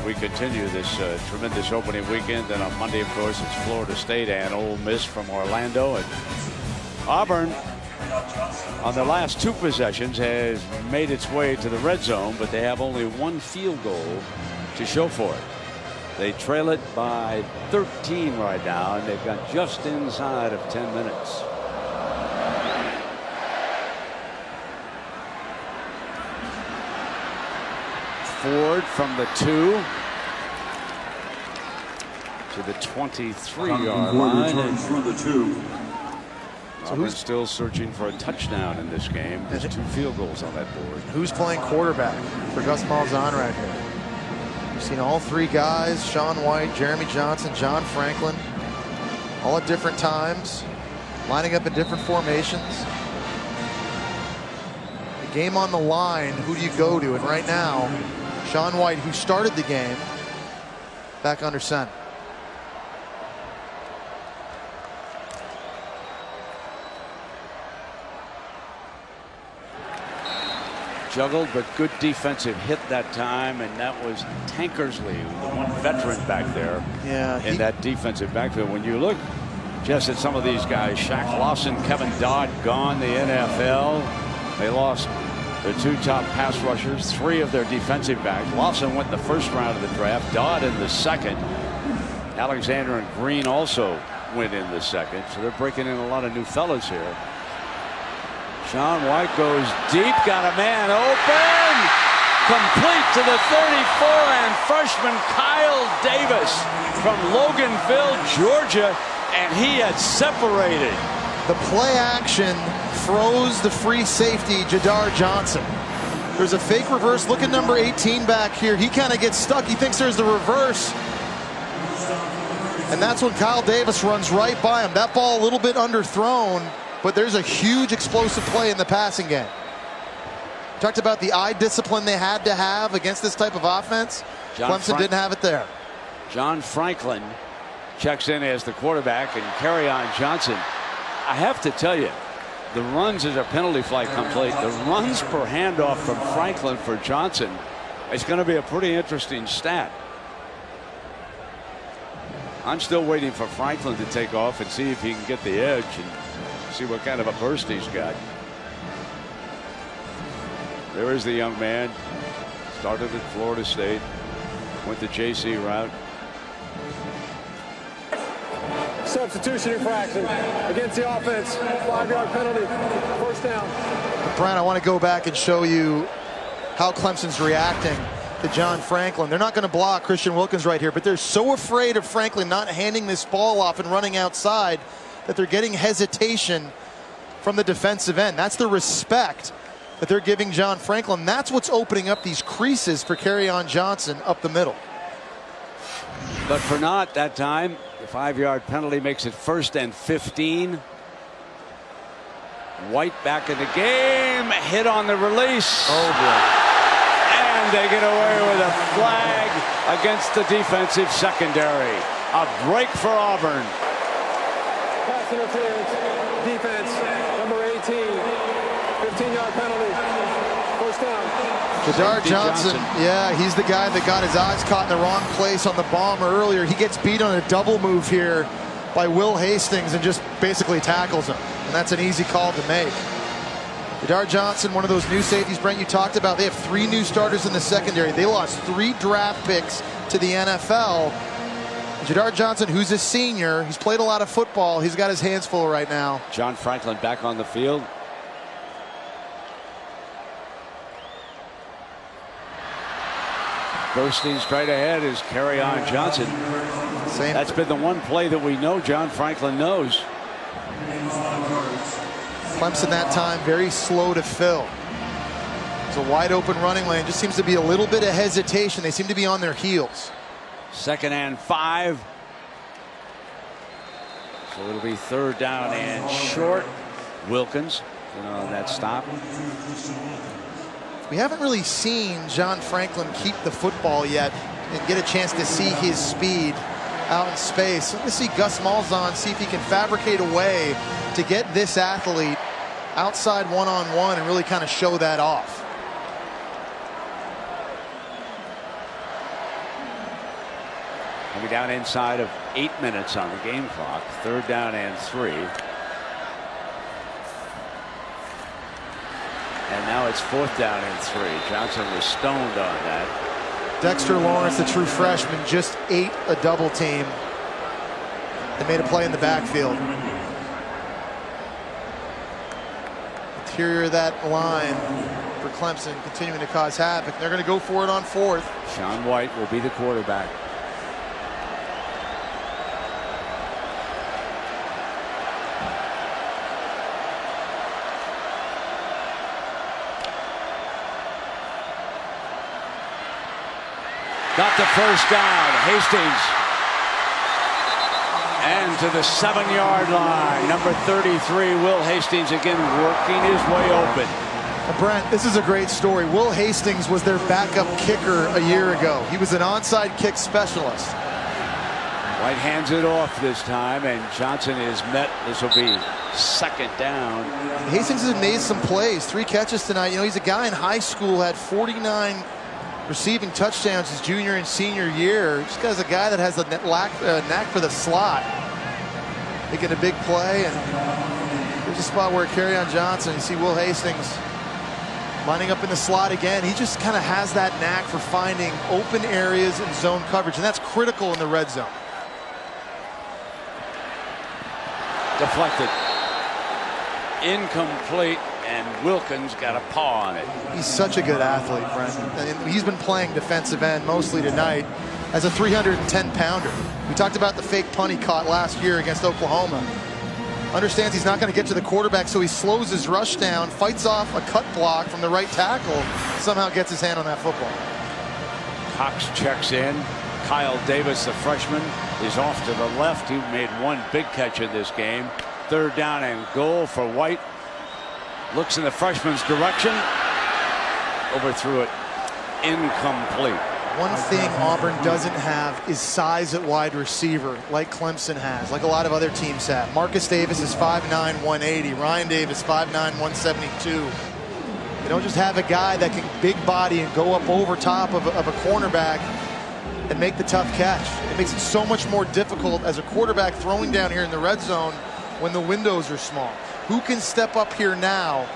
we continue this tremendous opening weekend. And on Monday, of course, it's Florida State and Ole Miss from Orlando. And Auburn, on their last 2 possessions, has made its way to the red zone, but they have only 1 field goal to show for it. They trail it by 13 right now, and they've got just inside of 10 minutes. Ford from the 2 to the 23-yard line. For the 2. Auburn still searching for a touchdown in this game. There's 2 field goals on that board. Who's playing quarterback for Gus Malzahn right here? You've seen all 3 guys, Sean White, Jeremy Johnson, John Franklin, all at different times, lining up in different formations. The game on the line, who do you go to? And right now, Sean White, who started the game, back under center. Juggled, but good defensive hit that time, and that was Tankersley, the one veteran back there. Yeah, in that defensive backfield. When you look just at some of these guys, Shaq Lawson, Kevin Dodd gone the NFL. They lost their 2 top pass rushers, 3 of their defensive backs. Lawson went in the 1st round of the draft, Dodd in the 2nd. Alexander and Green also went in the 2nd, so they're breaking in a lot of new fellas here. Sean White goes deep, got a man open, complete to the 34, and freshman Kyle Davis from Loganville, Georgia, and he had separated. The play action froze the free safety, Jadar Johnson. There's a fake reverse. Look at number 18 back here. He kind of gets stuck. He thinks there's the reverse. And that's when Kyle Davis runs right by him. That ball a little bit underthrown, but there's a huge explosive play in the passing game. Talked about the eye discipline they had to have against this type of offense. Clemson didn't have it there. John Franklin checks in as the quarterback, and Kerryon Johnson. I have to tell you, the runs as a penalty flag comes late, the runs per handoff from Franklin for Johnson is going to be a pretty interesting stat. I'm still waiting for Franklin to take off and see if he can get the edge and see what kind of a burst he's got. There is the young man. Started at Florida State. Went the JC route. Substitution infraction against the offense. 5-yard penalty. First down. Brian, I want to go back and show you how Clemson's reacting to John Franklin. They're not going to block Christian Wilkins right here, but they're so afraid of Franklin not handing this ball off and running outside that they're getting hesitation from the defensive end. That's the respect that they're giving John Franklin. That's what's opening up these creases for Kerryon Johnson up the middle. But for not that time, the 5-yard penalty makes it 1st and 15. White back in the game, hit on the release. Oh boy. And they get away with a flag against the defensive secondary. A break for Auburn. Pass interference. Defense. Number 18. 15-yard penalty. First down. Jadar Johnson, yeah, he's the guy that got his eyes caught in the wrong place on the bomb earlier. He gets beat on a double move here by Will Hastings and just basically tackles him. And that's an easy call to make. Jadar Johnson, one of those new safeties, Brent, you talked about. They have 3 new starters in the secondary. They lost 3 draft picks to the NFL. Jadar Johnson, who's a senior, he's played a lot of football. He's got his hands full right now. John Franklin back on the field. Bursting straight ahead is Kerryon Johnson. That's been the one play that we know John Franklin knows. Clemson that time very slow to fill. It's a wide open running lane. Just seems to be a little bit of hesitation. They seem to be on their heels. 2nd and 5. So it'll be 3rd down and short. Wilkins on that stop. We haven't really seen John Franklin keep the football yet and get a chance to see his speed out in space. Let's see Gus Malzahn see if he can fabricate a way to get this athlete outside one-on-one and really kind of show that off. We'll be down inside of 8 minutes on the game clock. 3rd down and 3. And now it's 4th down and 3. Johnson was stoned on that. Dexter Lawrence, the true freshman, just ate a double team. They made a play in the backfield. Interior of that line for Clemson continuing to cause havoc. They're going to go for it on 4th. Sean White will be the quarterback. Got the first down. Hastings. And to the 7-yard line. Number 33, Will Hastings, again working his way open. Brent, this is a great story. Will Hastings was their backup kicker a year ago. He was an onside kick specialist. White hands it off this time, and Johnson is met. This will be 2nd down. Hastings has made some plays. 3 catches tonight. You know, he's a guy in high school, had 49 receiving touchdowns his junior and senior year. Just as a guy that has a knack for the slot, making a big play. And there's a spot where Kerryon Johnson, you see Will Hastings lining up in the slot again. He just kind of has that knack for finding open areas and zone coverage, and that's critical in the red zone. Deflected. Incomplete. And Wilkins got a paw on it. He's such a good athlete, Brent. And he's been playing defensive end mostly tonight as a 310-pounder. We talked about the fake punt he caught last year against Oklahoma. understands he's not going to get to the quarterback, so he slows his rush down, fights off a cut block from the right tackle, somehow gets his hand on that football. Cox checks in. Kyle Davis, the freshman, is off to the left. He made one big catch in this game. 3rd down and goal for White. Looks in the freshman's direction. Overthrew it. Incomplete. One thing Auburn doesn't have is size at wide receiver like Clemson has, like a lot of other teams have. Marcus Davis is 5'9", 180. Ryan Davis, 5'9", 172. You don't just have a guy that can big body and go up over top of a cornerback and make the tough catch. It makes it so much more difficult as a quarterback throwing down here in the red zone when the windows are small. Who can step up here now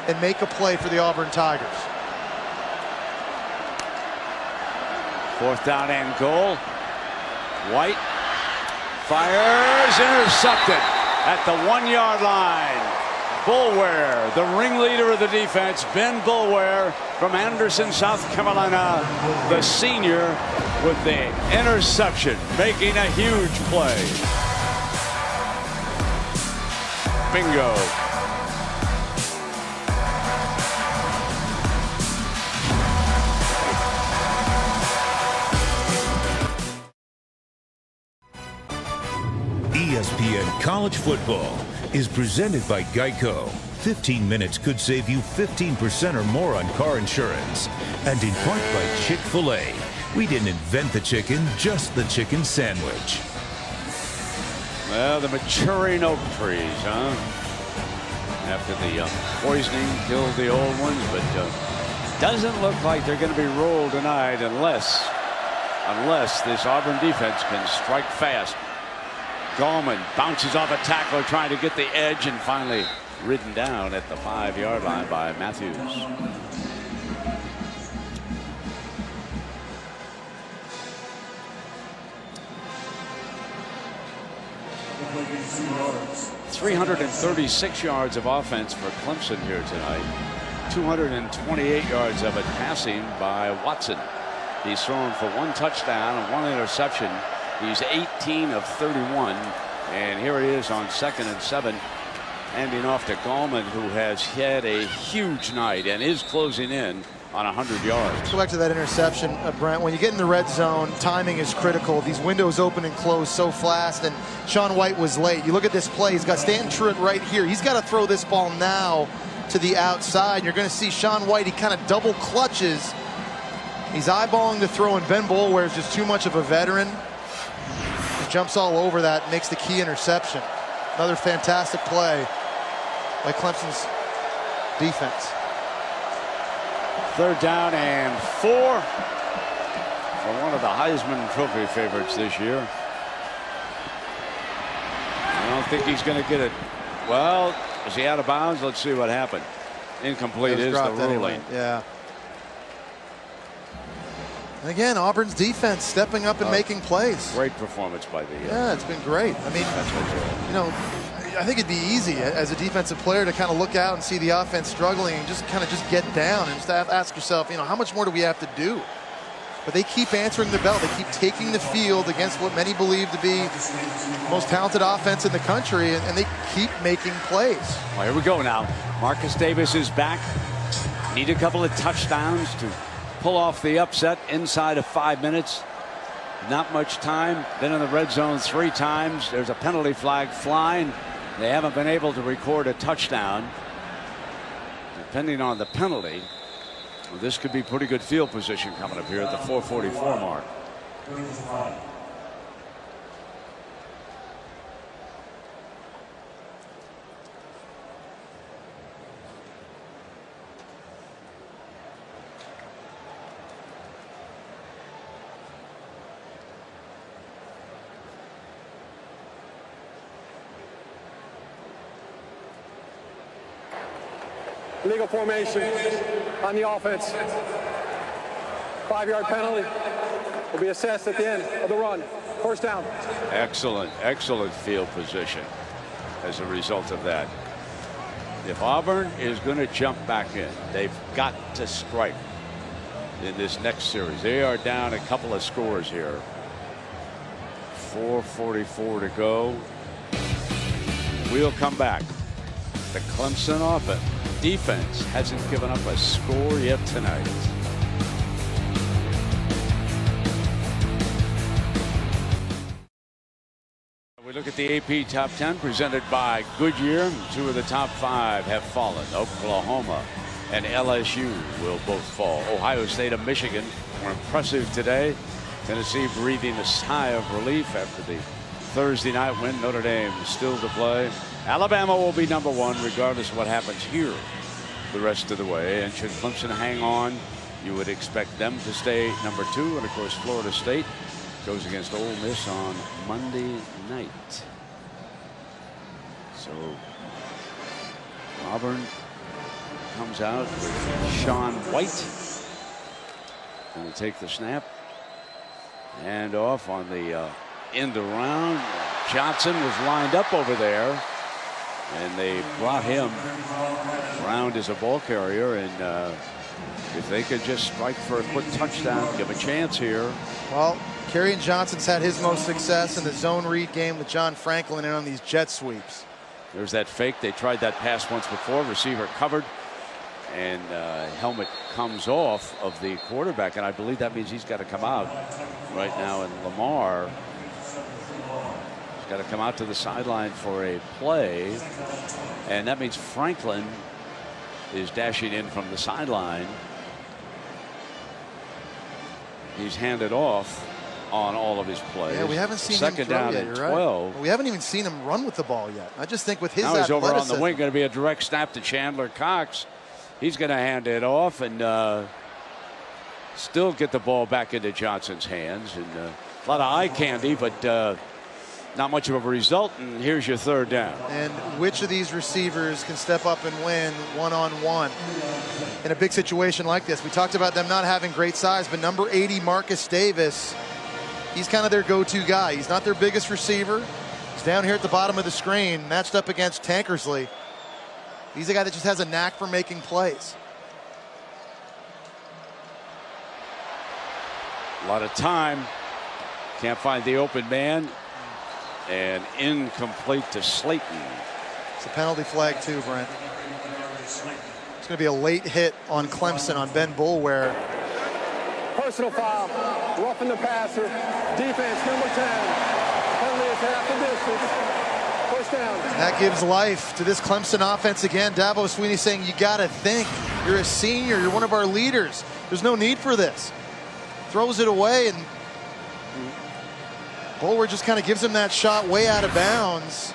and make a play for the Auburn Tigers? 4th down and goal. White fires, intercepted at the 1-yard line. Bulware, the ringleader of the defense, Ben Bulware from Anderson, South Carolina, the senior, with the interception, making a huge play. Bingo. ESPN College Football is presented by Geico. 15 minutes could save you 15% or more on car insurance. And in part by Chick-fil-A. We didn't invent the chicken, just the chicken sandwich. Well, the maturing oak trees, huh? After the poisoning killed the old ones, but doesn't look like they're going to be rolled tonight unless this Auburn defense can strike fast. Gallman bounces off a tackler trying to get the edge and finally ridden down at the 5-yard line by Matthews. .336 yards of offense for Clemson here tonight. 228 yards of it passing by Watson. He's thrown for 1 touchdown and 1 interception. He's 18 of 31, and here he is on 2nd and 7, handing off to Gallman, who has had a huge night and is closing in on 100 yards. Go back to that interception, Brent. When you get in the red zone, timing is critical. These windows open and close so fast, and Sean White was late. You look at this play, he's got Stanton Truitt right here. He's got to throw this ball now to the outside. You're going to see Sean White, he kind of double clutches. He's eyeballing the throw, and Ben Bulware is just too much of a veteran. Jumps all over that, makes the key interception. Another fantastic play by Clemson's defense. 3rd down and 4 for one of the Heisman Trophy favorites this year. I don't think he's going to get it. Well, is he out of bounds? Let's see what happened. Incomplete is the ruling. Anyway. Yeah. And again, Auburn's defense stepping up and making plays. Great performance by the. Yeah, it's been great. I mean, you know, I think it'd be easy as a defensive player to kind of look out and see the offense struggling and just kind of get down and just ask yourself, you know, how much more do we have to do? But they keep answering the bell. They keep taking the field against what many believe to be the most talented offense in the country, and they keep making plays. Well, here we go now. Marcus Davis is back. Need a couple of touchdowns to pull off the upset inside of 5 minutes. Not much time. Been in the red zone 3 times. There's a penalty flag flying. They haven't been able to record a touchdown. Depending on the penalty, well, this could be pretty good field position coming up here at the 4:44 mark. Illegal formation on the offense. 5-yard penalty will be assessed at the end of the run. 1st down. Excellent field position as a result of that. If Auburn is going to jump back in, they've got to strike in this next series. They are down a couple of scores here. 4:44 to go. We'll come back. The Clemson defense hasn't given up a score yet tonight. We look at the AP Top 10 presented by Goodyear. 2 of the top 5 have fallen. Oklahoma and LSU will both fall. Ohio State and Michigan were impressive today. Tennessee breathing a sigh of relief after the Thursday night win. Notre Dame still to play. Alabama will be number 1 regardless of what happens here the rest of the way. And should Clemson hang on, you would expect them to stay number 2. And of course, Florida State goes against Ole Miss on Monday night. So Auburn comes out with Sean White. Going to take the snap. And off on the end around. Johnson was lined up over there. And they brought him around as a ball carrier. And if they could just strike for a quick touchdown, give a chance here. Well, Kerryon Johnson's had his most success in the zone read game with John Franklin and on these jet sweeps. There's that fake. They tried that pass once before. Receiver covered. And helmet comes off of the quarterback. And I believe that means he's got to come out right now. And Lamar has got to come out to the sideline for a play. And that means Franklin is dashing in from the sideline. He's handed off on all of his plays. Yeah, we haven't seen second him throw down yet, at you're 12. Right. We haven't even seen him run with the ball yet. I just think with his now he's athleticism. over on the wing. Going to be a direct snap to Chandler Cox. He's going to hand it off and still get the ball back into Johnson's hands. And a lot of eye candy, but not much of a result. And here's your third down. And which of these receivers can step up and win one-on-one in a big situation like this? We talked about them not having great size, but number 80, Marcus Davis, he's kind of their go-to guy. He's not their biggest receiver. He's down here at the bottom of the screen, matched up against Tankersley. He's a guy that just has a knack for making plays. A lot of time. Can't find the open man. And incomplete to Slayton. It's a penalty flag too, Brent. It's going to be a late hit on Clemson on Ben Boulware. Personal foul, roughing the passer, defense number 10. Penalty is half the distance. First down. That gives life to this Clemson offense again. Dabo Swinney saying, you got to think. You're a senior. You're one of our leaders. There's no need for this. Throws it away, and Boulware just kind of gives him that shot way out of bounds.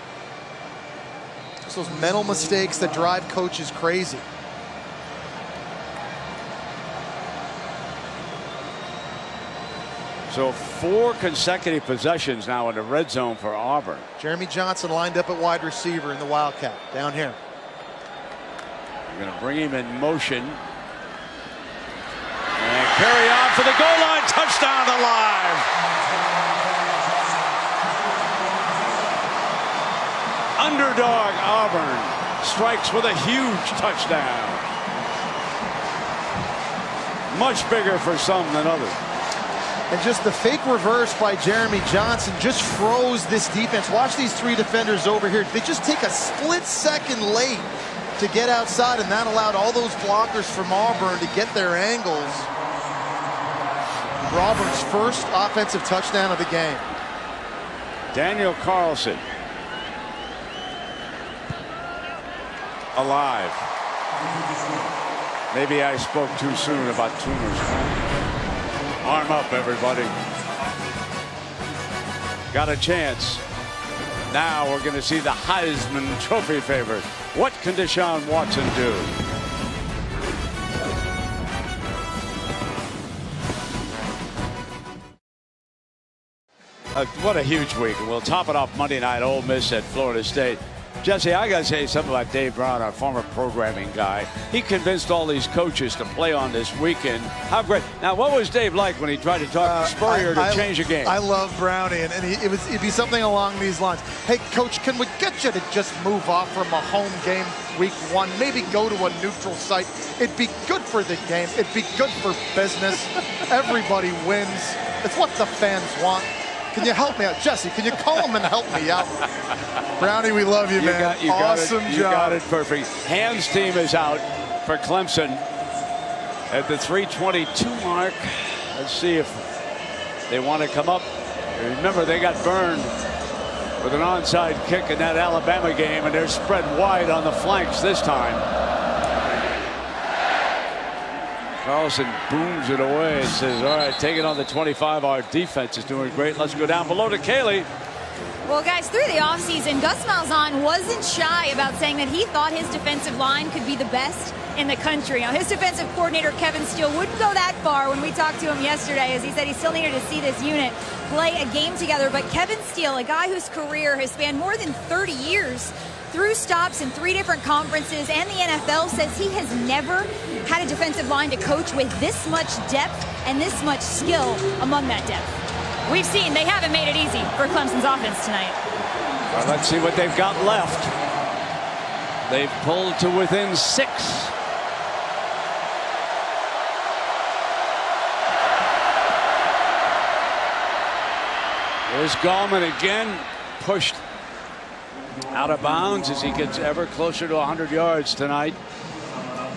Just those mental mistakes that drive coaches crazy. So 4 consecutive possessions now in the red zone for Auburn. Jeremy Johnson lined up at wide receiver in the Wildcat down here. We're going to bring him in motion. And carry on for the goal line. Touchdown alive. Underdog Auburn strikes with a huge touchdown. Much bigger for some than others. And just the fake reverse by Jeremy Johnson just froze this defense. Watch these 3 defenders over here. They just take a split second late to get outside, and that allowed all those blockers from Auburn to get their angles. For Auburn's first offensive touchdown of the game. Daniel Carlson. Alive. Maybe I spoke too soon about tumors. Arm up, everybody. Got a chance. Now we're going to see the Heisman Trophy favorite. What can Deshaun Watson do? What a huge week. And we'll top it off Monday night. Ole Miss at Florida State. Jesse, I got to say something about Dave Brown, our former programming guy. He convinced all these coaches to play on this weekend. How great. Now, what was Dave like when he tried to talk to Spurrier to change the game? I love Brownie, and it'd be something along these lines. Hey, Coach, can we get you to just move off from a home game week 1? Maybe go to a neutral site. It'd be good for the game. It'd be good for business. Everybody wins. It's what the fans want. Can you help me out? Jesse, can you call him and help me out? Brownie, we love you, man. Awesome job. You got it perfect. Hand's team is out for Clemson at the 3:22 mark. Let's see if they want to come up. Remember, they got burned with an onside kick in that Alabama game, and they're spread wide on the flanks this time. Carlson booms it away and says, all right, take it on the 25. Our defense is doing great. Let's go down below to Kaylee. Well, guys, through the offseason, Gus Malzahn wasn't shy about saying that he thought his defensive line could be the best in the country. Now, his defensive coordinator, Kevin Steele, wouldn't go that far when we talked to him yesterday, as he said he still needed to see this unit play a game together. But Kevin Steele, a guy whose career has spanned more than 30 years, through stops in 3 different conferences and the NFL, says he has never had a defensive line to coach with this much depth and this much skill among that depth. We've seen they haven't made it easy for Clemson's offense tonight. Well, let's see what they've got left. They've pulled to within 6. There's Gallman again, pushed out of bounds as he gets ever closer to 100 yards tonight.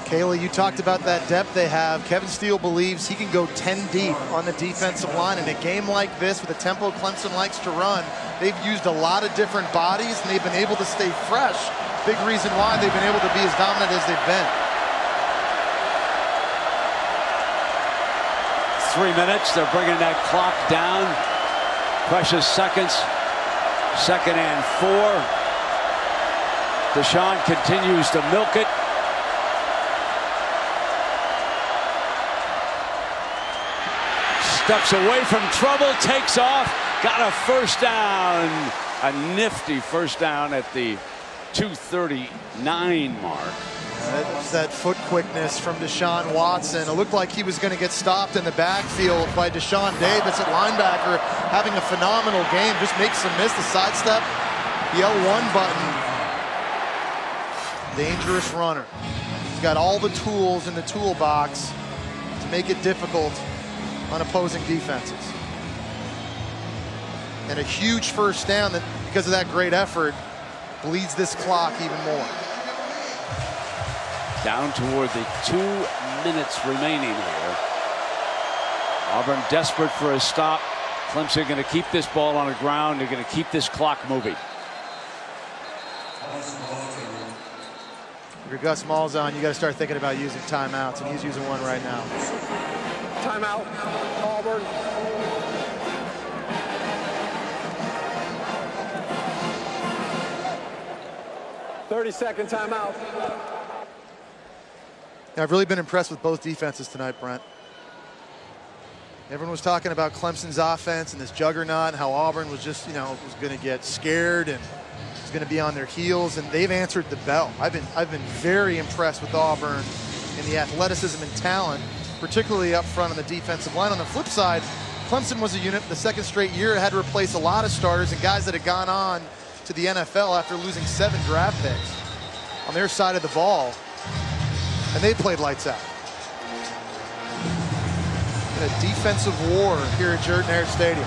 Kayla, you talked about that depth they have. Kevin Steele believes he can go 10 deep on the defensive line. In a game like this, with the tempo Clemson likes to run, they've used a lot of different bodies, and they've been able to stay fresh. Big reason why they've been able to be as dominant as they've been. 3 minutes. They're bringing that clock down. Precious seconds. 2nd and 4. Deshaun continues to milk it. Steps away from trouble, takes off, got a first down. A nifty first down at the 2:39 mark. That's that foot quickness from Deshaun Watson. It looked like he was going to get stopped in the backfield by Deshaun Davis at linebacker, having a phenomenal game. Just makes a miss, the sidestep, the L1 button. Dangerous runner. He's got all the tools in the toolbox to make it difficult on opposing defenses. And a huge first down that, because of that great effort, bleeds this clock even more. Down toward the 2 minutes remaining here. Auburn desperate for a stop. Clemson going to keep this ball on the ground. They're going to keep this clock moving. If you're Gus Malzahn, you got to start thinking about using timeouts, and he's using one right now. Timeout, Auburn. "30-second timeout." Now, I've really been impressed with both defenses tonight, Brent. Everyone was talking about Clemson's offense and this juggernaut and how Auburn was just, was going to get scared and was going to be on their heels, and they've answered the bell. I've been very impressed with Auburn in the athleticism and talent, particularly up front on the defensive line. On the flip side, Clemson was a unit the 2nd straight year, had to replace a lot of starters and guys that had gone on to the NFL after losing 7 draft picks on their side of the ball. And they played lights out. A defensive war here at Jordan-Hare Stadium.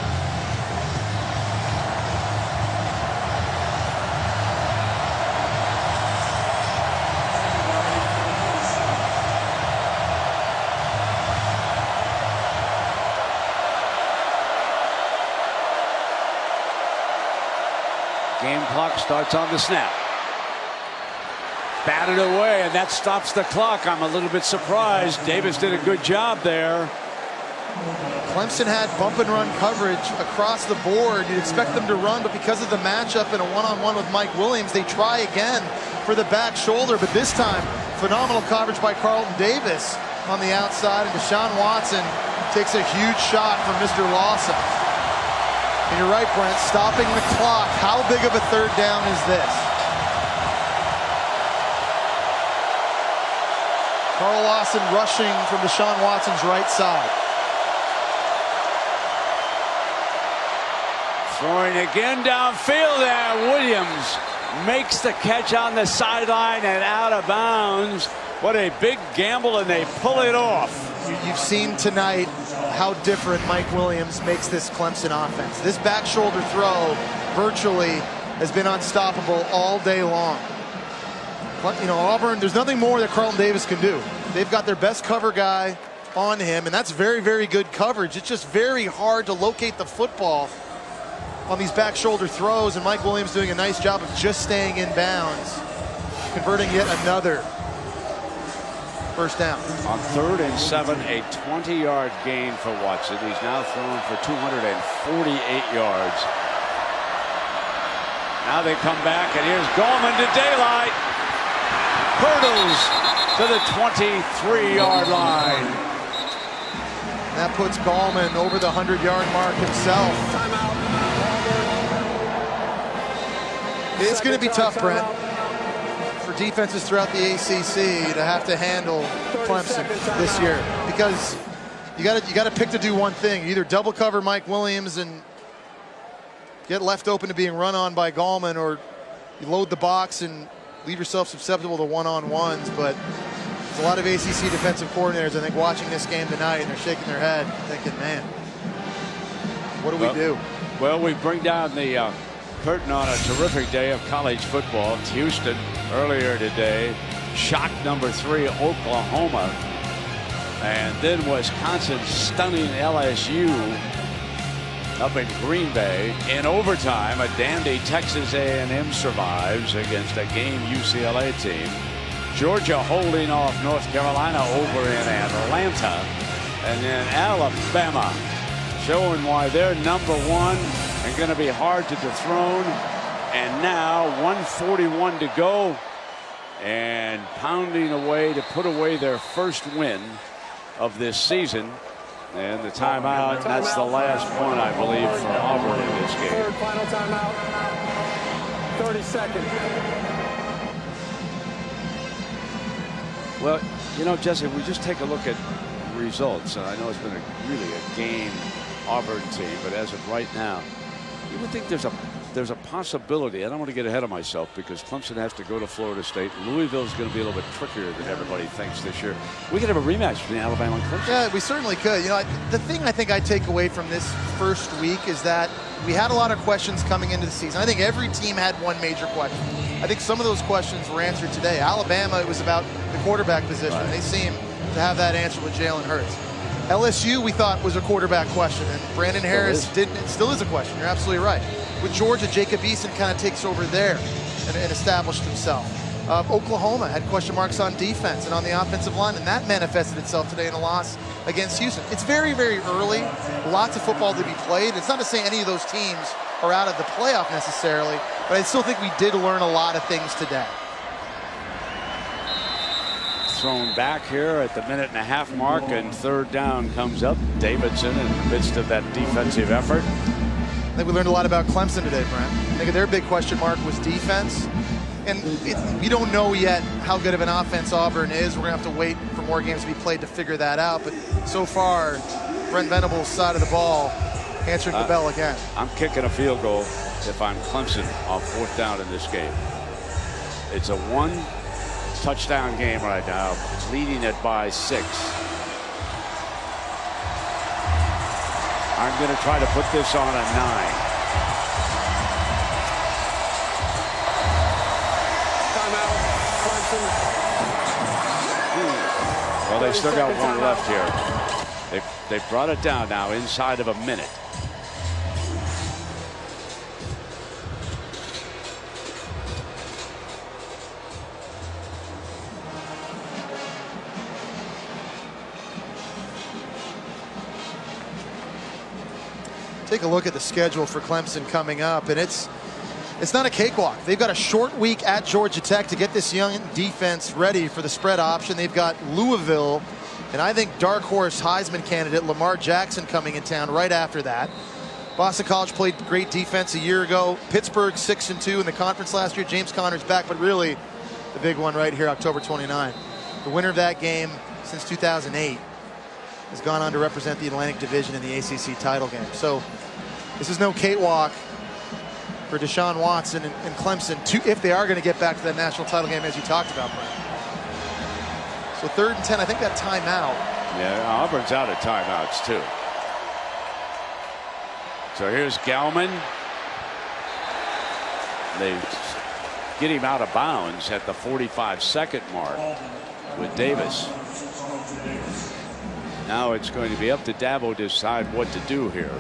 Game clock starts on the snap. Batted away, and that stops the clock. I'm a little bit surprised. Davis did a good job there. Clemson had bump and run coverage across the board. You'd expect them to run, but because of the matchup in a one-on-one with Mike Williams, they try again for the back shoulder. But this time, phenomenal coverage by Carlton Davis on the outside, and Deshaun Watson takes a huge shot from Mr. Lawson. And you're right, Brent, stopping the clock. How big of a 3rd down is this? Carl Lawson rushing from Deshaun Watson's right side. Throwing again downfield, and Williams makes the catch on the sideline and out of bounds. What a big gamble, and they pull it off. You've seen tonight how different Mike Williams makes this Clemson offense. This back shoulder throw virtually has been unstoppable all day long. But, you know, Auburn, there's nothing more that Carlton Davis can do. They've got their best cover guy on him, and that's very, very good coverage. It's just very hard to locate the football on these back shoulder throws, and Mike Williams doing a nice job of just staying in bounds, converting yet another first down. On 3rd and 7, a 20-yard gain for Watson. He's now thrown for 248 yards. Now they come back, and here's Gallman to daylight. Hurdles to the 23-yard line. That puts Gallman over the 100-yard mark himself. It's going to be tough, Brent, for defenses throughout the ACC to have to handle Clemson this year, because you got to pick to do one thing. You either double cover Mike Williams and get left open to being run on by Gallman, or you load the box and leave yourself susceptible to one-on-ones. But there's a lot of ACC defensive coordinators, I think, watching this game tonight, and they're shaking their head thinking, man, what do we do? Well, we bring down the curtain on a terrific day of college football. Houston earlier today, shock number 3, Oklahoma, and then Wisconsin stunning LSU up in Green Bay. In overtime, a dandy Texas A&M survives against a game UCLA team. Georgia holding off North Carolina over in Atlanta, and then Alabama showing why they're #1 and going to be hard to dethrone. And now 1:41 to go, and pounding away to put away their first win of this season. And the timeout, that's the last one, I believe, for Auburn in this game. Third final timeout. 30 seconds. Well, you know, Jesse, if we just take a look at results, and I know it's been really a game Auburn team, but as of right now, you would think there's a possibility. I don't want to get ahead of myself, because Clemson has to go to Florida State. Louisville is going to be a little bit trickier than everybody thinks this year. We could have a rematch between Alabama and Clemson. Yeah, we certainly could. You know, the thing I think I take away from this first week is that we had a lot of questions coming into the season. I think every team had one major question. I think some of those questions were answered today. Alabama, it was about the quarterback position. Right. They seem to have that answer with Jalen Hurts. LSU, we thought, was a quarterback question, and Brandon Harris still is a question. You're absolutely right. With Georgia, Jacob Eason kind of takes over there and established himself. Oklahoma had question marks on defense and on the offensive line, and that manifested itself today in a loss against Houston. It's very, very early. Lots of football to be played. It's not to say any of those teams are out of the playoff necessarily, but I still think we did learn a lot of things today. Thrown back here at the 1.5-minute mark, and 3rd down comes up. Davidson in the midst of that defensive effort. I think we learned a lot about Clemson today, Brent. I think their big question mark was defense. And we don't know yet how good of an offense Auburn is. We're going to have to wait for more games to be played to figure that out. But so far, Brent Venables' side of the ball answering the bell again. I'm kicking a field goal if I'm Clemson on 4th down in this game. It's a 1-touchdown game right now, leading it by 6. I'm going to try to put this on a 9. Timeout, Clemson. Well, they still got one left here. They brought it down now inside of a minute. Take a look at the schedule for Clemson coming up, and it's not a cakewalk. They've got a short week at Georgia Tech to get this young defense ready for the spread option. They've got Louisville, and I think dark horse Heisman candidate Lamar Jackson coming in town right after that. Boston College played great defense a year ago. Pittsburgh 6-2 in the conference last year. James Conner's back, but really the big one right here, October 29. The winner of that game since 2008 has gone on to represent the Atlantic Division in the ACC title game. So this is no cakewalk for Deshaun Watson and Clemson, if they are going to get back to that national title game as you talked about, Brent. So 3rd and 10, I think that timeout Yeah, Auburn's out of timeouts too. So here's Gallman. They get him out of bounds at the 45-second mark with Davis. Now it's going to be up to Dabo to decide what to do here.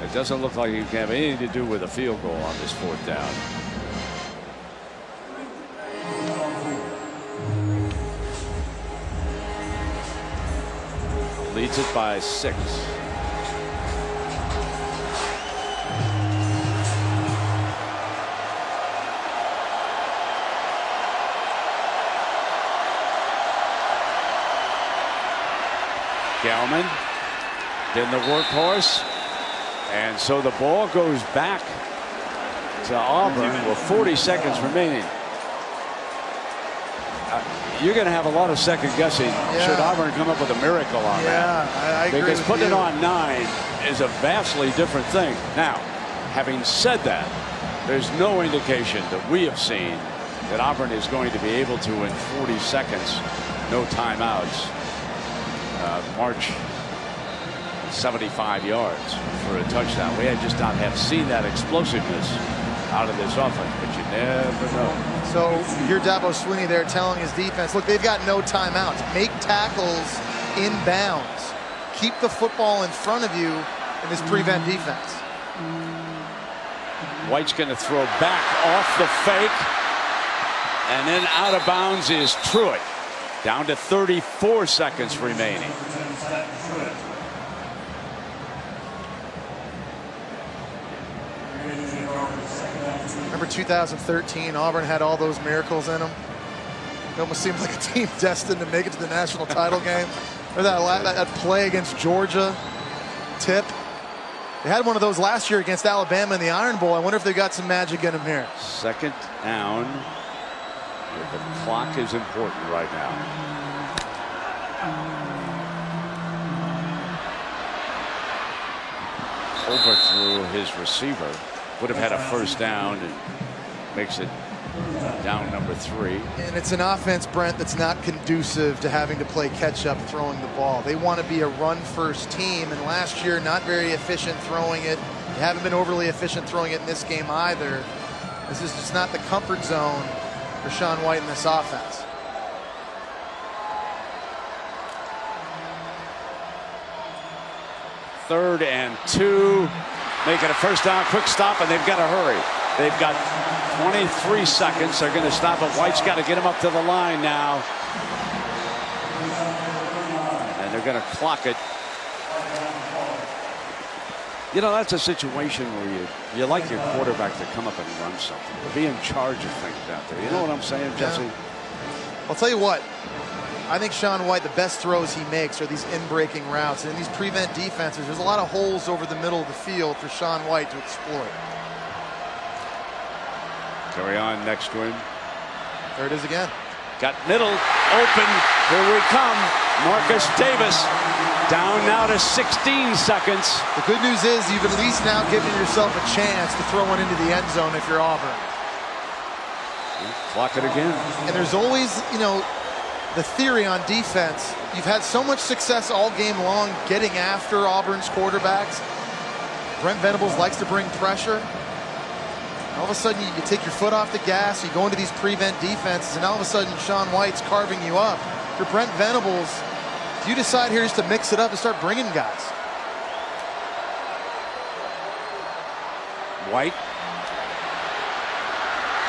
It doesn't look like he can have anything to do with a field goal on this 4th down. Leads it by 6. Gallman, then the workhorse, and so the ball goes back to Auburn with 40 seconds remaining. You're going to have a lot of second guessing. Should Auburn come up with a miracle on that? I agree because with putting you. it on 9 is a vastly different thing. Now, having said that, there's no indication that we have seen that Auburn is going to be able to, in 40 seconds, no timeouts, march 75 yards for a touchdown. We just not have seen that explosiveness out of this offense, but you never know. So you're Dabo Swinney there telling his defense, look, they've got no timeouts. Make tackles in bounds. Keep the football in front of you in this prevent defense. White's going to throw back off the fake, and then out of bounds is Truitt. Down to 34 seconds remaining. Remember 2013, Auburn had all those miracles in them. It almost seemed like a team destined to make it to the national title game. Or that play against Georgia, tip. They had one of those last year against Alabama in the Iron Bowl. I wonder if they got some magic in them here. 2nd down. The clock is important right now. Overthrew his receiver. Would have had a 1st down and makes it down number 3. And it's an offense, Brent, that's not conducive to having to play catch up throwing the ball. They want to be a run-first team, and last year not very efficient throwing it. They haven't been overly efficient throwing it in this game either. This is just not the comfort zone for Sean White in this offense. Third and 2. Make it a 1st down, quick stop, and they've got to hurry. They've got 23 seconds. They're going to stop it. White's got to get him up to the line now. And they're going to clock it. You know, that's a situation where you like your quarterback to come up and run something, to be in charge of things out there. You know what I'm saying, Jesse? Yeah. I'll tell you what. I think Sean White, the best throws he makes are these in-breaking routes. And in these prevent defenses, there's a lot of holes over the middle of the field for Sean White to exploit. Carry on next to him. There it is again. Got middle open. Here we come. Marcus Davis down now to 16 seconds. The good news is you've at least now given yourself a chance to throw one into the end zone if you're Auburn. Clock it again. And there's always, you know, the theory on defense. You've had so much success all game long getting after Auburn's quarterbacks. Brent Venables likes to bring pressure. All of a sudden, you take your foot off the gas, you go into these prevent defenses, and all of a sudden, Sean White's carving you up. For Brent Venables, if you decide here just to mix it up and start bringing guys. White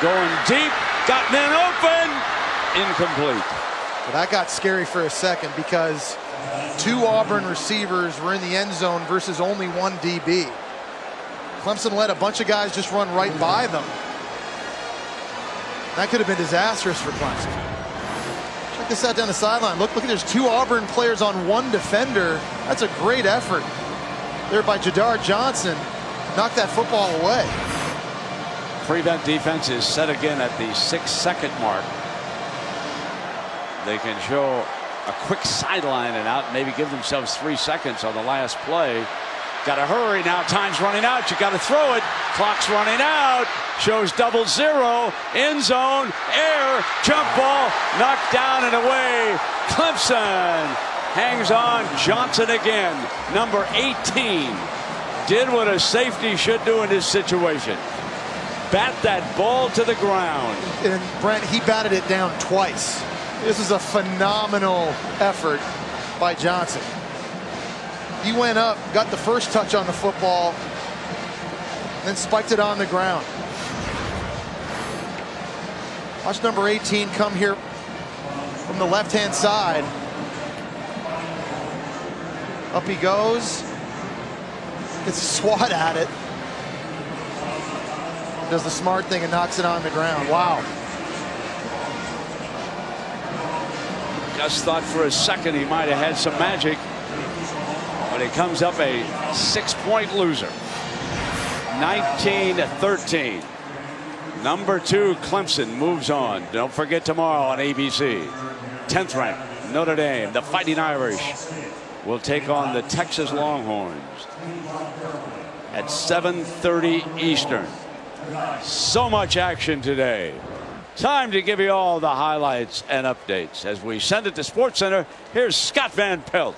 going deep, got men open, incomplete. Well, that got scary for a second because 2 Auburn receivers were in the end zone versus only 1 DB. Clemson let a bunch of guys just run right by them. That could have been disastrous for Clemson. Check this out down the sideline. Look, there's 2 Auburn players on 1 defender. That's a great effort there by Jadar Johnson. Knock that football away. Prevent defense is set again at the 6-second mark. They can show a quick sideline and out, maybe give themselves 3 seconds on the last play. Got to hurry now. Time's running out. You got to throw it. Clock's running out. shows 0-0, end zone, air, jump ball, knocked down and away. Clemson hangs on. Johnson again, number 18, did what a safety should do in this situation. Bat that ball to the ground. And Brent, he batted it down twice. This is a phenomenal effort by Johnson. He went up, got the first touch on the football, then spiked it on the ground. Watch number 18 come here from the left-hand side. Up he goes. Gets a swat at it. Does the smart thing and knocks it on the ground. Wow. Just thought for a second he might have had some magic, but it comes up a 6-point loser. 19-13. Number 2 Clemson moves on. Don't forget tomorrow on ABC. 10th ranked Notre Dame, the Fighting Irish, will take on the Texas Longhorns at 7:30 Eastern. So much action today. Time to give you all the highlights and updates as we send it to SportsCenter. Here's Scott Van Pelt.